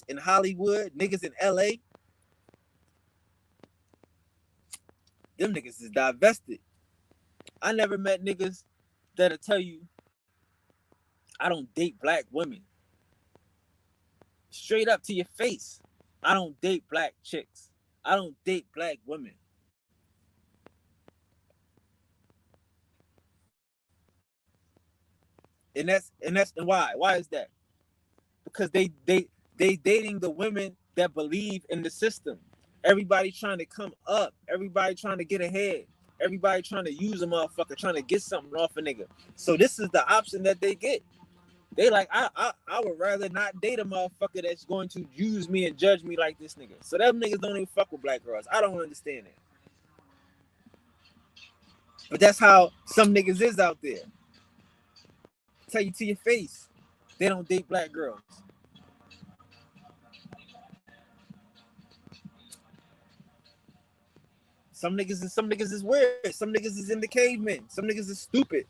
in Hollywood. Niggas in LA. Them niggas is divested. I never met niggas that'll tell you I don't date black women. Straight up to your face. I don't date black chicks. I don't date black women. And why? Why is that? Because they dating the women that believe in the system. Everybody trying to come up. Everybody trying to get ahead. Everybody trying to use a motherfucker, trying to get something off a nigga. So this is the option that they get. They like, I would rather not date a motherfucker that's going to use me and judge me like this nigga. So them niggas don't even fuck with black girls. I don't understand that. But that's how some niggas is out there. Tell you to your face, they don't date black girls. Some niggas is weird. Some niggas is in the cavemen. Some niggas is stupid.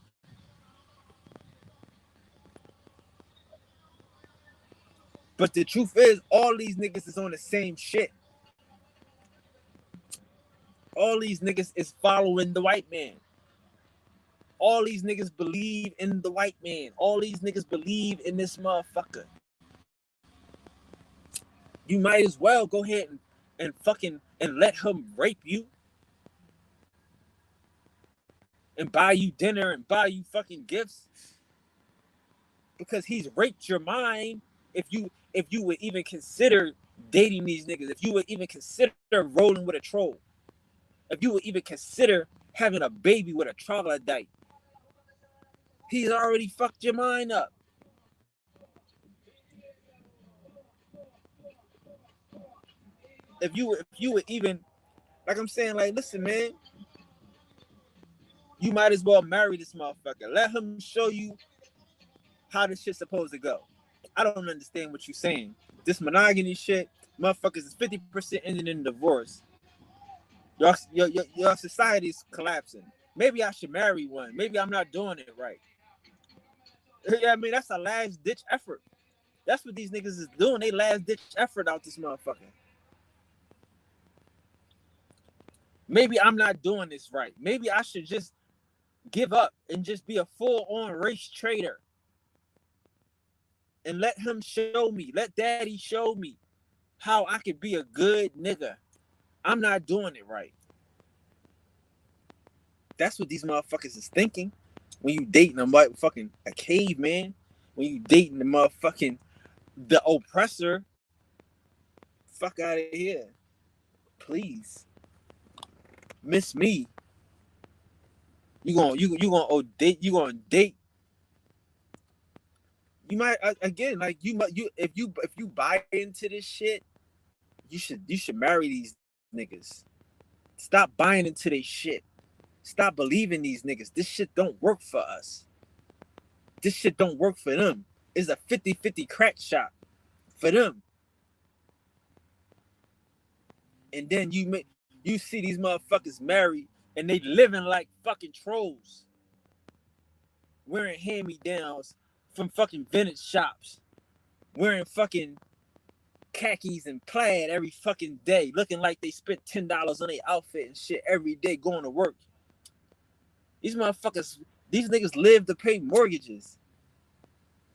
But the truth is, all these niggas is on the same shit. All these niggas is following the white man. All these niggas believe in the white man. All these niggas believe in this motherfucker. You might as well go ahead and fucking and let him rape you and buy you dinner and buy you fucking gifts because he's raped your mind. If you would even consider dating these niggas, if you would even consider rolling with a troll, if you would even consider having a baby with a troglodyte, he's already fucked your mind up. If you would even, like I'm saying, like, listen, man, you might as well marry this motherfucker. Let him show you how this shit's supposed to go. I don't understand what you're saying. This monogamy shit, motherfuckers is 50% ending in divorce. Your society's collapsing. Maybe I should marry one. Maybe I'm not doing it right. Yeah, I mean, that's a last ditch effort. That's what these niggas is doing. They last ditch effort out this motherfucker. Maybe I'm not doing this right. Maybe I should just give up and just be a full-on race trader and let him show me, let daddy show me how I could be a good nigga. I'm not doing it right. That's what these motherfuckers is thinking. When you dating a motherfucking a caveman, when you dating the motherfucking the oppressor, fuck out of here. Please. Miss me. You gonna date. You might again like you if you buy into this shit, you should marry these niggas. Stop buying into their shit. Stop believing these niggas. This shit don't work for us. This shit don't work for them. It's a 50-50 crack shot for them. And then you see these motherfuckers married and they living like fucking trolls. Wearing hand-me-downs from fucking vintage shops. Wearing fucking khakis and plaid every fucking day. Looking like they spent $10 on their outfit and shit every day going to work. These motherfuckers, these niggas live to pay mortgages.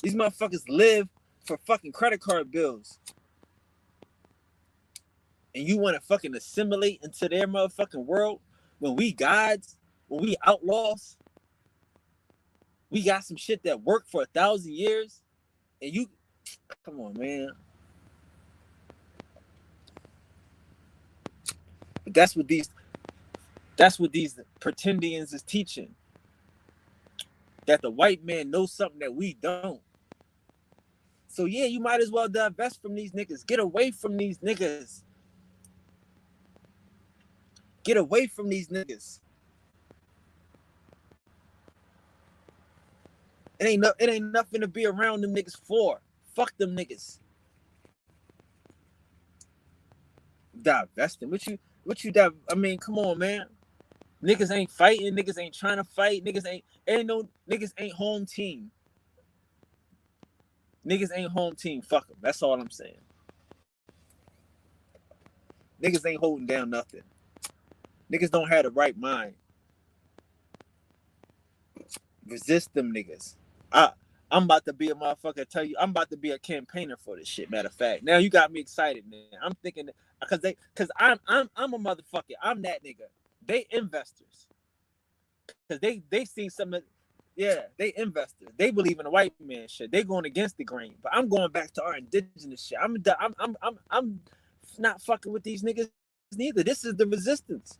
These motherfuckers live for fucking credit card bills. And you want to fucking assimilate into their motherfucking world when we gods, when we outlaws, we got some shit that worked for 1,000 years, and you, come on, man. But that's what these pretendians is teaching. That the white man knows something that we don't. So yeah, you might as well divest from these niggas. Get away from these niggas. Get away from these niggas. It ain't nothing to be around them niggas for. Fuck them niggas. Divesting. I mean, come on, man. Niggas ain't fighting. Niggas ain't trying to fight. Niggas ain't home team. Niggas ain't home team. Fuck them. That's all I'm saying. Niggas ain't holding down nothing. Niggas don't have the right mind. Resist them niggas. I'm about to be a motherfucker. Tell you, I'm about to be a campaigner for this shit. Matter of fact, now you got me excited, man. I'm thinking because I'm a motherfucker. I'm that nigga. They investors. Because they see something. Yeah, they investors. They believe in the white man shit. They going against the grain. But I'm going back to our indigenous shit. I'm not fucking with these niggas neither. This is the resistance.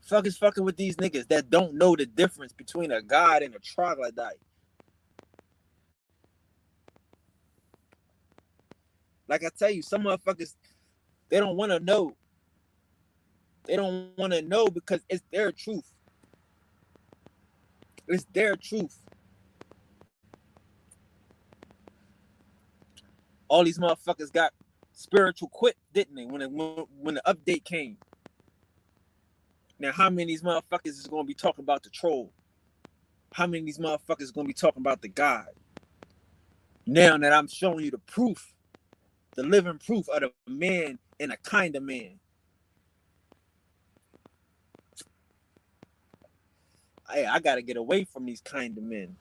Fuck is fucking with these niggas that don't know the difference between a god and a troglodyte. Like I tell you, some motherfuckers, they don't want to know. They don't want to know because it's their truth. It's their truth. All these motherfuckers got spiritual quit, didn't they? When the update came. Now, how many of these motherfuckers is going to be talking about the troll? How many of these motherfuckers is going to be talking about the God? Now that I'm showing you the proof, the living proof of the man and a kind of man. I got to get away from these kind of men.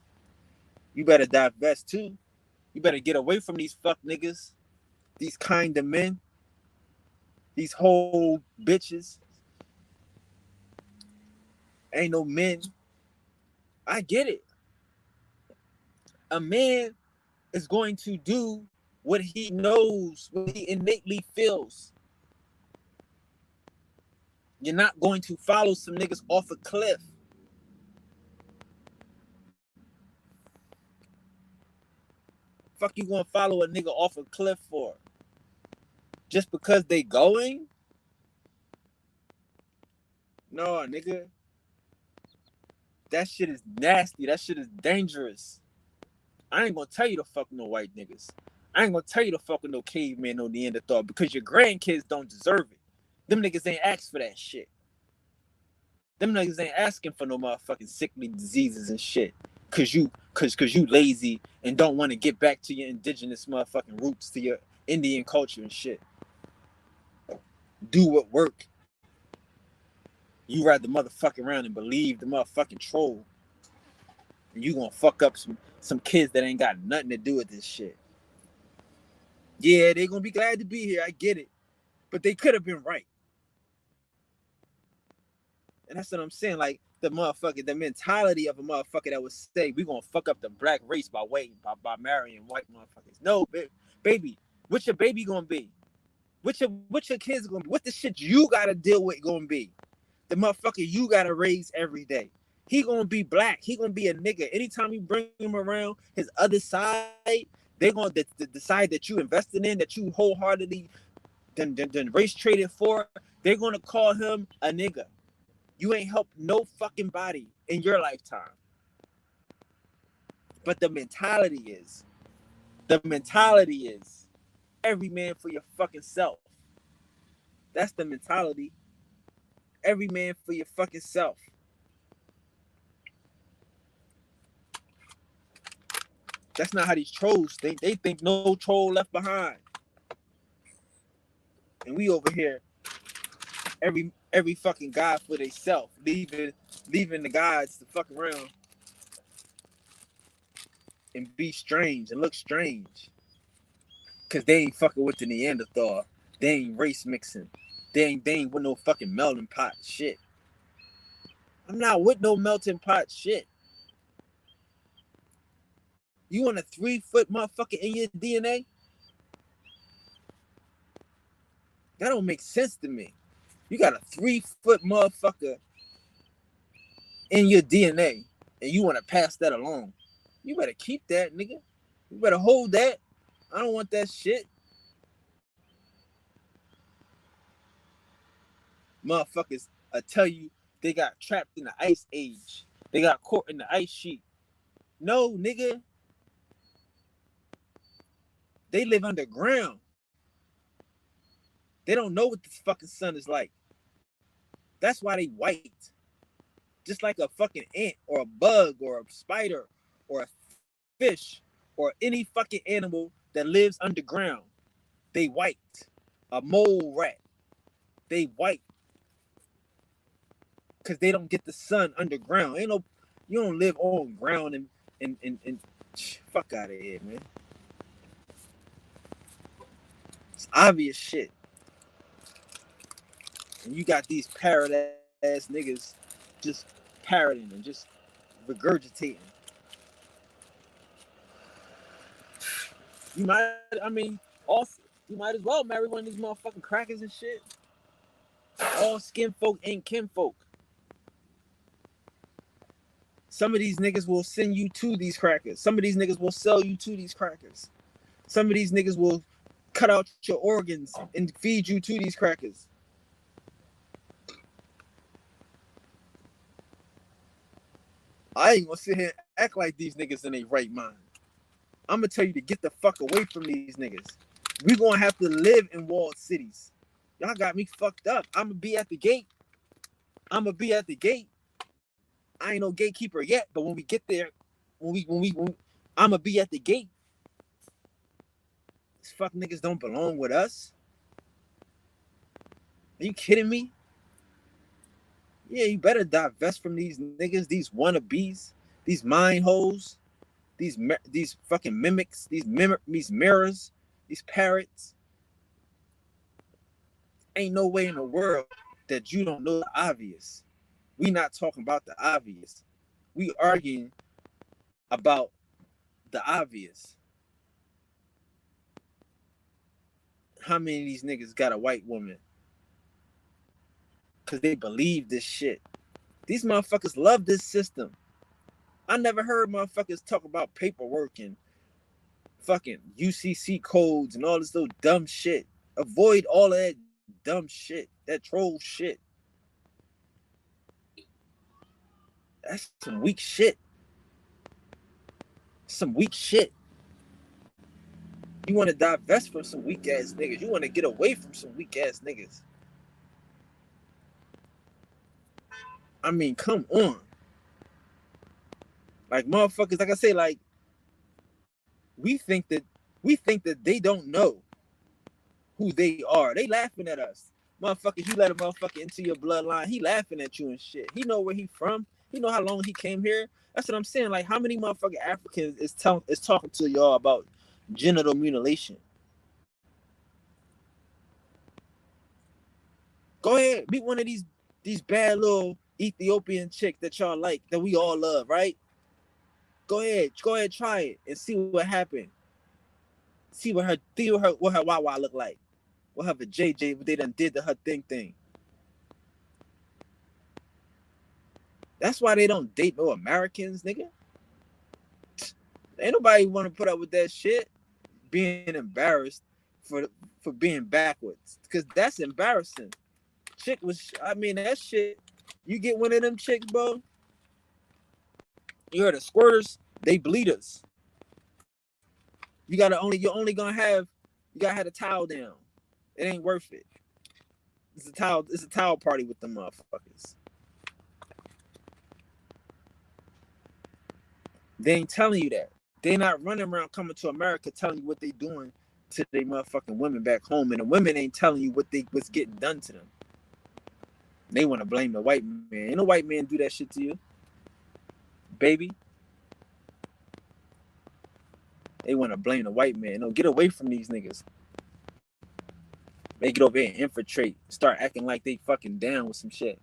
You better divest too. You better get away from these fuck niggas. These kind of men. These whole bitches. Ain't no men. I get it. A man is going to do what he knows, what he innately feels. You're not going to follow some niggas off a cliff. Fuck you gonna follow a nigga off a cliff for? Just because they going? No, nigga. That shit is nasty. That shit is dangerous. I ain't gonna tell you to fuck no white niggas. I ain't gonna tell you to fuck with no caveman, no Neanderthal, because your grandkids don't deserve it. Them niggas ain't asked for that shit. Them niggas ain't asking for no motherfucking sickly diseases and shit. Cause you lazy and don't want to get back to your indigenous motherfucking roots, to your Indian culture and shit. do what work. You rather motherfuck around and believe the motherfucking troll. And you gonna fuck up some kids that ain't got nothing to do with this shit. Yeah, they gonna be glad to be here. I get it. But they could have been right. And that's what I'm saying. Like the mentality of a motherfucker that would say we gonna fuck up the black race by marrying white motherfuckers. No, baby, what your baby gonna be? What your kids gonna be? What the shit you gotta deal with gonna be? The motherfucker you gotta raise every day. He gonna be black. He gonna be a nigga. Anytime you bring him around his other side, they gonna decide that you invested in, that you wholeheartedly then race traded for. They're gonna call him a nigga. You ain't helped no fucking body in your lifetime. But the mentality is every man for your fucking self. That's the mentality. Every man for your fucking self. That's not how these trolls think. They think no troll left behind. And we over here, every fucking guy for themselves, leaving the guys to fuck around and be strange and look strange. Cause they ain't fucking with the Neanderthal. They ain't race mixing. They ain't with no fucking melting pot shit. I'm not with no melting pot shit. You want a 3-foot motherfucker in your DNA? That don't make sense to me. You got a 3-foot motherfucker in your DNA and you want to pass that along. You better keep that, nigga. You better hold that. I don't want that shit. Motherfuckers, I tell you, they got trapped in the ice age. They got caught in the ice sheet. No, nigga. They live underground. They don't know what this fucking sun is like. That's why they white. Just like a fucking ant or a bug or a spider or a fish or any fucking animal that lives underground. They white. A mole rat. They white. Because they don't get the sun underground. Ain't no, you don't live on ground and fuck out of here, man. It's obvious shit. And you got these parrot ass niggas just parroting and just regurgitating. You might as well marry one of these motherfucking crackers and shit. All skin folk ain't kinfolk. Some of these niggas will send you to these crackers. Some of these niggas will sell you to these crackers. Some of these niggas will cut out your organs and feed you to these crackers. I ain't gonna sit here and act like these niggas in their right mind. I'm gonna tell you to get the fuck away from these niggas. We gonna have to live in walled cities. Y'all got me fucked up. I'm gonna be at the gate. I ain't no gatekeeper yet, but when we get there, when I'm gonna be at the gate. These fuck niggas don't belong with us. Are you kidding me? Yeah, you better divest from these niggas, these wannabes, these mind hoes, these fucking mimics, these mirrors, these parrots. Ain't no way in the world that you don't know the obvious. We not talking about the obvious. We arguing about the obvious. How many of these niggas got a white woman? Because they believe this shit. These motherfuckers love this system. I never heard motherfuckers talk about paperwork and fucking UCC codes and all this little dumb shit. Avoid all of that dumb shit, that troll shit. That's some weak shit. Some weak shit. You want to divest from some weak ass niggas. You want to get away from some weak ass niggas. I mean, come on. Like motherfuckers, like I say, like we think that they don't know who they are. They laughing at us. Motherfucker, he let a motherfucker into your bloodline. He laughing at you and shit. He know where he from. He know how long he came here. That's what I'm saying. Like, how many motherfucking Africans is talking to y'all about genital mutilation? Go ahead, meet one of these bad little Ethiopian chicks that y'all like, that we all love, right? Go ahead, try it and see what happened. See what her Wawa look like. What her JJ, what they done did to her thing. That's why they don't date no Americans, nigga. Ain't nobody want to put up with that shit. Being embarrassed for being backwards, because that's embarrassing. Chick was, I mean, that shit. You get one of them chicks, bro. You heard the squirters, they bleeders. You're only gonna have, you gotta have the towel down. It ain't worth it. It's a towel party with them motherfuckers. They ain't telling you that. They not running around coming to America telling you what they doing to their motherfucking women back home, and the women ain't telling you what's getting done to them. They want to blame the white man. Ain't no white man do that shit to you, baby. They want to blame the white man. No, get away from these niggas. They get over here and infiltrate, start acting like they fucking down with some shit.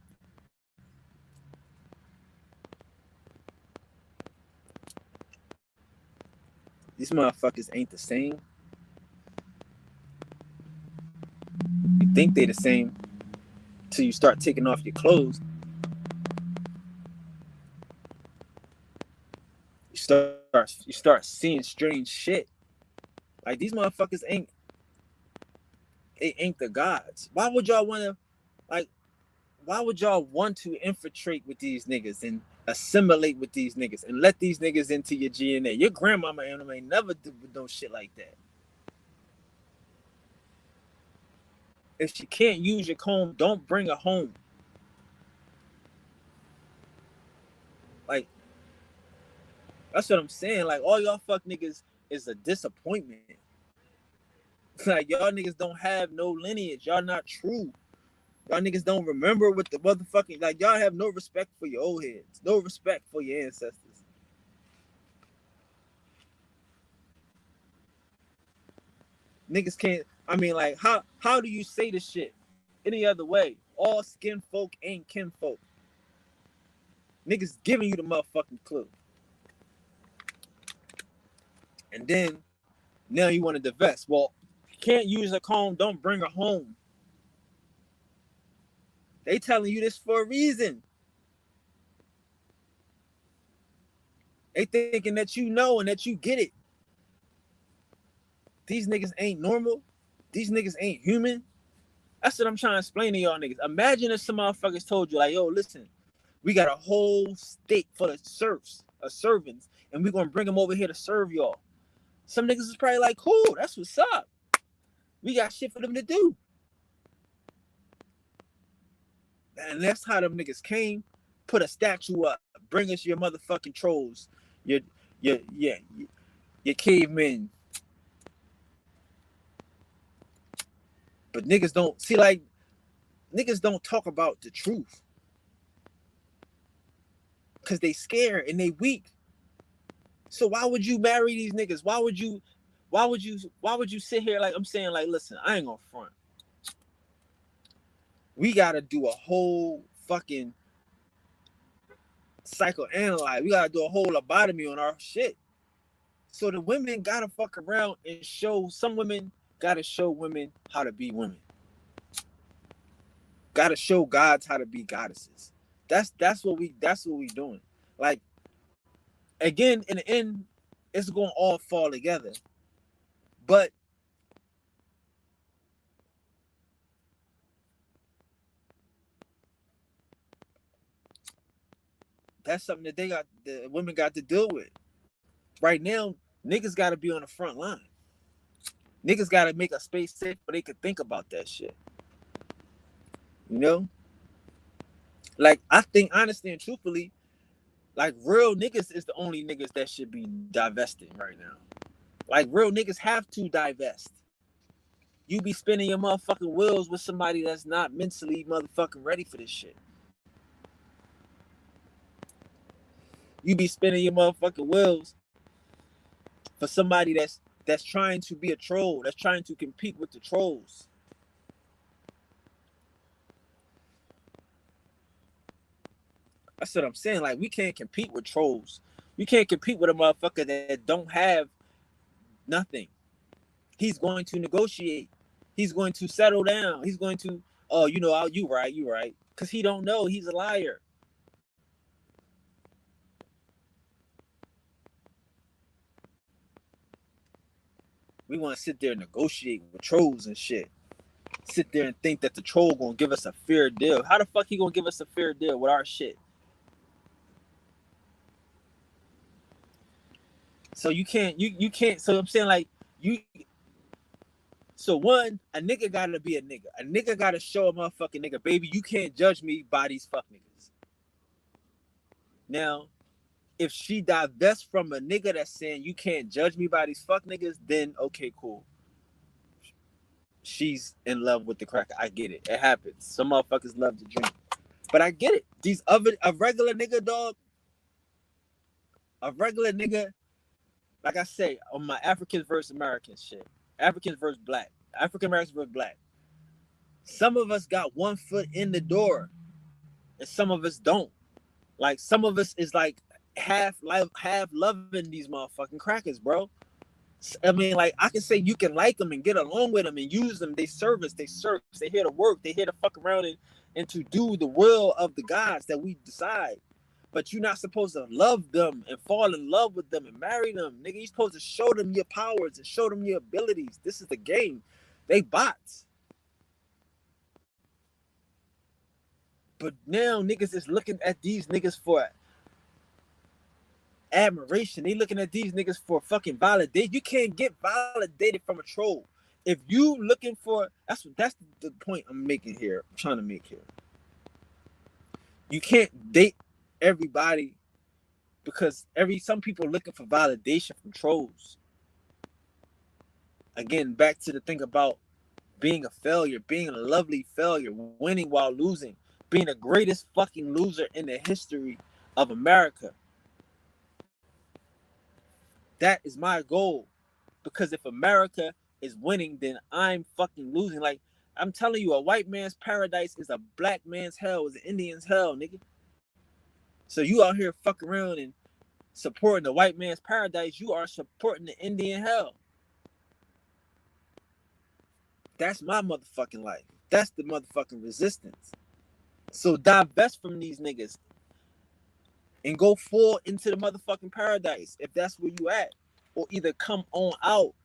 These motherfuckers ain't the same. You think they the same till you start taking off your clothes. You start seeing strange shit. Like, these motherfuckers ain't the gods. Why would y'all want to infiltrate with these niggas and assimilate with these niggas and let these niggas into your DNA? Your grandmama ain't never did no shit like that. If she can't use your comb, don't bring her home. Like, that's what I'm saying. Like, all y'all fuck niggas is a disappointment. Like, y'all niggas don't have no lineage. Y'all not true. Y'all niggas don't remember what the motherfucking, like, y'all have no respect for your old heads. No respect for your ancestors. Niggas can't, I mean, like, how do you say this shit any other way? All skin folk ain't kinfolk. Niggas giving you the motherfucking clue. And then, now you want to divest. Well, can't use a comb, don't bring her home. They telling you this for a reason. They thinking that you know and that you get it. These niggas ain't normal. These niggas ain't human. That's what I'm trying to explain to y'all niggas. Imagine if some motherfuckers told you, like, yo, listen, we got a whole state full of servants, and we gonna bring them over here to serve y'all. Some niggas is probably like, cool, that's what's up. We got shit for them to do. And that's how them niggas came. Put a statue up. Bring us your motherfucking trolls. Your cavemen. But niggas don't see, like, niggas don't talk about the truth. Cause they scared and they weak. So why would you marry these niggas? Why would you sit here, like I'm saying, like, listen, I ain't gonna front. We gotta do a whole fucking psychoanalyze. We gotta do a whole lobotomy on our shit. So the women gotta fuck around and some women gotta show women how to be women. Gotta show gods how to be goddesses. That's what we doing. Like, again, in the end, it's gonna all fall together. But that's something that the women got to deal with. Right now, niggas gotta be on the front line. Niggas gotta make a space safe where they could think about that shit. You know? Like, I think, honestly and truthfully, like, real niggas is the only niggas that should be divesting right now. Like, real niggas have to divest. You be spinning your motherfucking wheels with somebody that's not mentally motherfucking ready for this shit. You be spinning your motherfucking wheels for somebody that's trying to be a troll, that's trying to compete with the trolls. That's what I'm saying. Like, we can't compete with trolls. You can't compete with a motherfucker that don't have nothing. He's going to negotiate. He's going to settle down. He's going to, oh, you know, you right. Because he don't know. He's a liar. We want to sit there and negotiate with trolls and shit. Sit there and think that the troll gonna give us a fair deal. How the fuck he gonna give us a fair deal with our shit? So you can't. So I'm saying, like, you. So one, a nigga gotta be a nigga. A nigga gotta show a motherfucking nigga, baby, you can't judge me by these fuck niggas. Now, if she divests from a nigga that's saying you can't judge me by these fuck niggas, then okay, cool. She's in love with the cracker. I get it. It happens. Some motherfuckers love to drink. But I get it. A regular nigga, dog. A regular nigga, like I say, on my Africans versus Americans shit. Africans versus black. African Americans versus black. Some of us got one foot in the door, and some of us don't. Like, some of us is like half loving these motherfucking crackers, bro. I mean, like, I can say you can like them and get along with them and use them. They service, they here to work, they here to fuck around and to do the will of the gods that we decide. But you're not supposed to love them and fall in love with them and marry them. Nigga, you're supposed to show them your powers and show them your abilities. This is the game. They bots. But now niggas is looking at these niggas for admiration. They looking at these niggas for fucking validation. You can't get validated from a troll. If you looking for, that's the point I'm making here. I'm trying to make here. You can't date everybody because some people looking for validation from trolls. Again, back to the thing about being a failure, being a lovely failure, winning while losing, being the greatest fucking loser in the history of America. That is my goal. Because if America is winning, then I'm fucking losing. Like, I'm telling you, a white man's paradise is a black man's hell, is an Indian's hell, nigga. So you out here fucking around and supporting the white man's paradise, you are supporting the Indian hell. That's my motherfucking life. That's the motherfucking resistance. So divest from these niggas and go full into the motherfucking paradise if that's where you at. Or either come on out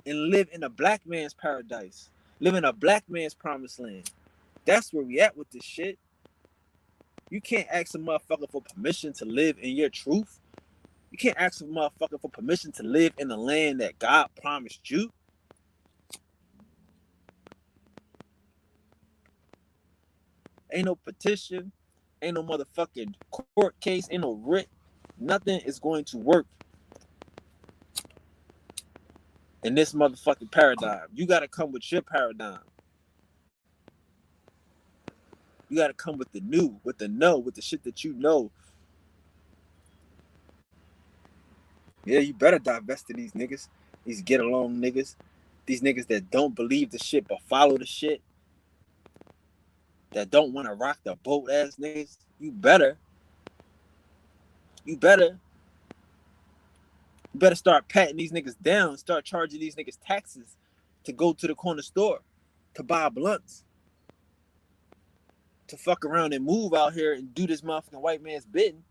and live in a black man's paradise. Live in a black man's promised land. That's where we at with this shit. You can't ask a motherfucker for permission to live in your truth. You can't ask a motherfucker for permission to live in the land that God promised you. Ain't no petition. Ain't no motherfucking court case. Ain't no writ. Nothing is going to work in this motherfucking paradigm. You gotta come with your paradigm. You gotta come with the new, with the know, with the shit that you know. Yeah, you better divest of these niggas. These get along niggas. These niggas that don't believe the shit but follow the shit. That don't want to rock the boat ass niggas. You better start patting these niggas down. Start charging these niggas taxes to go to the corner store to buy blunts. To fuck around and move out here and do this motherfucking white man's bidding.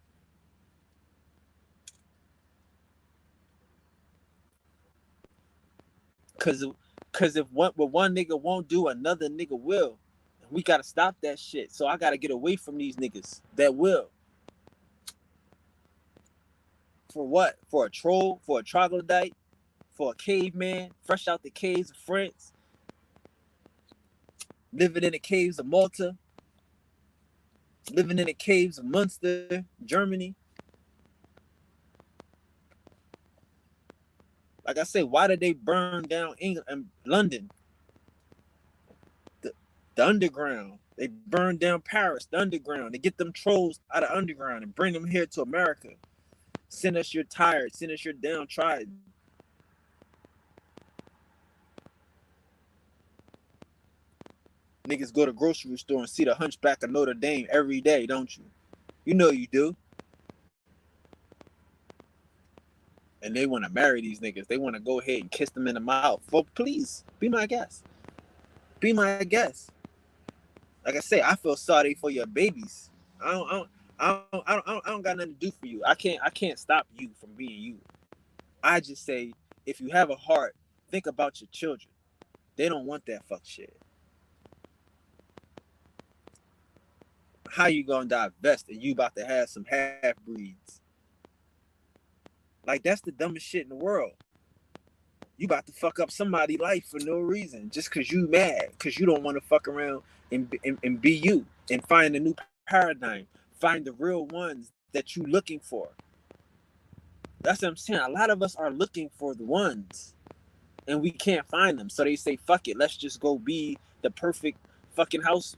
Cause if what one nigga won't do, another nigga will. We gotta stop that shit. So I gotta get away from these niggas that will. For what? For a troll? For a troglodyte? For a caveman? Fresh out the caves of France? Living in the caves of Malta? Living in the caves of Munster, Germany? Like I say, why did they burn down England and London? The underground. They burned down Paris, the underground. They get them trolls out of underground and bring them here to America. Send us your tired, send us your downtrodden. Niggas go to grocery store and see the hunchback of Notre Dame every day, don't you? You know you do. And they want to marry these niggas. They want to go ahead and kiss them in the mouth. Well, please, be my guest. Be my guest. Like I say, I feel sorry for your babies. I don't got nothing to do for you. I can't stop you from being you. I just say, if you have a heart, think about your children. They don't want that fuck shit. How you gonna divest and you about to have some half breeds? Like, that's the dumbest shit in the world. You about to fuck up somebody's life for no reason, just cause you mad, cause you don't want to fuck around and be you and find a new paradigm, find the real ones that you looking for. That's what I'm saying. A lot of us are looking for the ones, and we can't find them. So they say, "Fuck it, let's just go be the perfect fucking house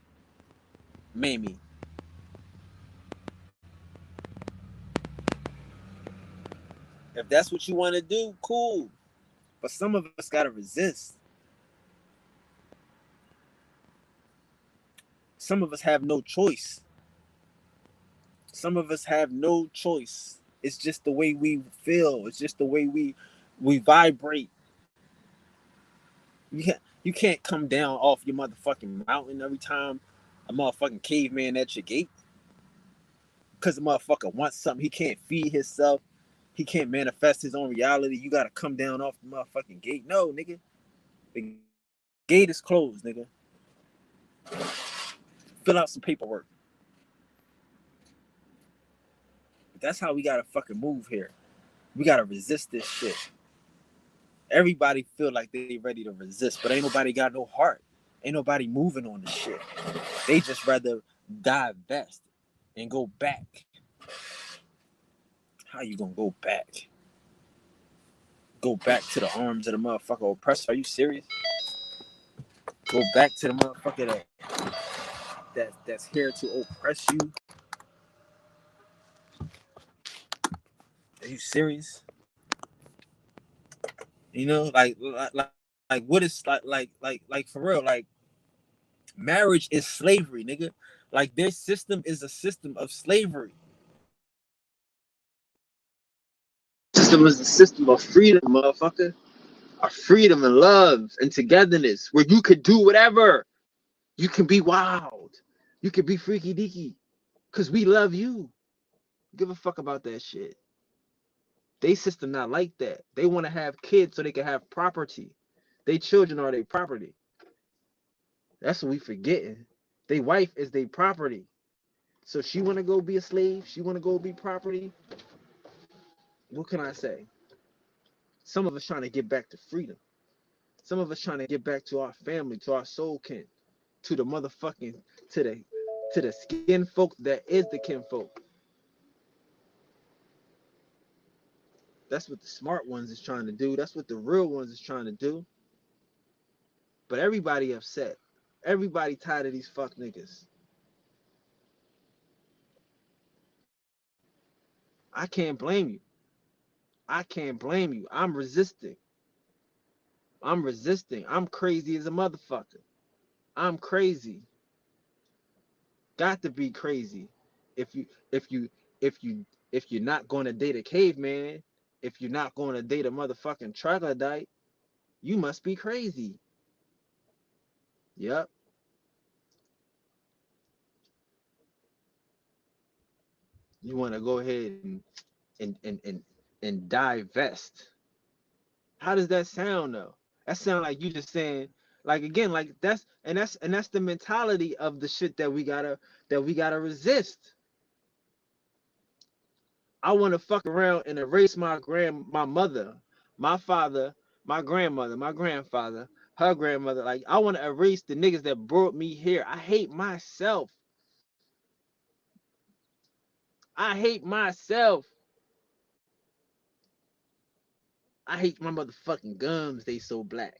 mammy." If that's what you want to do, cool. But some of us gotta resist. Some of us have no choice. Some of us have no choice. It's just the way we feel. It's just the way we vibrate. You can't come down off your motherfucking mountain every time a motherfucking caveman at your gate. Cause the motherfucker wants something. He can't feed himself. He can't manifest his own reality. You gotta come down off the motherfucking gate. No, nigga. The gate is closed, nigga. Fill out some paperwork. That's how we gotta fucking move here. We gotta resist this shit. Everybody feel like they ready to resist, but ain't nobody got no heart. Ain't nobody moving on this shit. They just rather divest and go back. How you gonna go back? Go back to the arms of the motherfucker oppressor? Are you serious? Go back to the motherfucker that's here to oppress you? Are you serious? You know, like what is like for real? Like, marriage is slavery, nigga. Like, their system is a system of slavery. System is a system of freedom, motherfucker. Of freedom and love and togetherness, where you could do whatever. You can be wild. You can be freaky deaky. Cause we love you. Give a fuck about that shit. They system not like that. They want to have kids so they can have property. They children are their property. That's what we forgetting. They wife is their property. So she want to go be a slave. She want to go be property. What can I say? Some of us trying to get back to freedom. Some of us trying to get back to our family, to our soul kin, to the motherfucking, to the skin folk that is the kinfolk. That's what the smart ones is trying to do. That's what the real ones is trying to do. But everybody upset. Everybody tired of these fuck niggas. I can't blame you. I can't blame you. I'm resisting. I'm resisting. I'm crazy as a motherfucker. I'm crazy. Got to be crazy. If you if you if you if you're not going to date a caveman, if you're not going to date a motherfucking troglodyte, you must be crazy. Yep. You want to go ahead and divest. How does that sound though? That sound like you just saying, like, again, like that's the mentality of the shit that we gotta resist. I want to fuck around and erase my mother, my father, my grandmother, my grandfather, her grandmother. Like, I want to erase the niggas that brought me here. I hate myself. I hate myself. I hate my motherfucking gums. They so black.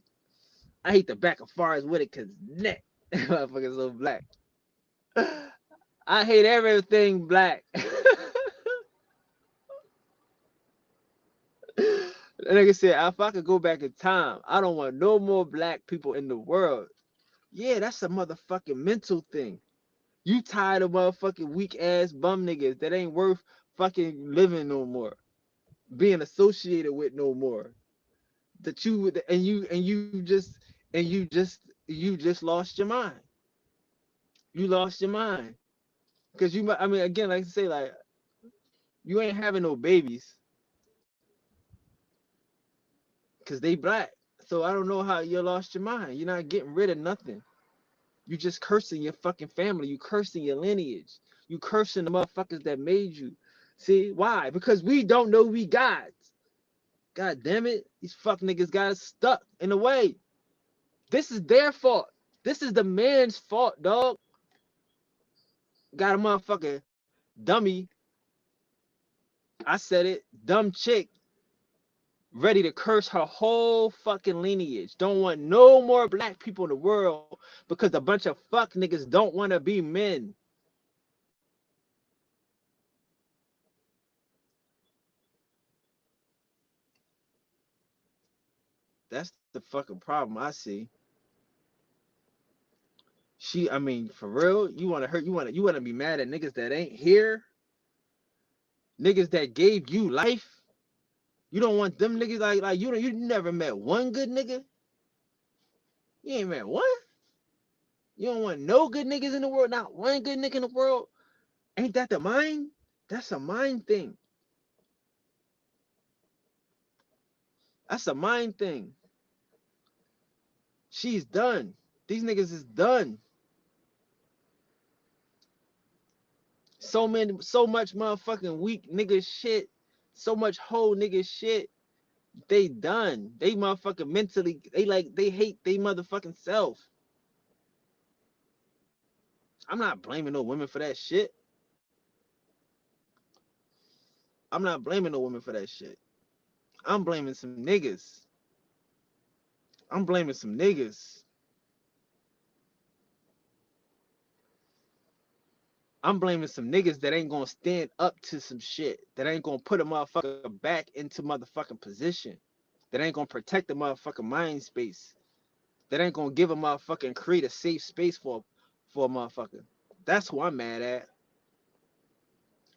I hate the back of Forrest Whitaker's neck. Motherfuckers so black. I hate everything black. Like I said, if I could go back in time, I don't want no more black people in the world. Yeah, that's a motherfucking mental thing. You tired of motherfucking weak ass bum niggas that ain't worth fucking living no more, being associated with no more. That you you just lost your mind. You lost your mind because I mean, again, like I say, like you ain't having no babies because they black. So I don't know how you lost your mind. You're not getting rid of nothing. You just cursing your fucking family. You cursing your lineage. You cursing the motherfuckers that made you. See why? Because we don't know we gods. God damn it, these fuck niggas got us stuck in the way. This is their fault. This is the man's fault, dog. Got a motherfucker dummy. I said it. Dumb chick ready to curse her whole fucking lineage. Don't want no more black people in the world because a bunch of fuck niggas don't want to be men. That's the fucking problem I see. I mean, for real, you want to hurt, you want to be mad at niggas that ain't here, niggas that gave you life. You don't want them niggas like you never met one good nigga. You ain't met one. You don't want no good niggas in the world, not one good nigga in the world. Ain't that the mind? That's a mind thing. That's a mind thing. She's done. These niggas is done. So much motherfucking weak nigga shit. So much whole nigga shit. They done. They motherfucking mentally. They hate they motherfucking self. I'm not blaming no women for that shit. I'm not blaming no women for that shit. I'm blaming some niggas. I'm blaming some niggas. I'm blaming some niggas that ain't gonna stand up to some shit. That ain't gonna put a motherfucker back into motherfucking position. That ain't gonna protect the motherfucking mind space. That ain't gonna give a motherfucking create a safe space for a motherfucker. That's who I'm mad at.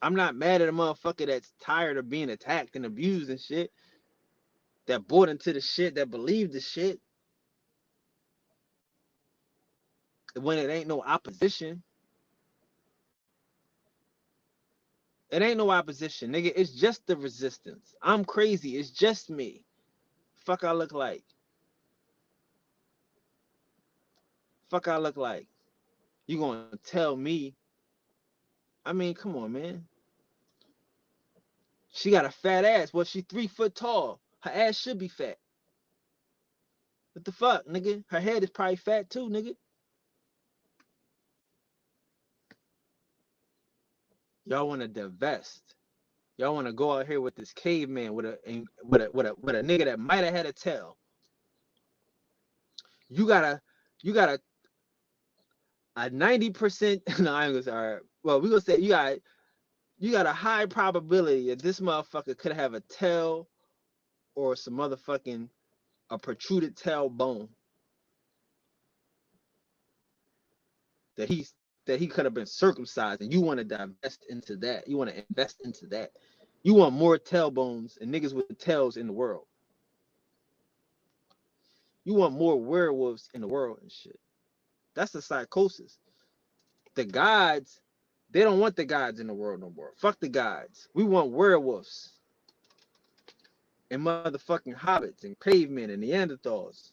I'm not mad at a motherfucker that's tired of being attacked and abused and shit. That bought into the shit, that believed the shit when it ain't no opposition. It ain't no opposition, nigga. It's just the resistance. I'm crazy. It's just me. Fuck I look like. Fuck I look like. You gonna tell me? I mean, come on, man. She got a fat ass. Well, she 3 foot tall. Her ass should be fat. What the fuck, nigga? Her head is probably fat too, nigga. Y'all want to divest. Y'all want to go out here with this caveman with a nigga that might have had a tail. You got a 90%. No, I ain't gonna say. All right. Well, we gonna say you got a high probability that this motherfucker could have a tail or some motherfucking a protruded tailbone that he could have been circumcised, and you want to divest into that. You want to invest into that. You want more tailbones and niggas with tails in the world. You want more werewolves in the world and shit. That's the psychosis. The gods, they don't want the gods in the world no more. Fuck the gods. We want werewolves and motherfucking hobbits and cavemen and Neanderthals.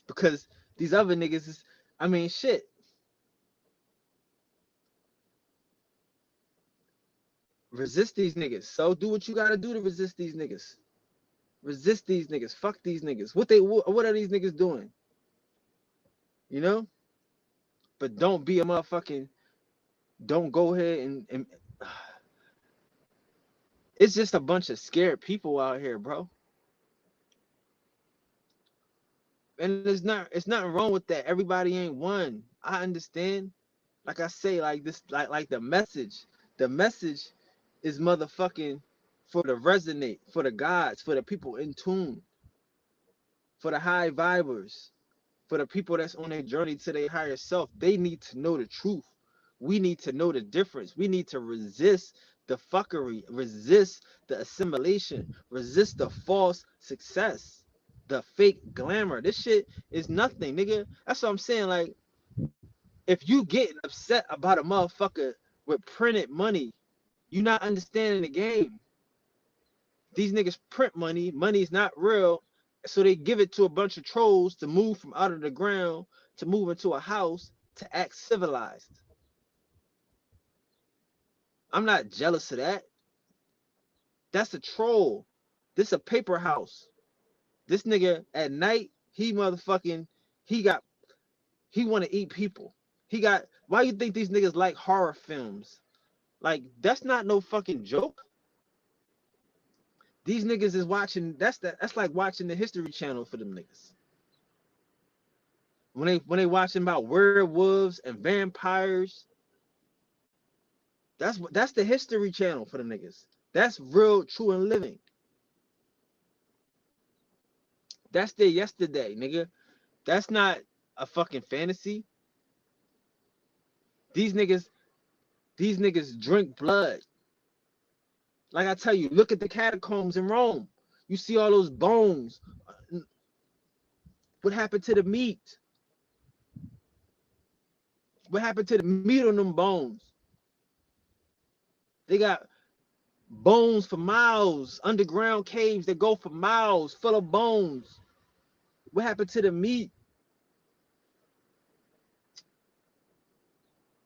Because these other niggas is, I mean, shit. Resist these niggas. So do what you gotta do to resist these niggas. Resist these niggas. Fuck these niggas. What are these niggas doing? You know? But don't be a motherfucking. Don't go ahead and it's just a bunch of scared people out here, bro. And it's nothing wrong with that. Everybody ain't one. I understand. Like I say, like this, like the message is motherfucking for the resonate, for the gods, for the people in tune, for the high vibers, for the people that's on their journey to their higher self. They need to know the truth. We need to know the difference. We need to resist the fuckery, resist the assimilation, resist the false success, the fake glamour. This shit is nothing, nigga. That's what I'm saying. Like, if you getting upset about a motherfucker with printed money, you not understanding the game. These niggas print money. Money's not real. So they give it to a bunch of trolls to move from out of the ground to move into a house to act civilized. I'm not jealous of that. That's a troll. This a paper house. This nigga at night, he motherfucking, he got, he want to eat people. He got, why you think these niggas like horror films? Like, that's not no fucking joke. These niggas is watching, that's like watching the History Channel for them niggas. When they watching about werewolves and vampires, that's the History Channel for them niggas. That's real, true, and living. That's their yesterday, nigga. That's not a fucking fantasy. These niggas drink blood. Like I tell you, look at the catacombs in Rome. You see all those bones. What happened to the meat? What happened to the meat on them bones? They got bones for miles, underground caves that go for miles, full of bones. What happened to the meat?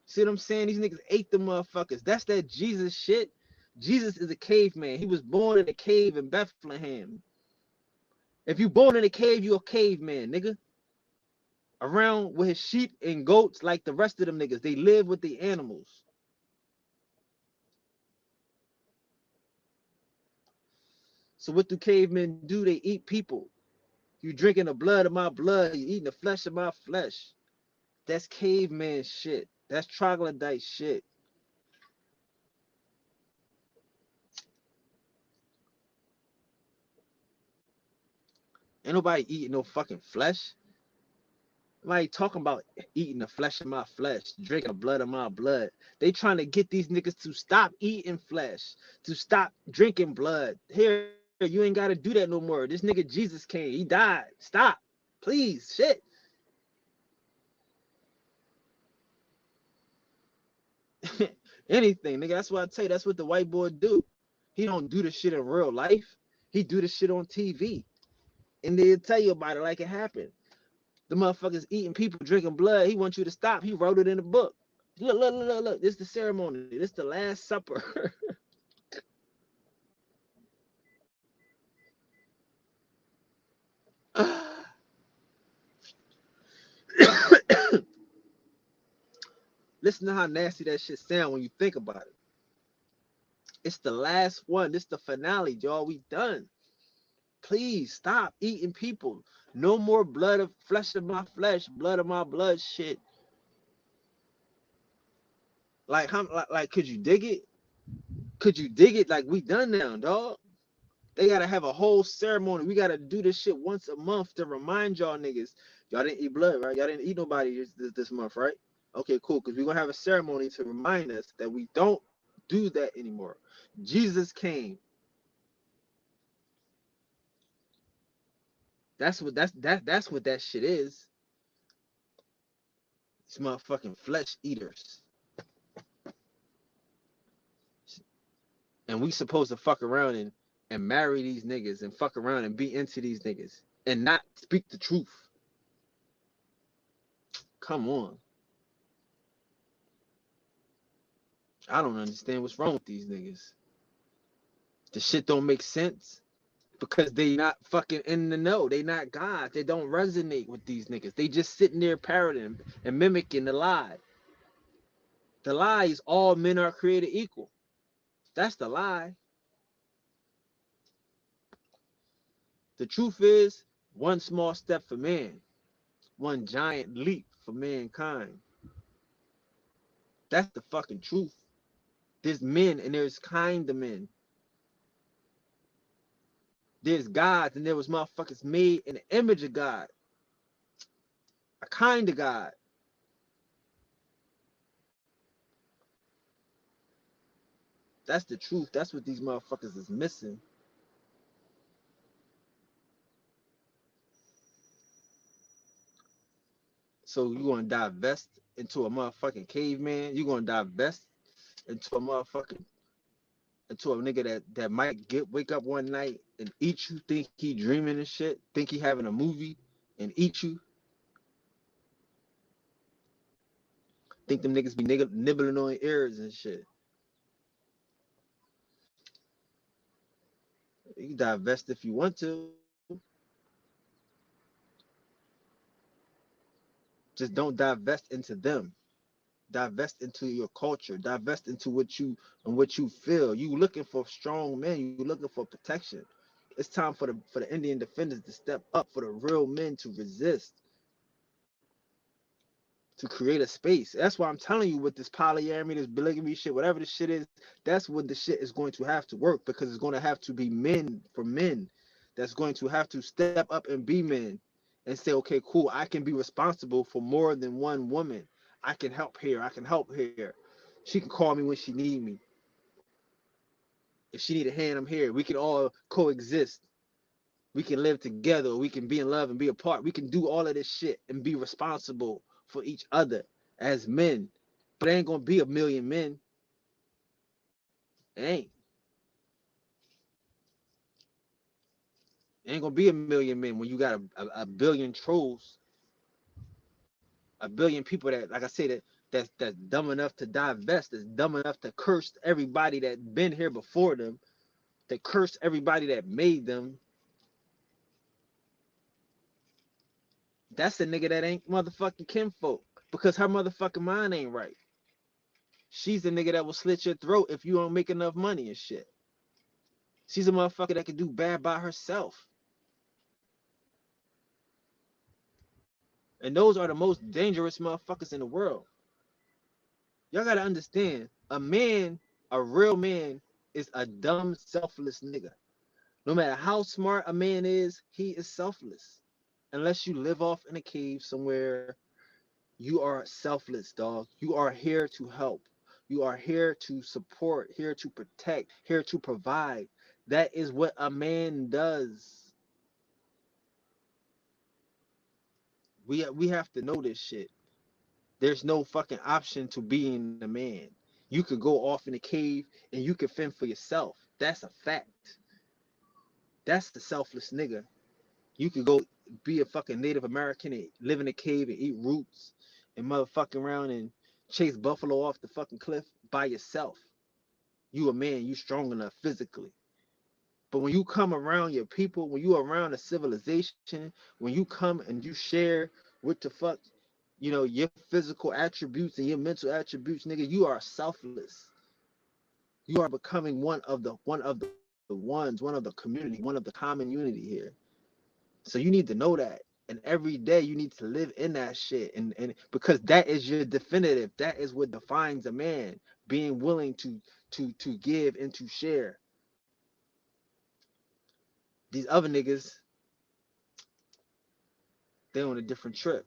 See what I'm saying? These niggas ate the motherfuckers. That's that Jesus shit. Jesus is a caveman. He was born in a cave in Bethlehem. If you born in a cave, you a caveman, nigga. Around with his sheep and goats like the rest of them niggas. They live with the animals. So what do cavemen do? They eat people. You drinking the blood of my blood. You eating the flesh of my flesh. That's caveman shit. That's troglodyte shit. Ain't nobody eating no fucking flesh. Nobody talking about eating the flesh of my flesh, drinking the blood of my blood. They trying to get these niggas to stop eating flesh, to stop drinking blood. Here, you ain't got to do that no more. This nigga Jesus came. He died. Stop. Please. Shit. Anything, nigga. That's what I tell you. That's what the white boy do. He don't do the shit in real life. He do the shit on TV. And they'll tell you about it like it happened. The motherfuckers eating people, drinking blood. He wants you to stop. He wrote it in the book. Look. This is the ceremony. This is the Last Supper. Listen to how nasty that shit sound when you think about it. It's the last one. This is the finale, y'all. We done. Please stop eating people. No more blood of flesh of my flesh, blood of my blood shit. Like, could you dig it? Could you dig it? Like, we done now, dog. They gotta have a whole ceremony. We gotta do this shit once a month to remind y'all niggas. Y'all didn't eat blood, right? Y'all didn't eat nobody this month, right? Okay, cool. Because we're gonna have a ceremony to remind us that we don't do that anymore. Jesus came. That's what that's what that shit is. It's motherfucking flesh eaters. And we supposed to fuck around and marry these niggas and fuck around and be into these niggas and not speak the truth. Come on. I don't understand what's wrong with these niggas. The shit don't make sense because they not fucking in the know. They not God. They don't resonate with these niggas. They just sitting there parroting and mimicking the lie. The lie is all men are created equal. That's the lie. The truth is One small step for man, one giant leap for mankind. That's the fucking truth. There's men and there's kind of men. There's gods and there was motherfuckers made in the image of God, a kind of God. That's the truth. That's what these motherfuckers is missing. So you gonna divest into a motherfucking caveman? You gonna divest into a motherfucking into a nigga that might wake up one night and eat you, think he dreaming and shit, think he having a movie and eat you, think them niggas be nibbling on ears and shit. You can divest if you want to. Just don't divest into them. Divest into your culture. Divest into what you feel. You looking for strong men. You looking for protection. It's time for the Indian defenders to step up, for the real men to resist, to create a space. That's why I'm telling you, with this polyamory, this polygamy shit, whatever the shit is, that's what the shit is going to have to work, because it's going to have to be men for men that's going to have to step up and be men and say, okay, cool, I can be responsible for more than one woman. I can help here. I can help here. She can call me when she need me. If she need a hand, I'm here. We can all coexist. We can live together. We can be in love and be apart. We can do all of this shit and be responsible for each other as men. But it ain't gonna be a million men. It ain't. It ain't gonna be a million men when you got a billion trolls, a billion people that, like I say, that's dumb enough to divest, that's dumb enough to curse everybody that been here before them, that curse everybody that made them. That's a nigga that ain't motherfucking kinfolk, because her motherfucking mind ain't right. She's the nigga that will slit your throat if you don't make enough money and shit. She's a motherfucker that can do bad by herself. And those are the most dangerous motherfuckers in the world. Y'all gotta understand, a man, a real man, is a dumb, selfless nigga. No matter how smart a man is, he is selfless. Unless you live off in a cave somewhere, you are selfless, dog. You are here to help. You are here to support, here to protect, here to provide. That is what a man does. We have to know this shit. There's no fucking option to being a man. You could go off in a cave and you can fend for yourself. That's a fact. That's the selfless nigga. You could go be a fucking Native American and live in a cave and eat roots and motherfucking around and chase buffalo off the fucking cliff by yourself. You a man, you strong enough physically. But when you come around your people, when you around a civilization, when you come and you share what the fuck, your physical attributes and your mental attributes, nigga, you are selfless. You are becoming one of the ones, one of the community, one of the common unity here. So you need to know that. And every day you need to live in that shit. And because that is your definitive. That is what defines a man. Being willing to give and to share. These other niggas, they on a different trip.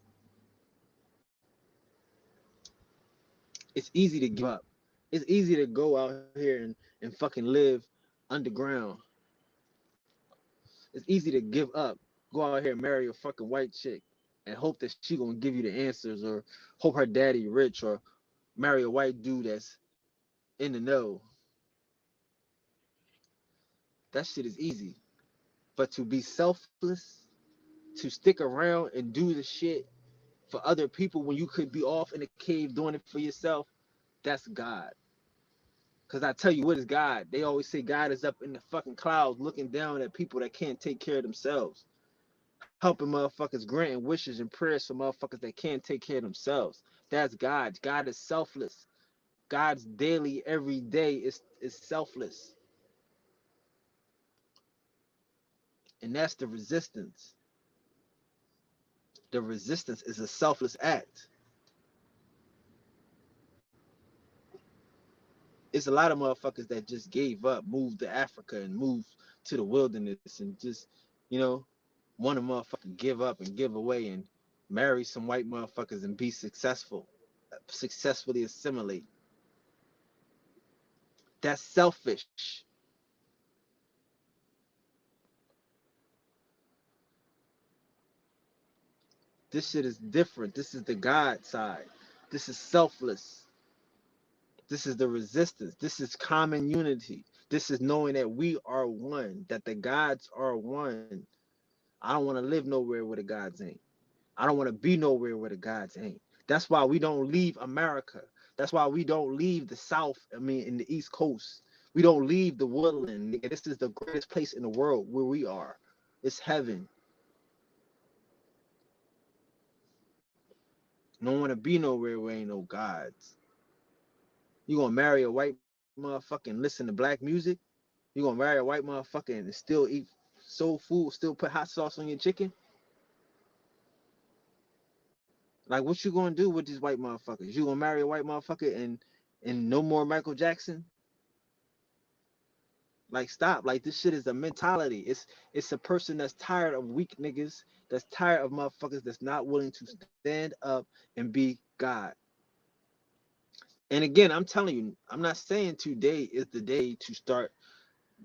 It's easy to give up. It's easy to go out here and fucking live underground. It's easy to give up. Go out here and marry a fucking white chick and hope that she gonna give you the answers, or hope her daddy rich, or marry a white dude that's in the know. That shit is easy. But to be selfless, to stick around and do the shit for other people when you could be off in a cave doing it for yourself, that's God. Because I tell you what is God. They always say God is up in the fucking clouds looking down at people that can't take care of themselves. Helping motherfuckers, granting wishes and prayers for motherfuckers that can't take care of themselves. That's God. God is selfless. God's daily, every day is selfless. And that's the resistance. The resistance is a selfless act. It's a lot of motherfuckers that just gave up, moved to Africa and moved to the wilderness and just, you know, want to motherfucker give up and give away and marry some white motherfuckers and be successful, successfully assimilate. That's selfish. This shit is different. This is the God side. This is selfless. This is the resistance. This is common unity. This is knowing that we are one, that the gods are one. I don't want to live nowhere where the gods ain't. I don't want to be nowhere where the gods ain't. That's why we don't leave America. That's why we don't leave the South, in the East Coast. We don't leave the woodland. Nigga, this is the greatest place in the world where we are. It's heaven. Don't want to be nowhere where ain't no gods. You gonna marry a white motherfucker and listen to black music? You gonna marry a white motherfucker and still eat soul food, still put hot sauce on your chicken? Like, what you gonna do with these white motherfuckers? You gonna marry a white motherfucker and no more Michael Jackson? Like, stop. Like, this shit is a mentality. It's a person that's tired of weak niggas, that's tired of motherfuckers that's not willing to stand up and be God. And again, I'm telling you, I'm not saying today is the day to start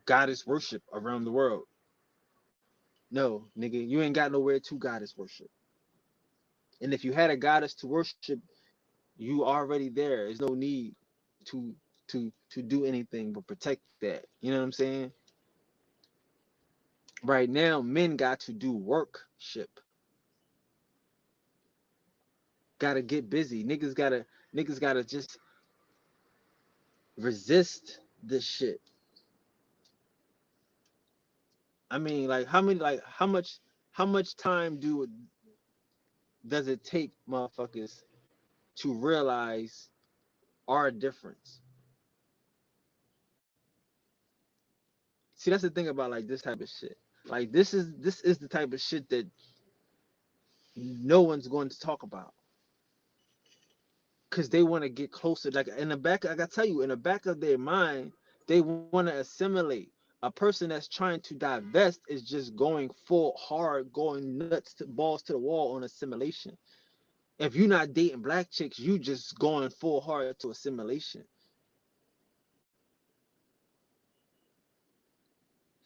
goddess worship around the world. No, nigga, you ain't got nowhere to goddess worship. And if you had a goddess to worship, you already there. There's no need to to do anything but protect that. You know what I'm saying? Right now, men got to do workship. Gotta get busy. Niggas gotta just resist this shit. Like how much time does it take motherfuckers to realize our difference? See, that's the thing about like this type of shit. Like this is the type of shit that no one's going to talk about because they want to get closer. Like in the back, I gotta tell you, in the back of their mind, they want to assimilate. A person that's trying to divest is just going full hard, going nuts to balls to the wall on assimilation. If you're not dating black chicks, you just going full hard to assimilation.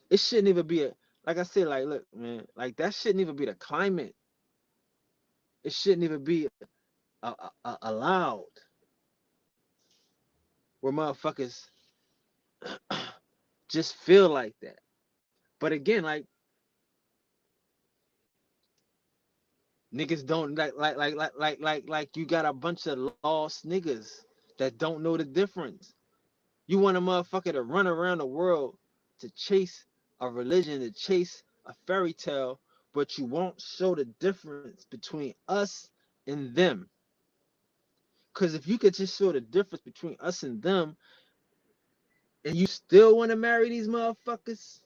It shouldn't even be like I said, like, look, man, like that shouldn't even be the climate. It shouldn't even be allowed where motherfuckers just feel like that. But again, like niggas don't like you got a bunch of lost niggas that don't know the difference. You want a motherfucker to run around the world to chase a religion, to chase a fairy tale, but you won't show the difference between us and them. Because if you could just show the difference between us and them, and you still want to marry these motherfuckers,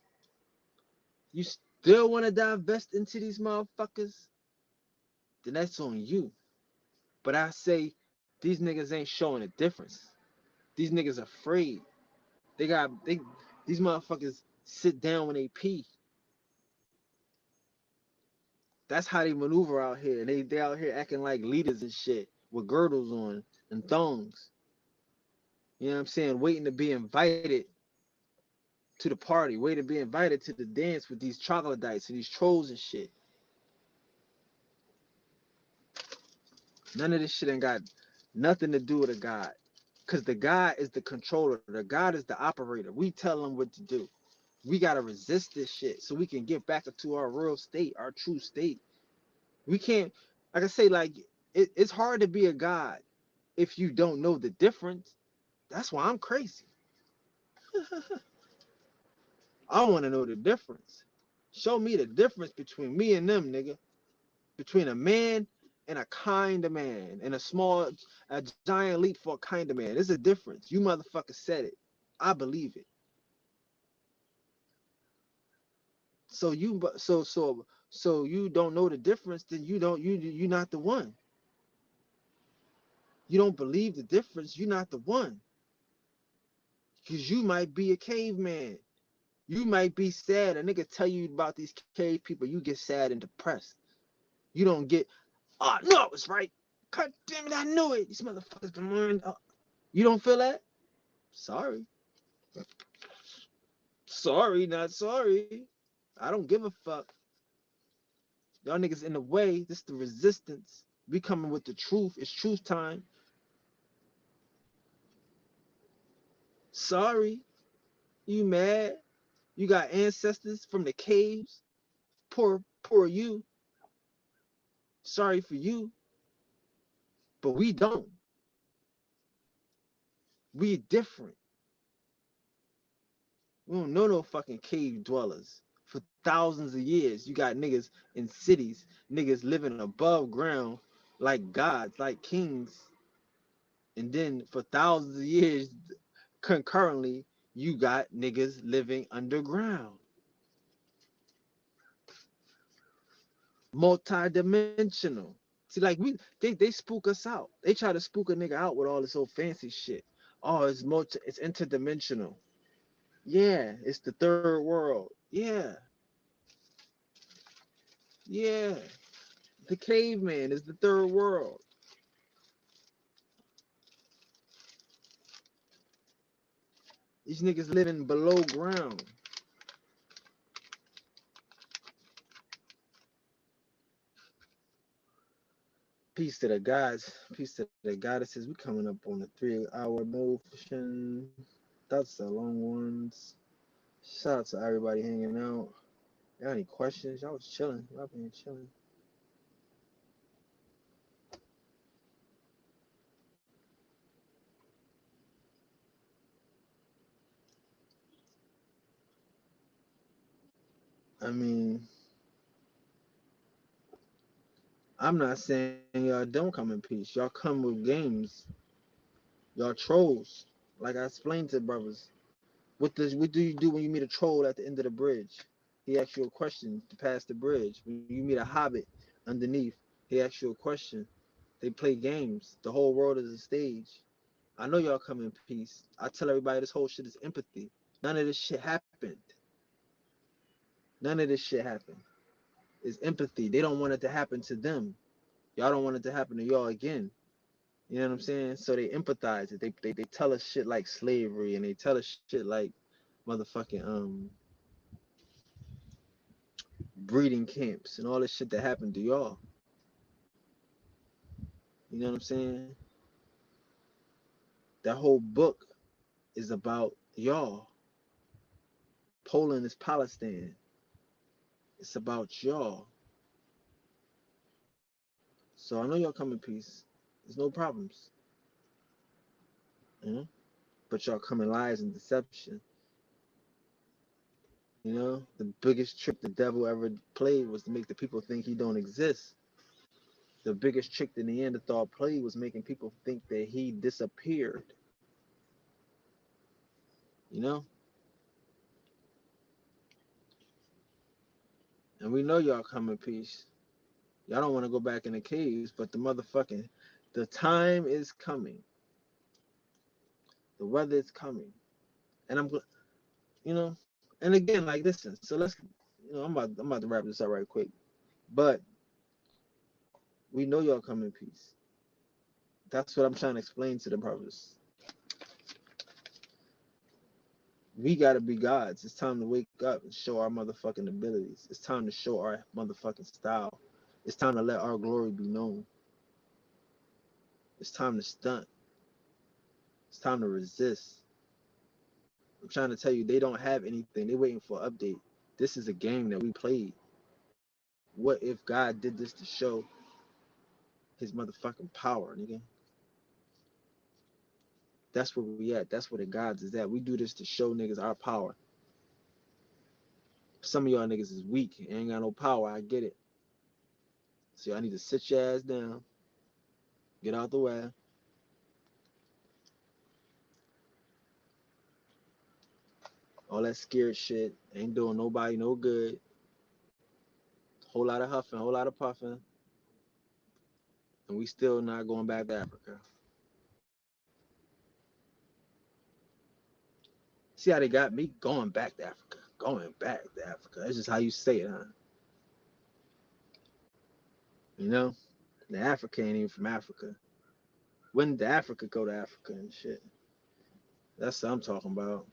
you still want to divest into these motherfuckers, then that's on you. But I say these niggas ain't showing a difference. These niggas afraid. These motherfuckers sit down when they pee. That's how they maneuver out here. And they out here acting like leaders and shit with girdles on and thongs. You know what I'm saying? Waiting to be invited to the party, waiting to be invited to the dance with these troglodytes and these trolls and shit. None of this shit ain't got nothing to do with a God. Because the God is the controller. The God is the operator. We tell them what to do. We got to resist this shit so we can get back into our real state, our true state. We can't, like I say, like, it's hard to be a God if you don't know the difference. That's why I'm crazy. I want to know the difference. Show me the difference between me and them, nigga. Between a man and a kind of man, and a giant leap for a kind of man. There's a difference. You motherfuckers said it. I believe it. So So you don't know the difference, then you're not the one. You don't believe the difference, you're not the one. Because you might be a caveman. You might be sad. A nigga tell you about these cave people, you get sad and depressed. You don't get, oh no, it was right. God damn it, I knew it. These motherfuckers been learning. You don't feel that? Sorry. Sorry, not sorry. I don't give a fuck. Y'all niggas in the way. This is the resistance. We coming with the truth. It's truth time. Sorry. You mad? You got ancestors from the caves. Poor you. Sorry for you. But we don't. We different. We don't know no fucking cave dwellers. For thousands of years, you got niggas in cities, niggas living above ground like gods, like kings. And then for thousands of years, concurrently, you got niggas living underground. Multi-dimensional. See, like they spook us out. They try to spook a nigga out with all this old fancy shit. Oh, it's interdimensional. Yeah, it's the third world. Yeah, yeah. The caveman is the third world. These niggas living below ground. Peace to the gods. Peace to the goddesses. We coming up on the 3 hour motion. That's the long ones. Shout out to everybody hanging out. Got any questions? Y'all was chilling. Y'all been chilling. I mean, I'm not saying y'all don't come in peace. Y'all come with games. Y'all trolls. Like I explained to brothers. What do you do when you meet a troll at the end of the bridge? He asks you a question to pass the bridge. When you meet a hobbit underneath, he asks you a question. They play games. The whole world is a stage. I know y'all come in peace. I tell everybody this whole shit is empathy. None of this shit happened. None of this shit happened. It's empathy. They don't want it to happen to them. Y'all don't want it to happen to y'all again. You know what I'm saying? So they empathize it. They tell us shit like slavery, and they tell us shit like motherfucking breeding camps and all this shit that happened to y'all. You know what I'm saying? That whole book is about y'all. Poland is Palestine. It's about y'all. So I know y'all come in peace. There's no problems. You know? But y'all come in lies and deception. You know? The biggest trick the devil ever played was to make the people think he don't exist. The biggest trick the Neanderthal played was making people think that he disappeared. You know? And we know y'all come in peace. Y'all don't want to go back in the caves, but the time is coming. The weather is coming. And you know, and again, like, listen, so let's, I'm about to wrap this up right quick. But we know y'all come in peace. That's what I'm trying to explain to the brothers. We gotta be gods. It's time to wake up and show our motherfucking abilities. It's time to show our motherfucking style. It's time to let our glory be known. It's time to stunt. It's time to resist. I'm trying to tell you, they don't have anything. They're waiting for an update. This is a game that we played. What if God did this to show his motherfucking power, nigga? That's where we at. That's where the gods is at. We do this to show niggas our power. Some of y'all niggas is weak. Ain't got no power. I get it. So y'all need to sit your ass down. Get out the way. All that scared shit ain't doing nobody no good. Whole lot of huffing, whole lot of puffing, and we still not going back to Africa. See how they got me going back to Africa. Going back to Africa. That's just how you say it, huh? You know? The Africa ain't even from Africa. When did Africa go to Africa and shit? That's what I'm talking about.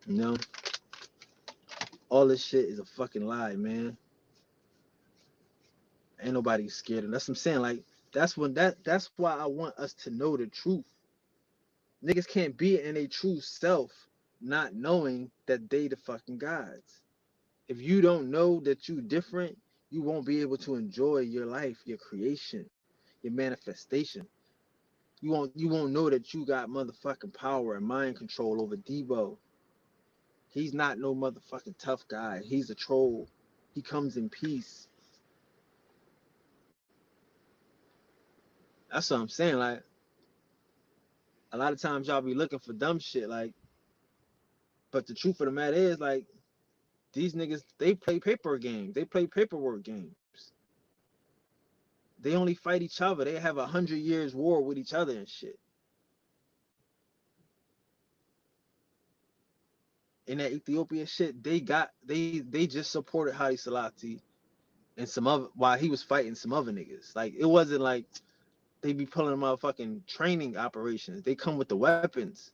You know? All this shit is a fucking lie, man. Ain't nobody scared of. That's what I'm saying. Like, that's why I want us to know the truth. Niggas can't be in a true self not knowing that they the fucking gods. If you don't know that you different, you won't be able to enjoy your life, your creation, your manifestation. You won't know that you got motherfucking power and mind control over Debo. He's not no motherfucking tough guy. He's a troll. He comes in peace. That's what I'm saying. Like, a lot of times y'all be looking for dumb shit, like, but the truth of the matter is, like, these niggas, they play paper games. They play paperwork games. They only fight each other. They have 100 years war with each other and shit. In that Ethiopia shit, they just supported Haile Selassie and some other, while he was fighting some other niggas. Like, it wasn't like they be pulling motherfucking training operations. They come with the weapons.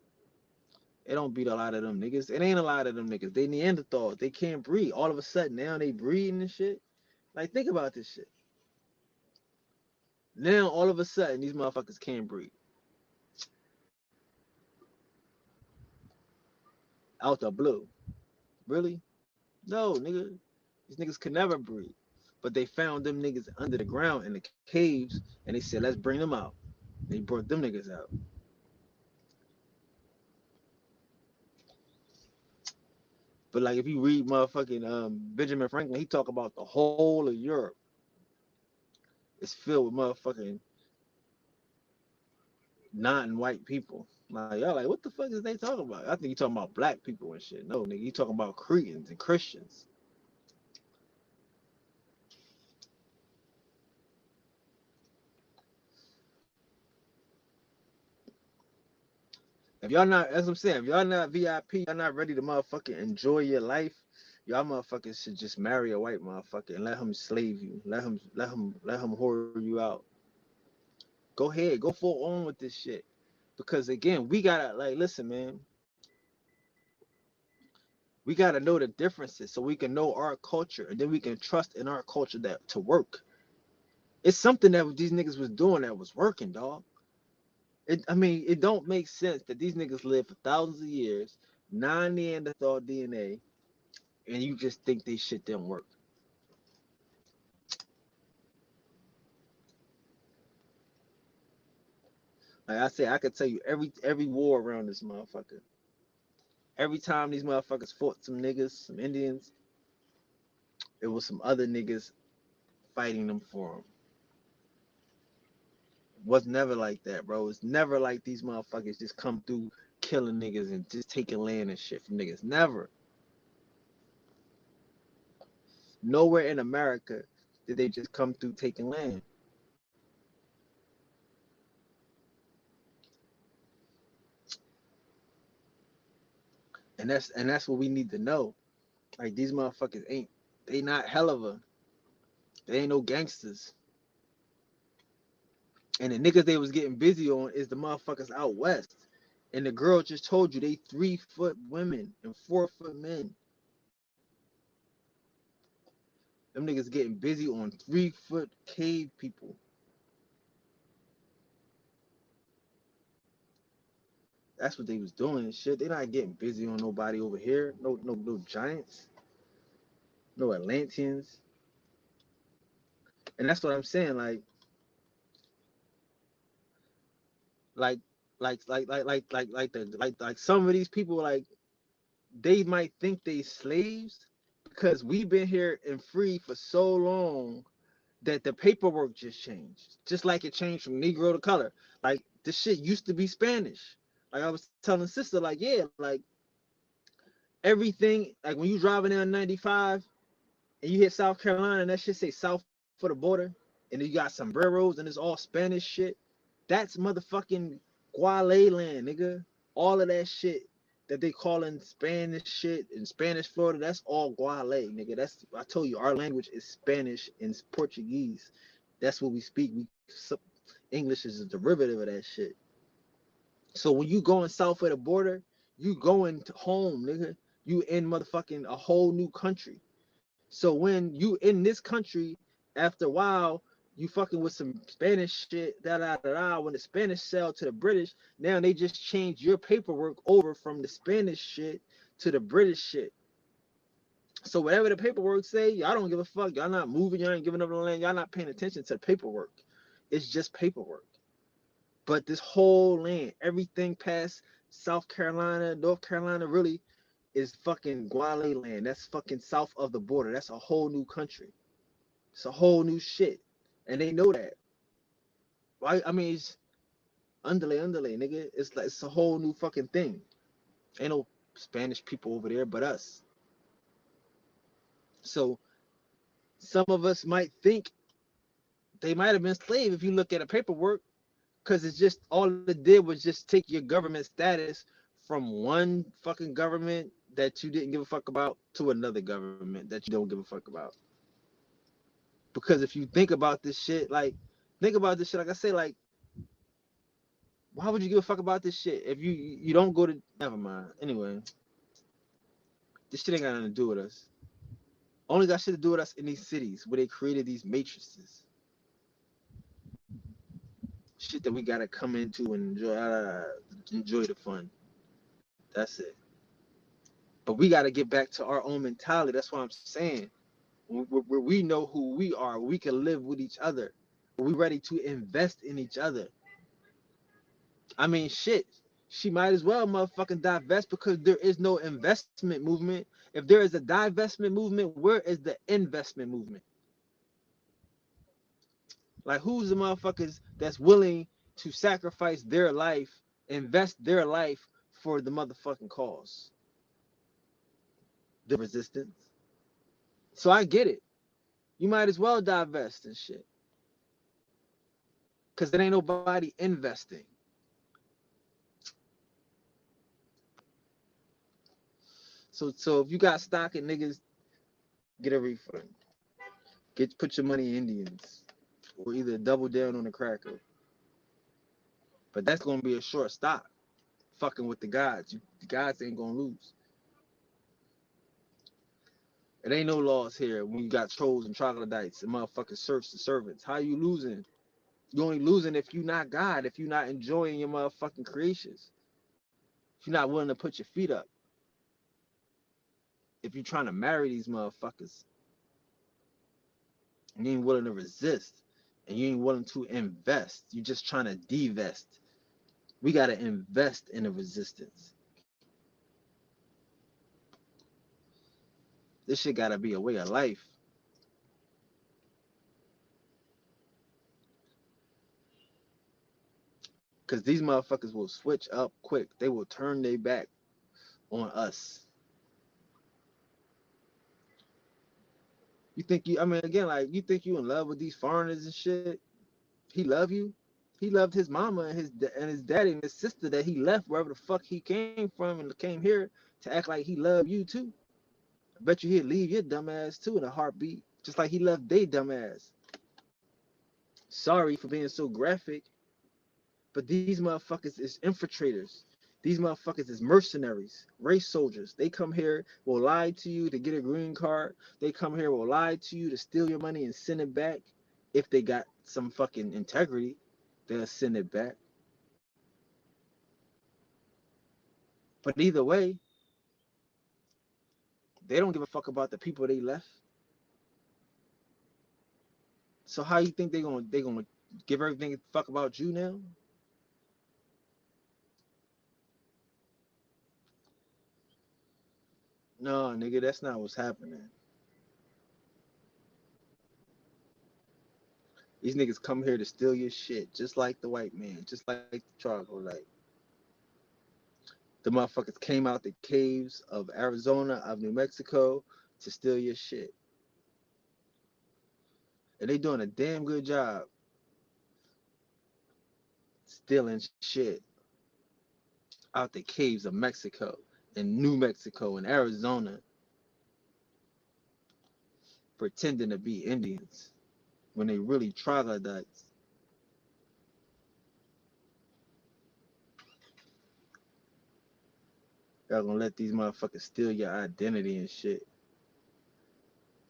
It don't beat a lot of them niggas. It ain't a lot of them niggas. They Neanderthals. They can't breathe. All of a sudden now they breathing and shit. Like, think about this shit. Now all of a sudden these motherfuckers can't breathe. Out the blue. Really? No, nigga. These niggas could never breathe. But they found them niggas under the ground in the caves and they said, let's bring them out. They brought them niggas out. But like, if you read motherfucking Benjamin Franklin, he talk about the whole of Europe. It's filled with motherfucking non-white people. Like, y'all like, what the fuck is they talking about? I think you talking about black people and shit. No, nigga, you talking about Cretans and Christians. If y'all not, as I'm saying, if y'all not VIP, y'all not ready to motherfucking enjoy your life, y'all motherfuckers should just marry a white motherfucker and let him slave you. Let him whore you out. Go ahead, go full on with this shit. Because again, we gotta, like, listen, man. We gotta know the differences so we can know our culture and then we can trust in our culture that to work. It's something that these niggas was doing that was working, dog. It don't make sense that these niggas live for thousands of years, non-Neanderthal DNA, and you just think they shit didn't work. Like I said, I could tell you every war around this motherfucker. Every time these motherfuckers fought some niggas, some Indians, it was some other niggas fighting them for them. It was never like that, bro. It's never like these motherfuckers just come through killing niggas and just taking land and shit from niggas. Never. Nowhere in America did they just come through taking land. And that's what we need to know. Like, these motherfuckers they not hell of a, they ain't no gangsters. And the niggas they was getting busy on is the motherfuckers out west. And the girl just told you they 3-foot women and 4-foot men. Them niggas getting busy on 3-foot cave people. That's what they was doing and shit. They not getting busy on nobody over here. No giants. No Atlanteans. And that's what I'm saying. Like some of these people, like, they might think they slaves because we've been here and free for so long that the paperwork just changed. Just like it changed from Negro to color. Like, this shit used to be Spanish. Like I was telling sister, like, yeah, like Everything, like when you driving down 95 and you hit South Carolina and that shit say south for the border, and then you got sombreros and it's all Spanish shit. That's motherfucking Guale land, nigga. All of that shit that they calling Spanish shit in Spanish Florida, that's all Guale, nigga. That's, I told you, our language is Spanish and Portuguese. That's what we speak. English is a derivative of that shit. So when you going south of the border, you going to home, nigga. You in motherfucking a whole new country. So when you in this country, after a while, you fucking with some Spanish shit, da da da da. When the Spanish sell to the British, now they just change your paperwork over from the Spanish shit to the British shit. So whatever the paperwork say, y'all don't give a fuck. Y'all not moving, y'all ain't giving up the land, y'all not paying attention to the paperwork. It's just paperwork. But this whole land, everything past South Carolina, North Carolina, really is fucking Guale land. That's fucking south of the border. That's a whole new country. It's a whole new shit. And they know that. Right? I mean, it's underlay, nigga. It's like it's a whole new fucking thing. Ain't no Spanish people over there but us. So some of us might think they might have been slaves if you look at the paperwork, because it's just all it did was just take your government status from one fucking government that you didn't give a fuck about to another government that you don't give a fuck about. Because if you think about this shit, like I say, like, why would you give a fuck about this shit if you don't go to, never mind. Anyway, this shit ain't got nothing to do with us. Only got shit to do with us in these cities where they created these matrices. Shit that we gotta come into and enjoy the fun. That's it. But we gotta get back to our own mentality. That's what I'm saying. Where we know who we are, we can live with each other. We ready to invest in each other. I mean, shit. She might as well motherfucking divest because there is no investment movement. If there is a divestment movement, where is the investment movement? Like, who's the motherfuckers that's willing to sacrifice their life, invest their life for the motherfucking cause? The resistance. So I get it. You might as well divest and shit. Because there ain't nobody investing. So if you got stock in niggas, get a refund. Put your money in Indians. Or either double down on the cracker. But that's gonna be a short stop. Fucking with the gods. The gods ain't gonna lose. It ain't no laws here when you got trolls and troglodytes and motherfucking serfs and servants. How you losing? You only losing if you not God, if you not enjoying your motherfucking creations. If you're not willing to put your feet up. If you're trying to marry these motherfuckers. And you ain't willing to resist. And you ain't willing to invest. You just trying to divest. We gotta invest in the resistance. This shit gotta be a way of life. Because these motherfuckers will switch up quick. They will turn their back on us. You think I mean, again, like, you think you in love with these foreigners and shit? He love you? He loved his mama and his daddy and his sister that he left wherever the fuck he came from and came here to act like he loved you too. I bet you he'd leave your dumb ass too in a heartbeat. Just like he left they dumb ass. Sorry for being so graphic, but these motherfuckers is infiltrators. These motherfuckers is mercenaries, race soldiers. They come here, will lie to you to get a green card. They come here, will lie to you to steal your money and send it back. If they got some fucking integrity, they'll send it back. But either way, they don't give a fuck about the people they left. So how you think they gonna give everything a fuck about you now? No, nigga, that's not what's happening. These niggas come here to steal your shit, just like the white man, just like the troglodyte. The motherfuckers came out the caves of Arizona, of New Mexico to steal your shit. And they doing a damn good job stealing shit out the caves of Mexico and New Mexico and Arizona, pretending to be Indians when they really troglodytes. Y'all gonna let these motherfuckers steal your identity and shit.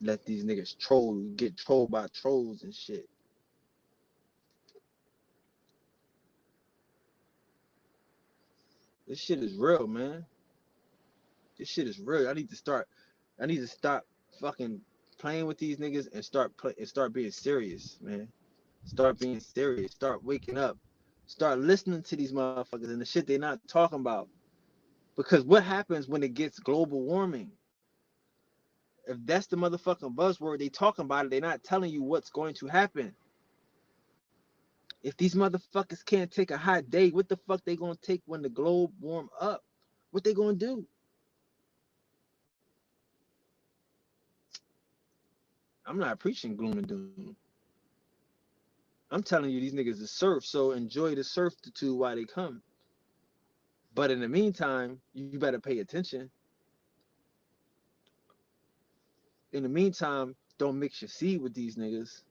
Let these niggas get trolled by trolls and shit. This shit is real, man. This shit is real. I need to stop fucking playing with these niggas and start being serious, man. Start being serious. Start waking up. Start listening to these motherfuckers and the shit they not talking about. Because what happens when it gets global warming? If that's the motherfucking buzzword they talking about it, they not telling you what's going to happen. If these motherfuckers can't take a hot day, what the fuck they gonna take when the globe warm up? What they gonna do? I'm not preaching gloom and doom. I'm telling you these niggas is surf, so enjoy the surfitude while they come. But in the meantime, you better pay attention. In the meantime, don't mix your seed with these niggas.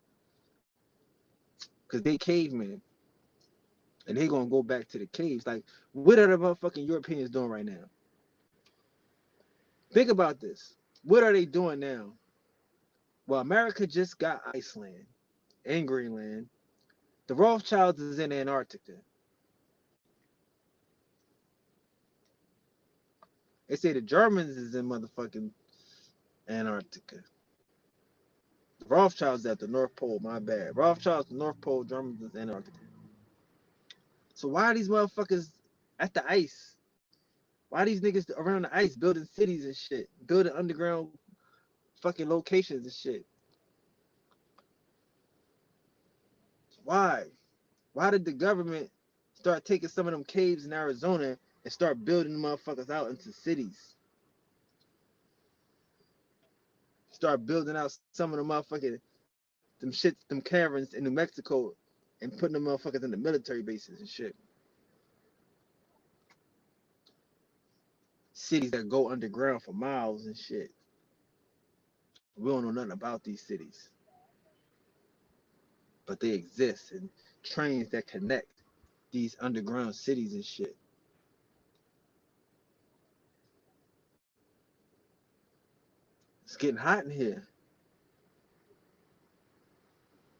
Cause they cavemen. And they gonna go back to the caves. Like, what are the motherfucking Europeans doing right now? Think about this. What are they doing now? Well, America just got Iceland and Greenland. The Rothschilds is in Antarctica. They say the Germans is in motherfucking Antarctica. The Rothschilds at the North Pole, my bad. Rothschilds the North Pole, Germans is Antarctica. So why are these motherfuckers at the ice? Why are these niggas around the ice building cities and shit? Building underground fucking locations and shit? Why? Why did the government start taking some of them caves in Arizona and start building motherfuckers out into cities? Start building out some of the motherfucking them caverns in New Mexico and putting them motherfuckers in the military bases and shit. Cities that go underground for miles and shit. We don't know nothing about these cities. But they exist, and trains that connect these underground cities and shit. It's getting hot in here.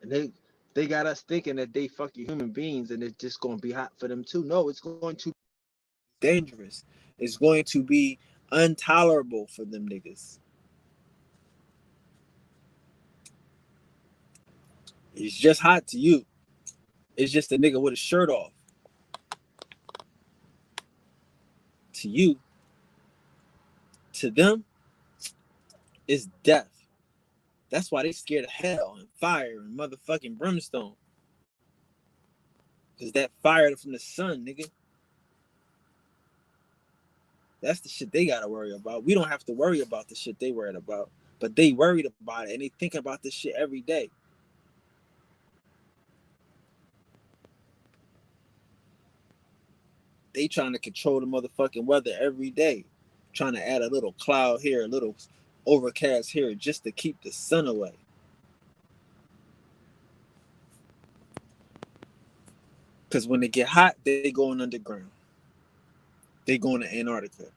And they got us thinking that they fucking human beings and it's just gonna be hot for them too. No, it's going to be dangerous. It's going to be intolerable for them niggas. It's just hot to you. It's just a nigga with a shirt off. To you, to them, it's death. That's why they scared of hell and fire and motherfucking brimstone. Cause that fire from the sun, nigga. That's the shit they gotta worry about. We don't have to worry about the shit they worried about. But they worried about it and they think about this shit every day. They trying to control the motherfucking weather every day. Trying to add a little cloud here, a little overcast here just to keep the sun away. Because when they get hot, they going underground. They going to Antarctica.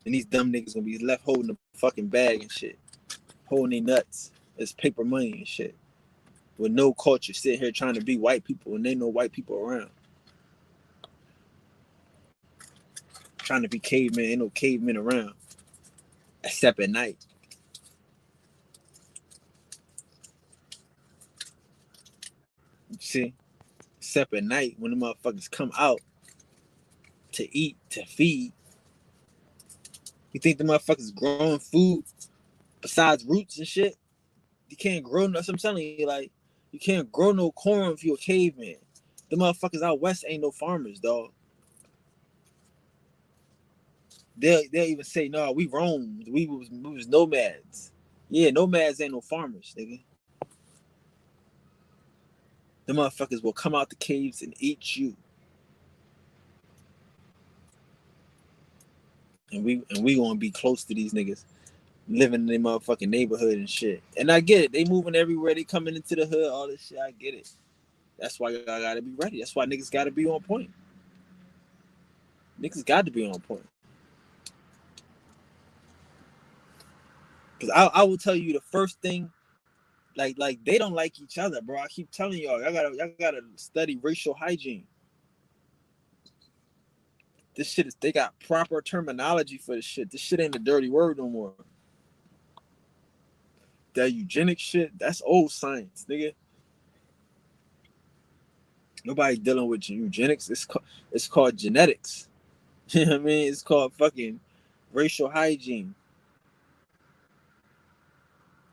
And these dumb niggas gonna be left holding the fucking bag and shit. Holding their nuts as paper money and shit. With no culture, sitting here trying to be white people and they know white people around. Trying to be cavemen, ain't no cavemen around. Except at night. You see? Except at night when the motherfuckers come out to eat, to feed. You think the motherfuckers growing food besides roots and shit? You can't grow no, I'm telling you, like, you can't grow no corn if you're a caveman. The motherfuckers out west ain't no farmers, dog. They'll even say, no, we roamed. We was nomads. Yeah, nomads ain't no farmers, nigga. The motherfuckers will come out the caves and eat you. And we gonna be close to these niggas living in their motherfucking neighborhood and shit. And I get it. They moving everywhere. They coming into the hood, all this shit. I get it. That's why y'all gotta be ready. That's why niggas gotta be on point. Niggas got to be on point. Cause I will tell you the first thing, like they don't like each other, bro. I keep telling y'all gotta study racial hygiene. This shit is, they got proper terminology for this shit. This shit ain't a dirty word no more. That eugenic shit, that's old science, nigga. Nobody dealing with eugenics. It's called genetics. You know what I mean? It's called fucking racial hygiene.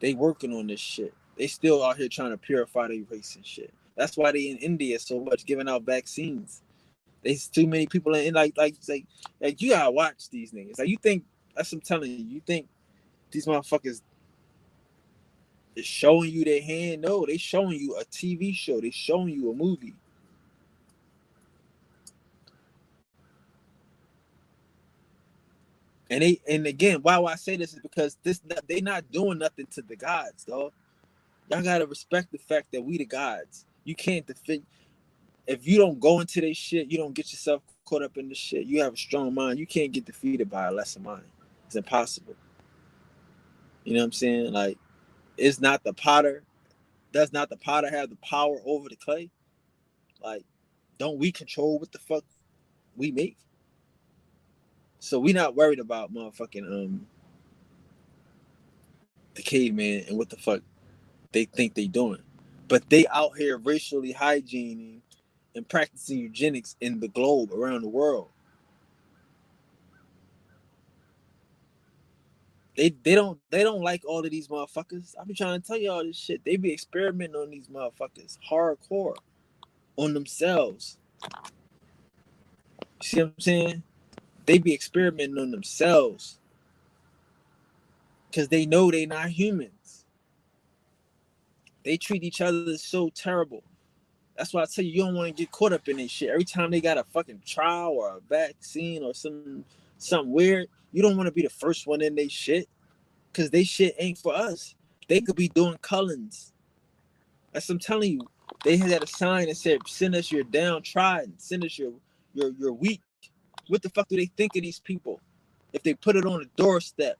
They working on this shit. They still out here trying to purify their race and shit. That's why they in India so much giving out vaccines. There's too many people in like you gotta watch these niggas. Like you think that's what I'm telling you. You think these motherfuckers is showing you their hand? No, they showing you a TV show. They showing you a movie. And again, why I say this is because they not doing nothing to the gods, dog. Y'all gotta respect the fact that we the gods. You can't defend if you don't go into this shit, you don't get yourself caught up in this shit. You have a strong mind. You can't get defeated by a lesser mind. It's impossible. You know what I'm saying? Like, it's not the potter. Does not the potter have the power over the clay? Like, don't we control what the fuck we make? So we not worried about motherfucking the caveman and what the fuck they think they doing. But they out here racially hygiening and practicing eugenics in the globe around the world. They don't like all of these motherfuckers. I be trying to tell you all this shit. They be experimenting on these motherfuckers hardcore on themselves. You see what I'm saying? They be experimenting on themselves because they know they not humans. They treat each other so terrible. That's why I tell you, you don't want to get caught up in this shit. Every time they got a fucking trial or a vaccine or something weird, you don't want to be the first one in their shit because they shit ain't for us. They could be doing Cullens. That's what I'm telling you. They had a sign that said, "Send us your downtrodden. Send us your weak." What the fuck do they think of these people? If they put it on the doorstep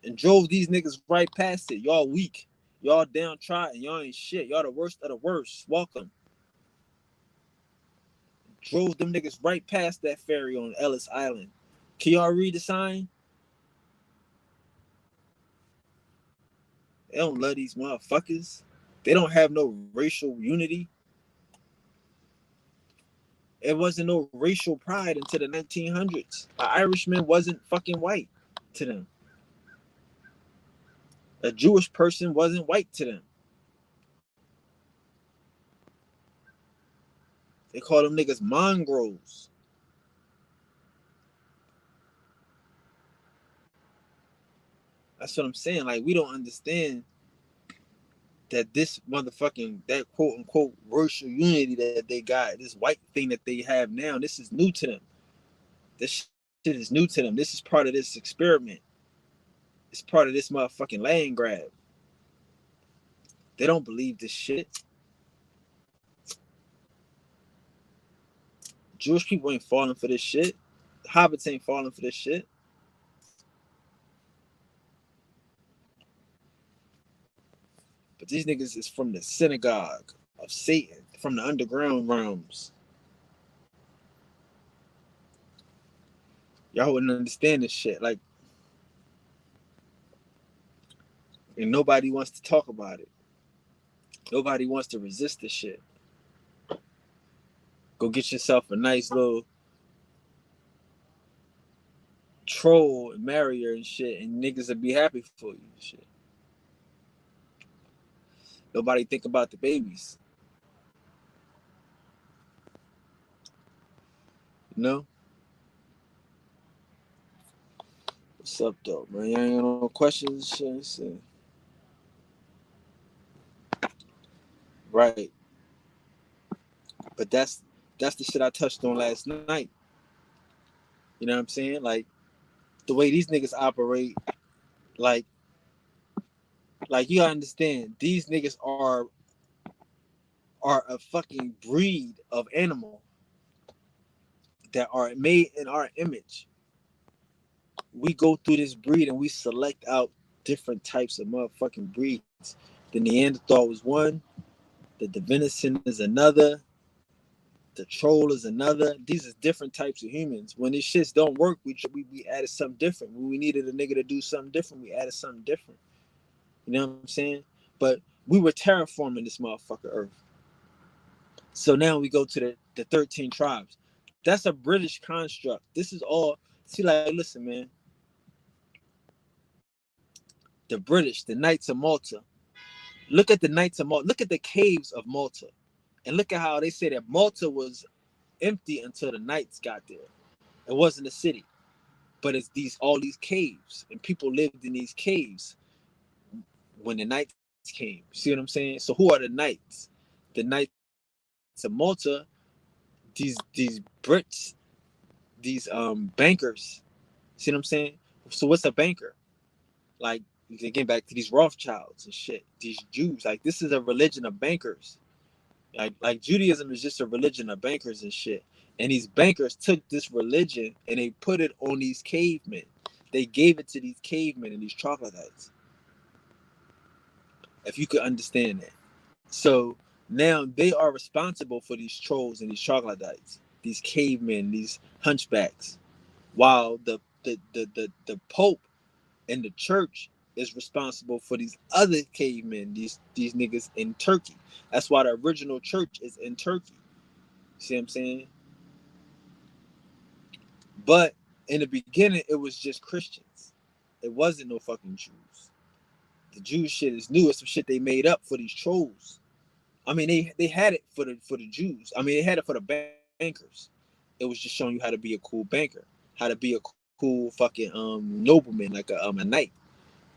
and drove these niggas right past it, y'all weak, y'all downtrodden, y'all ain't shit, y'all the worst of the worst. Welcome. Drove them niggas right past that ferry on Ellis Island. Can y'all read the sign? They don't love these motherfuckers. They don't have no racial unity. It wasn't no racial pride until the 1900s. An Irishman wasn't fucking white to them. A Jewish person wasn't white to them. They call them niggas mongrels. That's what I'm saying. Like, we don't understand that this motherfucking, that quote unquote racial unity that they got, this white thing that they have now, this is new to them. This shit is new to them. This is part of this experiment. It's part of this motherfucking land grab. They don't believe this shit. Jewish people ain't falling for this shit. Hobbits ain't falling for this shit. But these niggas is from the synagogue of Satan, from the underground realms. Y'all wouldn't understand this shit. Like, and nobody wants to talk about it. Nobody wants to resist this shit. Go get yourself a nice little troll and marry her and shit, and niggas will be happy for you and shit. Nobody think about the babies. You know? What's up, though, man? You ain't got no questions? Shit. Right. But that's the shit I touched on last night. You know what I'm saying? Like the way these niggas operate, like you gotta understand, these niggas are a fucking breed of animal that are made in our image. We go through this breed and we select out different types of motherfucking breeds. The Neanderthal was one, the venison is another, the troll is another. These are different types of humans. When these shits don't work, we added something different. When we needed a nigga to do something different, we added something different. You know what I'm saying? But we were terraforming this motherfucker Earth. So now we go to the 13 tribes. That's a British construct. This is all, see, like, listen, man. The British, the Knights of Malta. Look at the Knights of Malta. Look at the caves of Malta. And look at how they say that Malta was empty until the Knights got there. It wasn't a city. But it's all these caves. And people lived in these caves when the Knights came. See what I'm saying? So who are the Knights? The Knights of Malta, these Brits, these bankers. See what I'm saying? So what's a banker? Like, again, back to these Rothschilds and shit. These Jews, like, this is a religion of bankers. Like Judaism is just a religion of bankers and shit. And these bankers took this religion and they put it on these cavemen. They gave it to these cavemen and these troglodytes. If you could understand that. So now they are responsible for these trolls and these troglodytes, these cavemen, these hunchbacks, while the Pope and the church is responsible for these other cavemen, these niggas in Turkey. That's why the original church is in Turkey. See what I'm saying? But in the beginning, it was just Christians. It wasn't no fucking Jews. The Jews shit is new. It's some shit they made up for these trolls. I mean, they had it for the Jews. I mean, they had it for the bankers. It was just showing you how to be a cool banker, how to be a cool fucking nobleman, like a knight.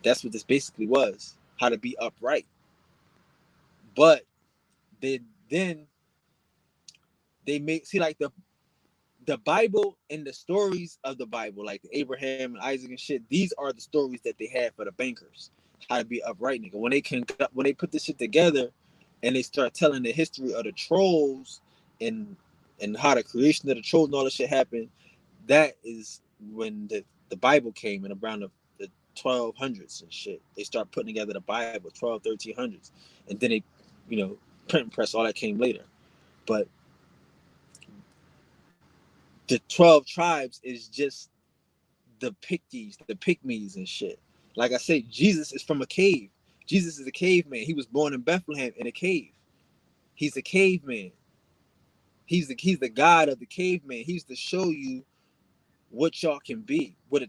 That's what this basically was. How to be upright. But then they make, see, like the Bible and the stories of the Bible, like the Abraham and Isaac and shit, these are the stories that they had for the bankers. How to be upright, nigga. When they put this shit together and they start telling the history of the trolls and how the creation of the trolls and all this shit happened, that is when the Bible came in around the 1200s and shit. They start putting together the Bible, 1300s. And then they, print and press, all that came later. But the 12 tribes is just the Picties, the Pygmies and shit. Like I said, Jesus is from a cave. Jesus is a caveman. He was born in Bethlehem in a cave. He's a caveman. He's the God of the caveman. He's to show you what y'all can be, what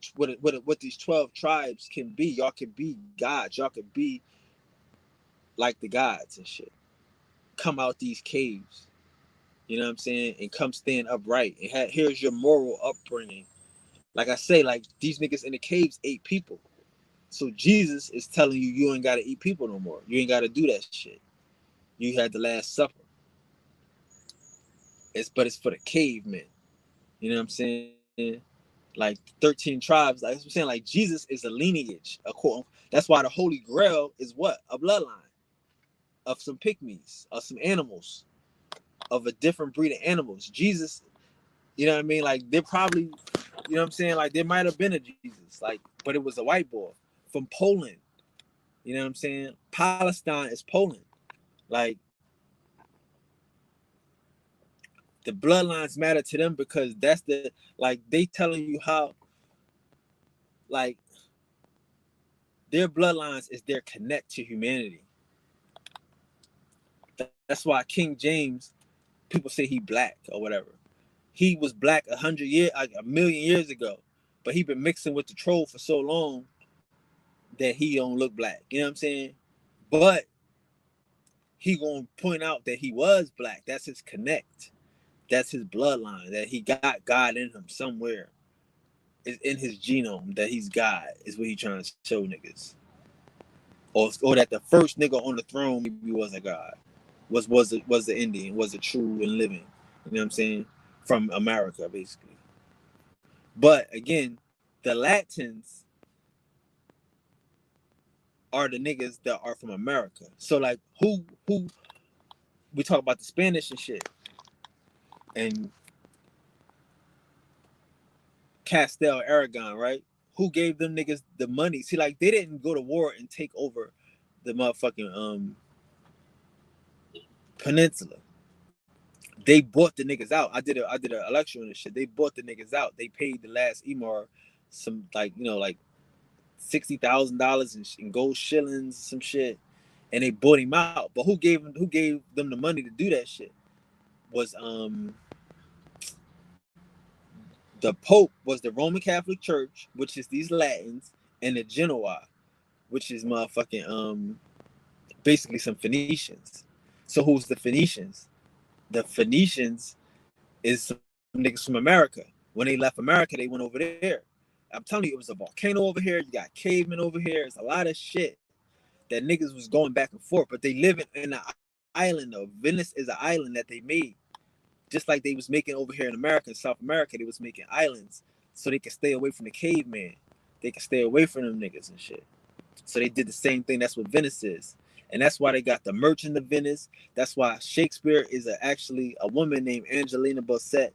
these 12 tribes can be. Y'all can be gods. Y'all can be like the gods and shit. Come out these caves. You know what I'm saying? And come stand upright. And here's your moral upbringing. Like I say, like these niggas in the caves ate people. So Jesus is telling you ain't gotta eat people no more. You ain't gotta do that shit. You had the Last Supper. But it's for the cavemen. You know what I'm saying? Like 13 tribes. Like I'm saying, like Jesus is a lineage. That's why the Holy Grail is what? A bloodline of some pygmies, of some animals, of a different breed of animals. Jesus, you know what I mean? Like they're probably, you know what I'm saying? Like there might have been a Jesus, like, but it was a white boy from Poland. You know what I'm saying? Palestine is Poland. Like the bloodlines matter to them because that's they telling you how, like, their bloodlines is their connect to humanity. That's why King James, people say he black or whatever. He was black 100 years, like a million years ago, but he been mixing with the troll for so long that he don't look black. You know what I'm saying? But he gonna point out that he was black. That's his connect. That's his bloodline. That he got God in him somewhere. is in his genome that he's God, is what he's trying to show niggas. Or that the first nigga on the throne maybe was a God. Was the Indian, was a true and living. You know what I'm saying? From America, basically. But again, the Latins are the niggas that are from America. So like who we talk about the Spanish and shit and Castel Aragon, right? Who gave them niggas the money? See, like they didn't go to war and take over the motherfucking peninsula. They bought the niggas out. I did a lecture on this shit. They bought the niggas out. They paid the last Umar some like like $60,000 in gold shillings, some shit, and they bought him out. But who gave them the money to do that shit? Was the Pope was the Roman Catholic Church, which is these Latins, and the Genoa, which is motherfucking basically some Phoenicians. So who's the Phoenicians? The Phoenicians is some niggas from America. When they left America, they went over there. I'm telling you, it was a volcano over here. You got cavemen over here. It's a lot of shit that niggas was going back and forth. But they live in an island though. Venice is an island that they made. Just like they was making over here in America, in South America, they was making islands so they could stay away from the caveman. They could stay away from them niggas and shit. So they did the same thing. That's what Venice is. And that's why they got the Merchant of Venice. That's why Shakespeare is actually a woman named Angelina Bosset,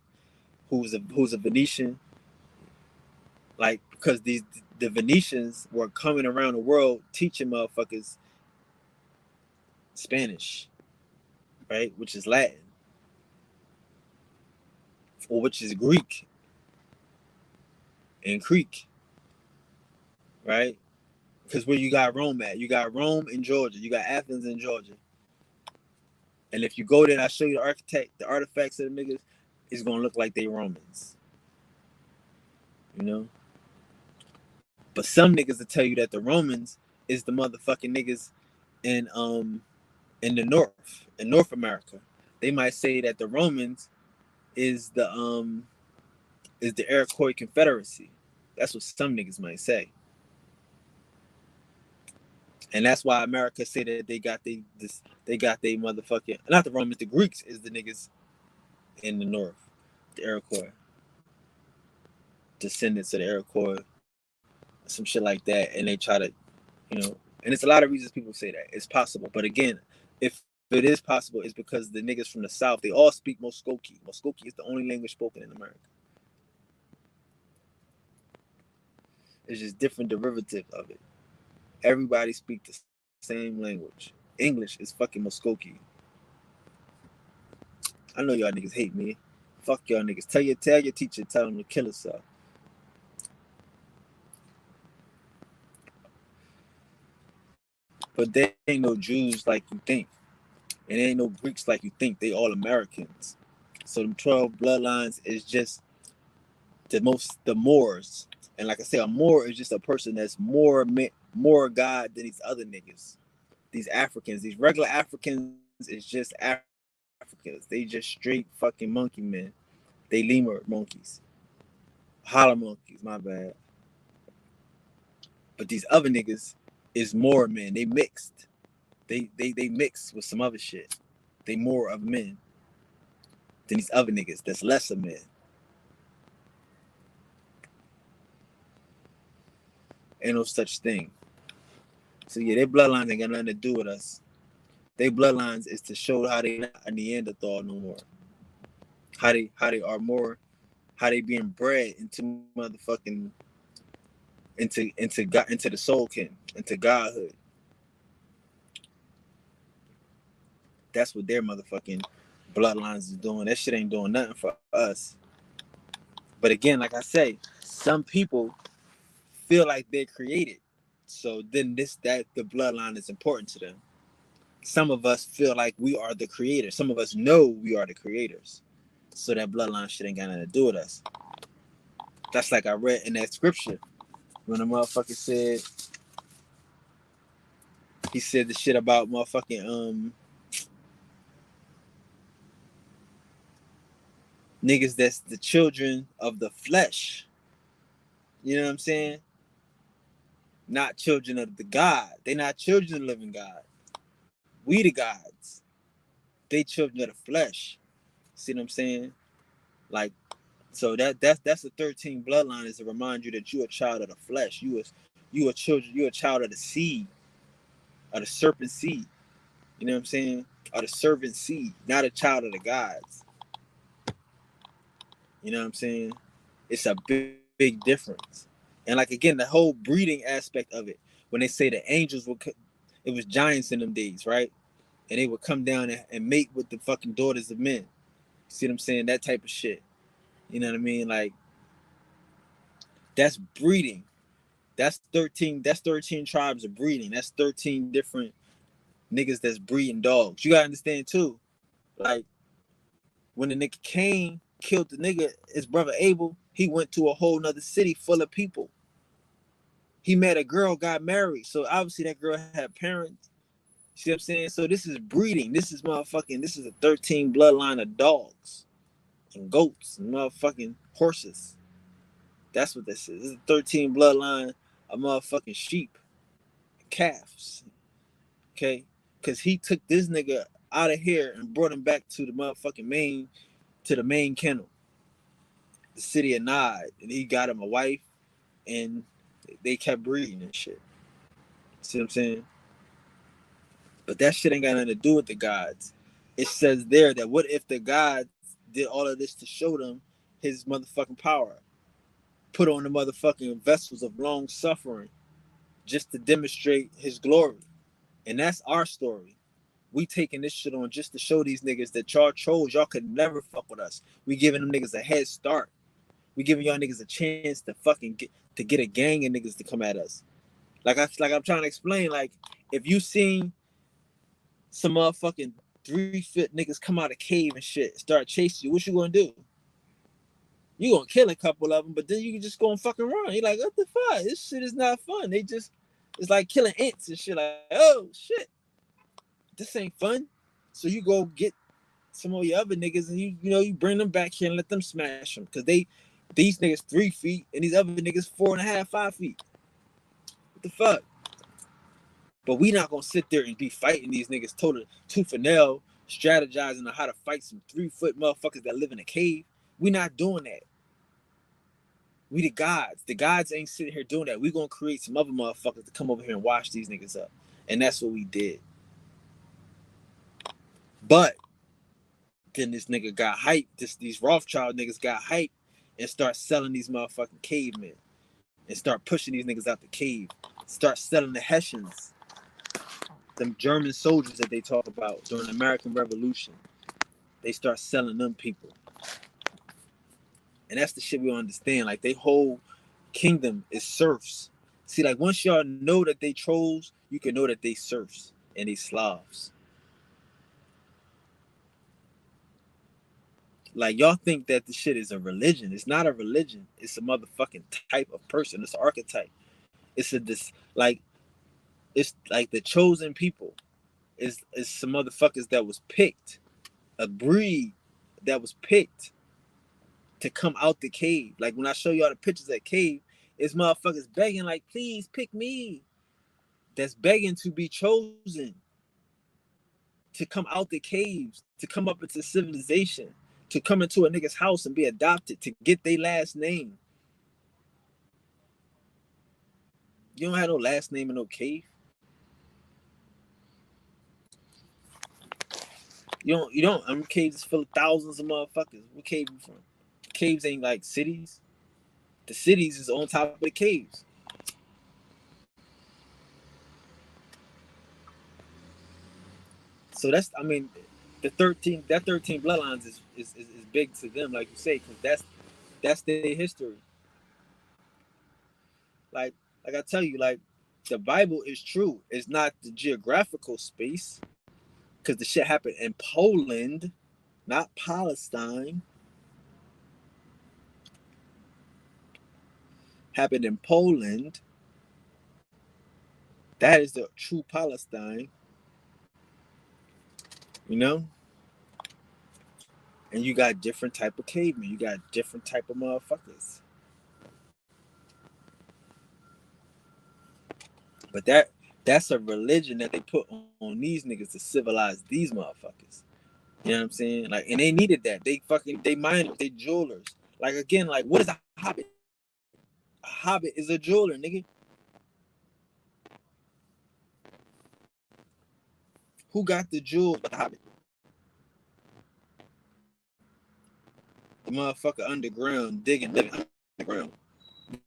who's a Venetian. Like, because the Venetians were coming around the world teaching motherfuckers Spanish, right? Which is Latin. Or which is Greek and Creek, right? Because where you got Rome at? You got Rome in Georgia. You got Athens in Georgia. And if you go there and I show you the artifacts of the niggas, it's gonna look like they Romans. You know? But some niggas will tell you that the Romans is the motherfucking niggas in the North, in North America. They might say that the Romans is the Iroquois Confederacy. That's what some niggas might say. And that's why America say that they got they motherfucking, not the Romans, the Greeks is the niggas in the North, the Iroquois, descendants of the Iroquois, some shit like that. And they try to, and it's a lot of reasons people say that it's possible. But again, if it is possible, it's because the niggas from the South, they all speak Muskogee. Muskogee is the only language spoken in America. It's just different derivative of it. Everybody speak the same language. English is fucking Muskogee. I know y'all niggas hate me. Fuck y'all niggas. Tell your teacher, tell them to kill herself. But there ain't no Jews like you think. And there ain't no Greeks like you think. They all Americans. So them 12 bloodlines is just the Moors. And like I say, a Moor is just a person that's more God than these other niggas. These Africans, these regular Africans is just Africans. They just straight fucking monkey men. They lemur monkeys. Holler monkeys, my bad. But these other niggas is more men. They mixed. They mix with some other shit. They more of men than these other niggas that's lesser men. Ain't no such thing. So yeah, their bloodlines ain't got nothing to do with us. Their bloodlines is to show how they not a Neanderthal no more. How they are more, how they being bred into motherfucking into the tzolkin, into godhood. That's what their motherfucking bloodlines is doing. That shit ain't doing nothing for us. But again, like I say, some people feel like they're created. So then the bloodline is important to them. Some of us feel like we are the creators. Some of us know we are the creators. So that bloodline shit ain't got nothing to do with us. That's like I read in that scripture when the motherfucker said, he said the shit about motherfucking niggas that's the children of the flesh. You know what I'm saying? Not children of the God. They not children of the living God. We the gods. They children of the flesh. See what I'm saying? Like, so that's the 13 bloodline is to remind you that you're a child of the flesh. You a children. You're a child of the seed, of the serpent seed. You know what I'm saying? Of the servant seed, not a child of the gods. You know what I'm saying? It's a big difference. And like again, the whole breeding aspect of it. When they say the angels would, it was giants in them days, right? And they would come down and mate with the fucking daughters of men. See what I'm saying? That type of shit. You know what I mean? Like, that's breeding. That's 13. That's 13 tribes of breeding. That's 13 different niggas that's breeding dogs. You gotta understand too. Like, when the nigga Cain killed the nigga, his brother Abel, he went to a whole nother city full of people. He met a girl, got married. So obviously that girl had parents. See what I'm saying? So this is breeding. This is motherfucking, this is a 13 bloodline of dogs and goats and motherfucking horses. That's what this is. This is a 13 bloodline of motherfucking sheep, calves. Okay? Because he took this nigga out of here and brought him back to the motherfucking main kennel, the city of Nod. And he got him a wife and they kept breeding and shit. See what I'm saying? But that shit ain't got nothing to do with the gods. It says there that what if the gods did all of this to show them his motherfucking power? Put on the motherfucking vessels of long suffering just to demonstrate his glory. And that's our story. We taking this shit on just to show these niggas that y'all trolls, y'all could never fuck with us. We giving them niggas a head start. We giving y'all niggas a chance to fucking get a gang of niggas to come at us. Like I'm trying to explain, like, if you seen some motherfucking 3-foot niggas come out of cave and shit, start chasing you, what you gonna do? You gonna kill a couple of them, but then you can just go and fucking run. You're like, what the fuck? This shit is not fun. It's like killing ants and shit. Like, oh shit, this ain't fun. So you go get some of your other niggas and you bring them back here and let them smash them, because these niggas 3 feet and these other niggas 4.5, 5 feet. What the fuck? But we not gonna sit there and be fighting these niggas tooth and nail, strategizing on how to fight some 3-foot motherfuckers that live in a cave. We not doing that. We the gods. The gods ain't sitting here doing that. We gonna create some other motherfuckers to come over here and wash these niggas up. And that's what we did. But then this nigga got hyped. These Rothschild niggas got hyped and start selling these motherfucking cavemen. And start pushing these niggas out the cave. Start selling the Hessians. Them German soldiers that they talk about during the American Revolution. They start selling them people. And that's the shit we don't understand. Like, they whole kingdom is serfs. See, like, once y'all know that they trolls, you can know that they serfs and they Slavs. Like, y'all think that the shit is a religion. It's not a religion. It's a motherfucking type of person. It's an archetype. It's like the chosen people is some motherfuckers that was picked, a breed that was picked to come out the cave. Like, when I show y'all the pictures of that cave, it's motherfuckers begging, like, please pick me. That's begging to be chosen, to come out the caves, to come up into civilization, to come into a nigga's house and be adopted, to get their last name. You don't have no last name in no cave. You don't. Caves is full of thousands of motherfuckers. What cave you from? Caves ain't like cities. The cities is on top of the caves. So that's, I mean, the 13 bloodlines is big to them, like you say, because that's their history. Like I tell you, like, the Bible is true. It's not the geographical space, because the shit happened in Poland, not Palestine. Happened in Poland. That is the true Palestine. You know? And you got different type of cavemen. You got different type of motherfuckers. But that's a religion that they put on these niggas to civilize these motherfuckers. You know what I'm saying? Like, and they needed that. They mined, they jewelers. Like, again, like, what is a hobbit? A hobbit is a jeweler, nigga. Who got the jewels but the hobbit? The motherfucker underground, digging, living underground,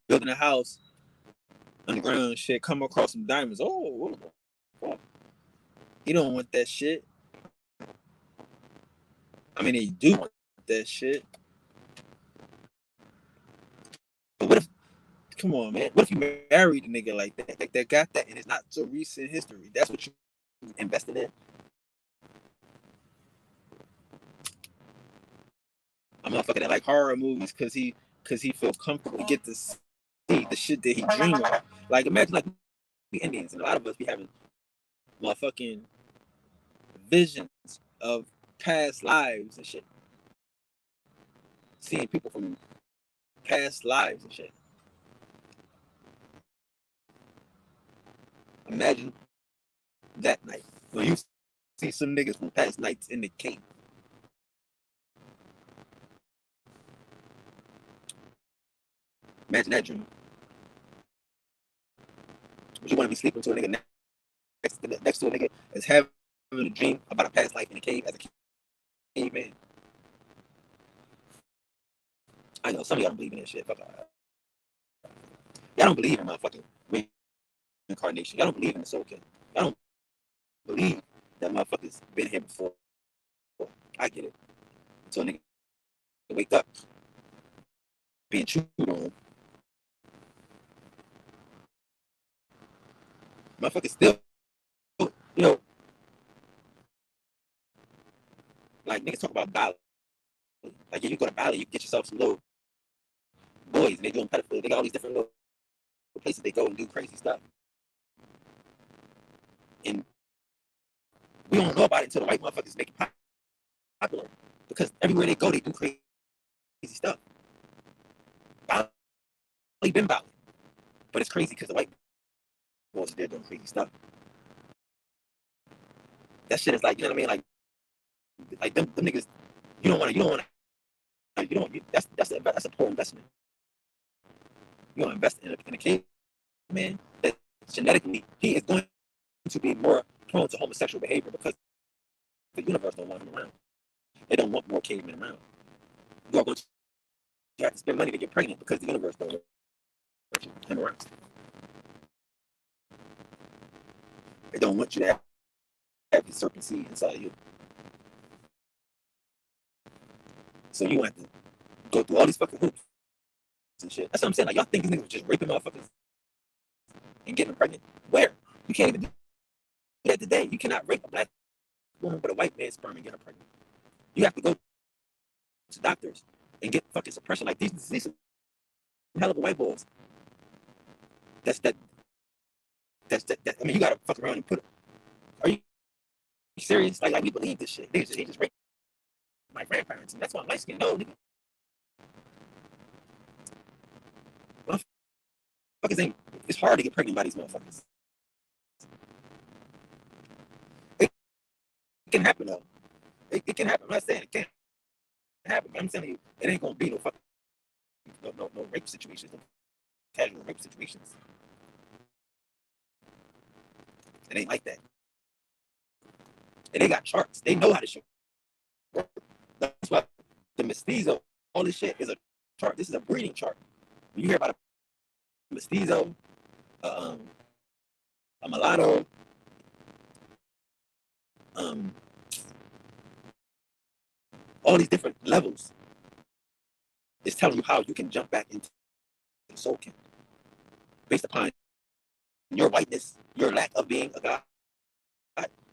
building a house underground, shit, come across some diamonds. Oh, what the fuck? He don't want that shit. I mean, they do want that shit. But what if, come on, man, what if you married a nigga like that got that and it's not so recent history? That's what you invested in? A motherfucker that like horror movies because he feel comfortable, get to see the shit that he dream of. Like, imagine like the Indians, and a lot of us be having motherfucking visions of past lives and shit. Seeing people from past lives and shit. Imagine that night when you see some niggas from past nights in the cave. Imagine that dream. Would you want to be sleeping to a nigga next to a nigga that's having a dream about a past life in the cave as a caveman? I know some of y'all don't believe in that shit. Fuck y'all. Y'all don't believe in motherfucking reincarnation. Y'all don't believe in the tzolkin. Y'all don't believe that motherfuckers been here before. I get it. So a nigga wake up being chewed on. Motherfuckers still, you know, like niggas talk about Bali. Like, if you go to Bali, you get yourself some little boys and they doing pedophilia. They got all these different little places they go and do crazy stuff. And we don't know about it until the white motherfuckers make it popular. Because everywhere they go, they do crazy stuff. Bali been Bali. But it's crazy because the white boys are there doing crazy stuff. That shit is like, you know what I mean? Like them niggas, that's a poor investment. You don't invest in a kid, man, that genetically he is going to be more prone to homosexual behavior because the universe don't want him around. They don't want more cavemen around. You are going to have to spend money to get pregnant because the universe don't want him around. They don't want you to have the serpent seed inside of you. So you have to go through all these fucking hoops and shit. That's what I'm saying. Like, y'all think these niggas just raping motherfuckers and getting them pregnant? Where? You can't even do that today. You cannot rape a black woman with a white man's sperm and get her pregnant. You have to go to doctors and get fucking suppression. Like, these some hell of a white boys. That. I mean, you gotta fuck around and put. Are you serious? Like we believe this shit. They just raped my grandparents, and that's why I'm light skinned. No, nigga. Motherfuckers ain't. It's hard to get pregnant by these motherfuckers. It can happen though. It can happen. I'm not saying it can't happen, but I'm telling you, it ain't gonna be no fucking no rape situations, no casual rape situations. It ain't like that. And they got charts. They know how to show. That's why the mestizo, all this shit is a chart. This is a breeding chart. When you hear about a mestizo, a mulatto, all these different levels, it's telling you how you can jump back into the tzolkin based upon your whiteness, your lack of being a god.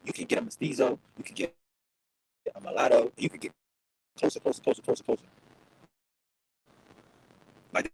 You can get a mestizo, you can get a mulatto, you can get closer. Like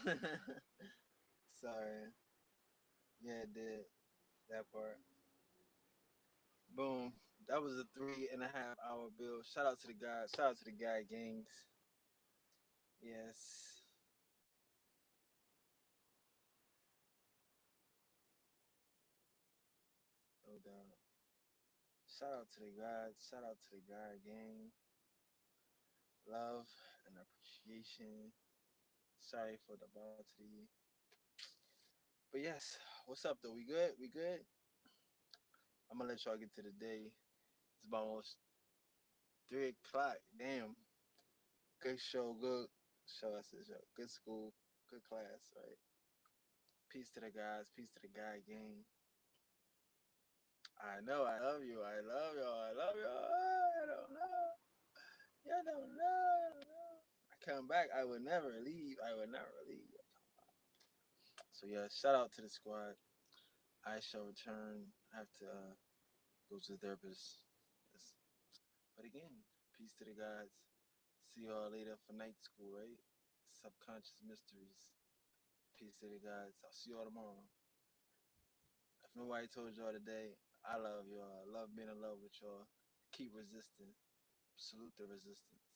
Sorry. Yeah, it did. That part. Boom. That was a 3.5 hour build. Shout out to the guys. Shout out to the guy gangs. Yes. No doubt. Shout out to the guys. Shout out to the guy gang. Love and appreciation. Sorry for the volatility. But yes, what's up though? We good? We good? I'm gonna let y'all get to the day. It's about almost 3 o'clock. Damn. Good show, good show. I said show. Good school, good class, right? Peace to the guys, peace to the guy gang. I know, I love you, I love y'all, I love y'all. I don't know. You don't know, I don't know. I come back, I would never leave. I would never leave. So yeah, shout out to the squad. I shall return. I have to go to the therapist. Yes. But again, peace to the guys. See y'all later for night school, right? Subconscious mysteries. Peace to the guys. I'll see y'all tomorrow. If nobody told y'all today, I love y'all. I love being in love with y'all. Keep resisting. Salute the resistance.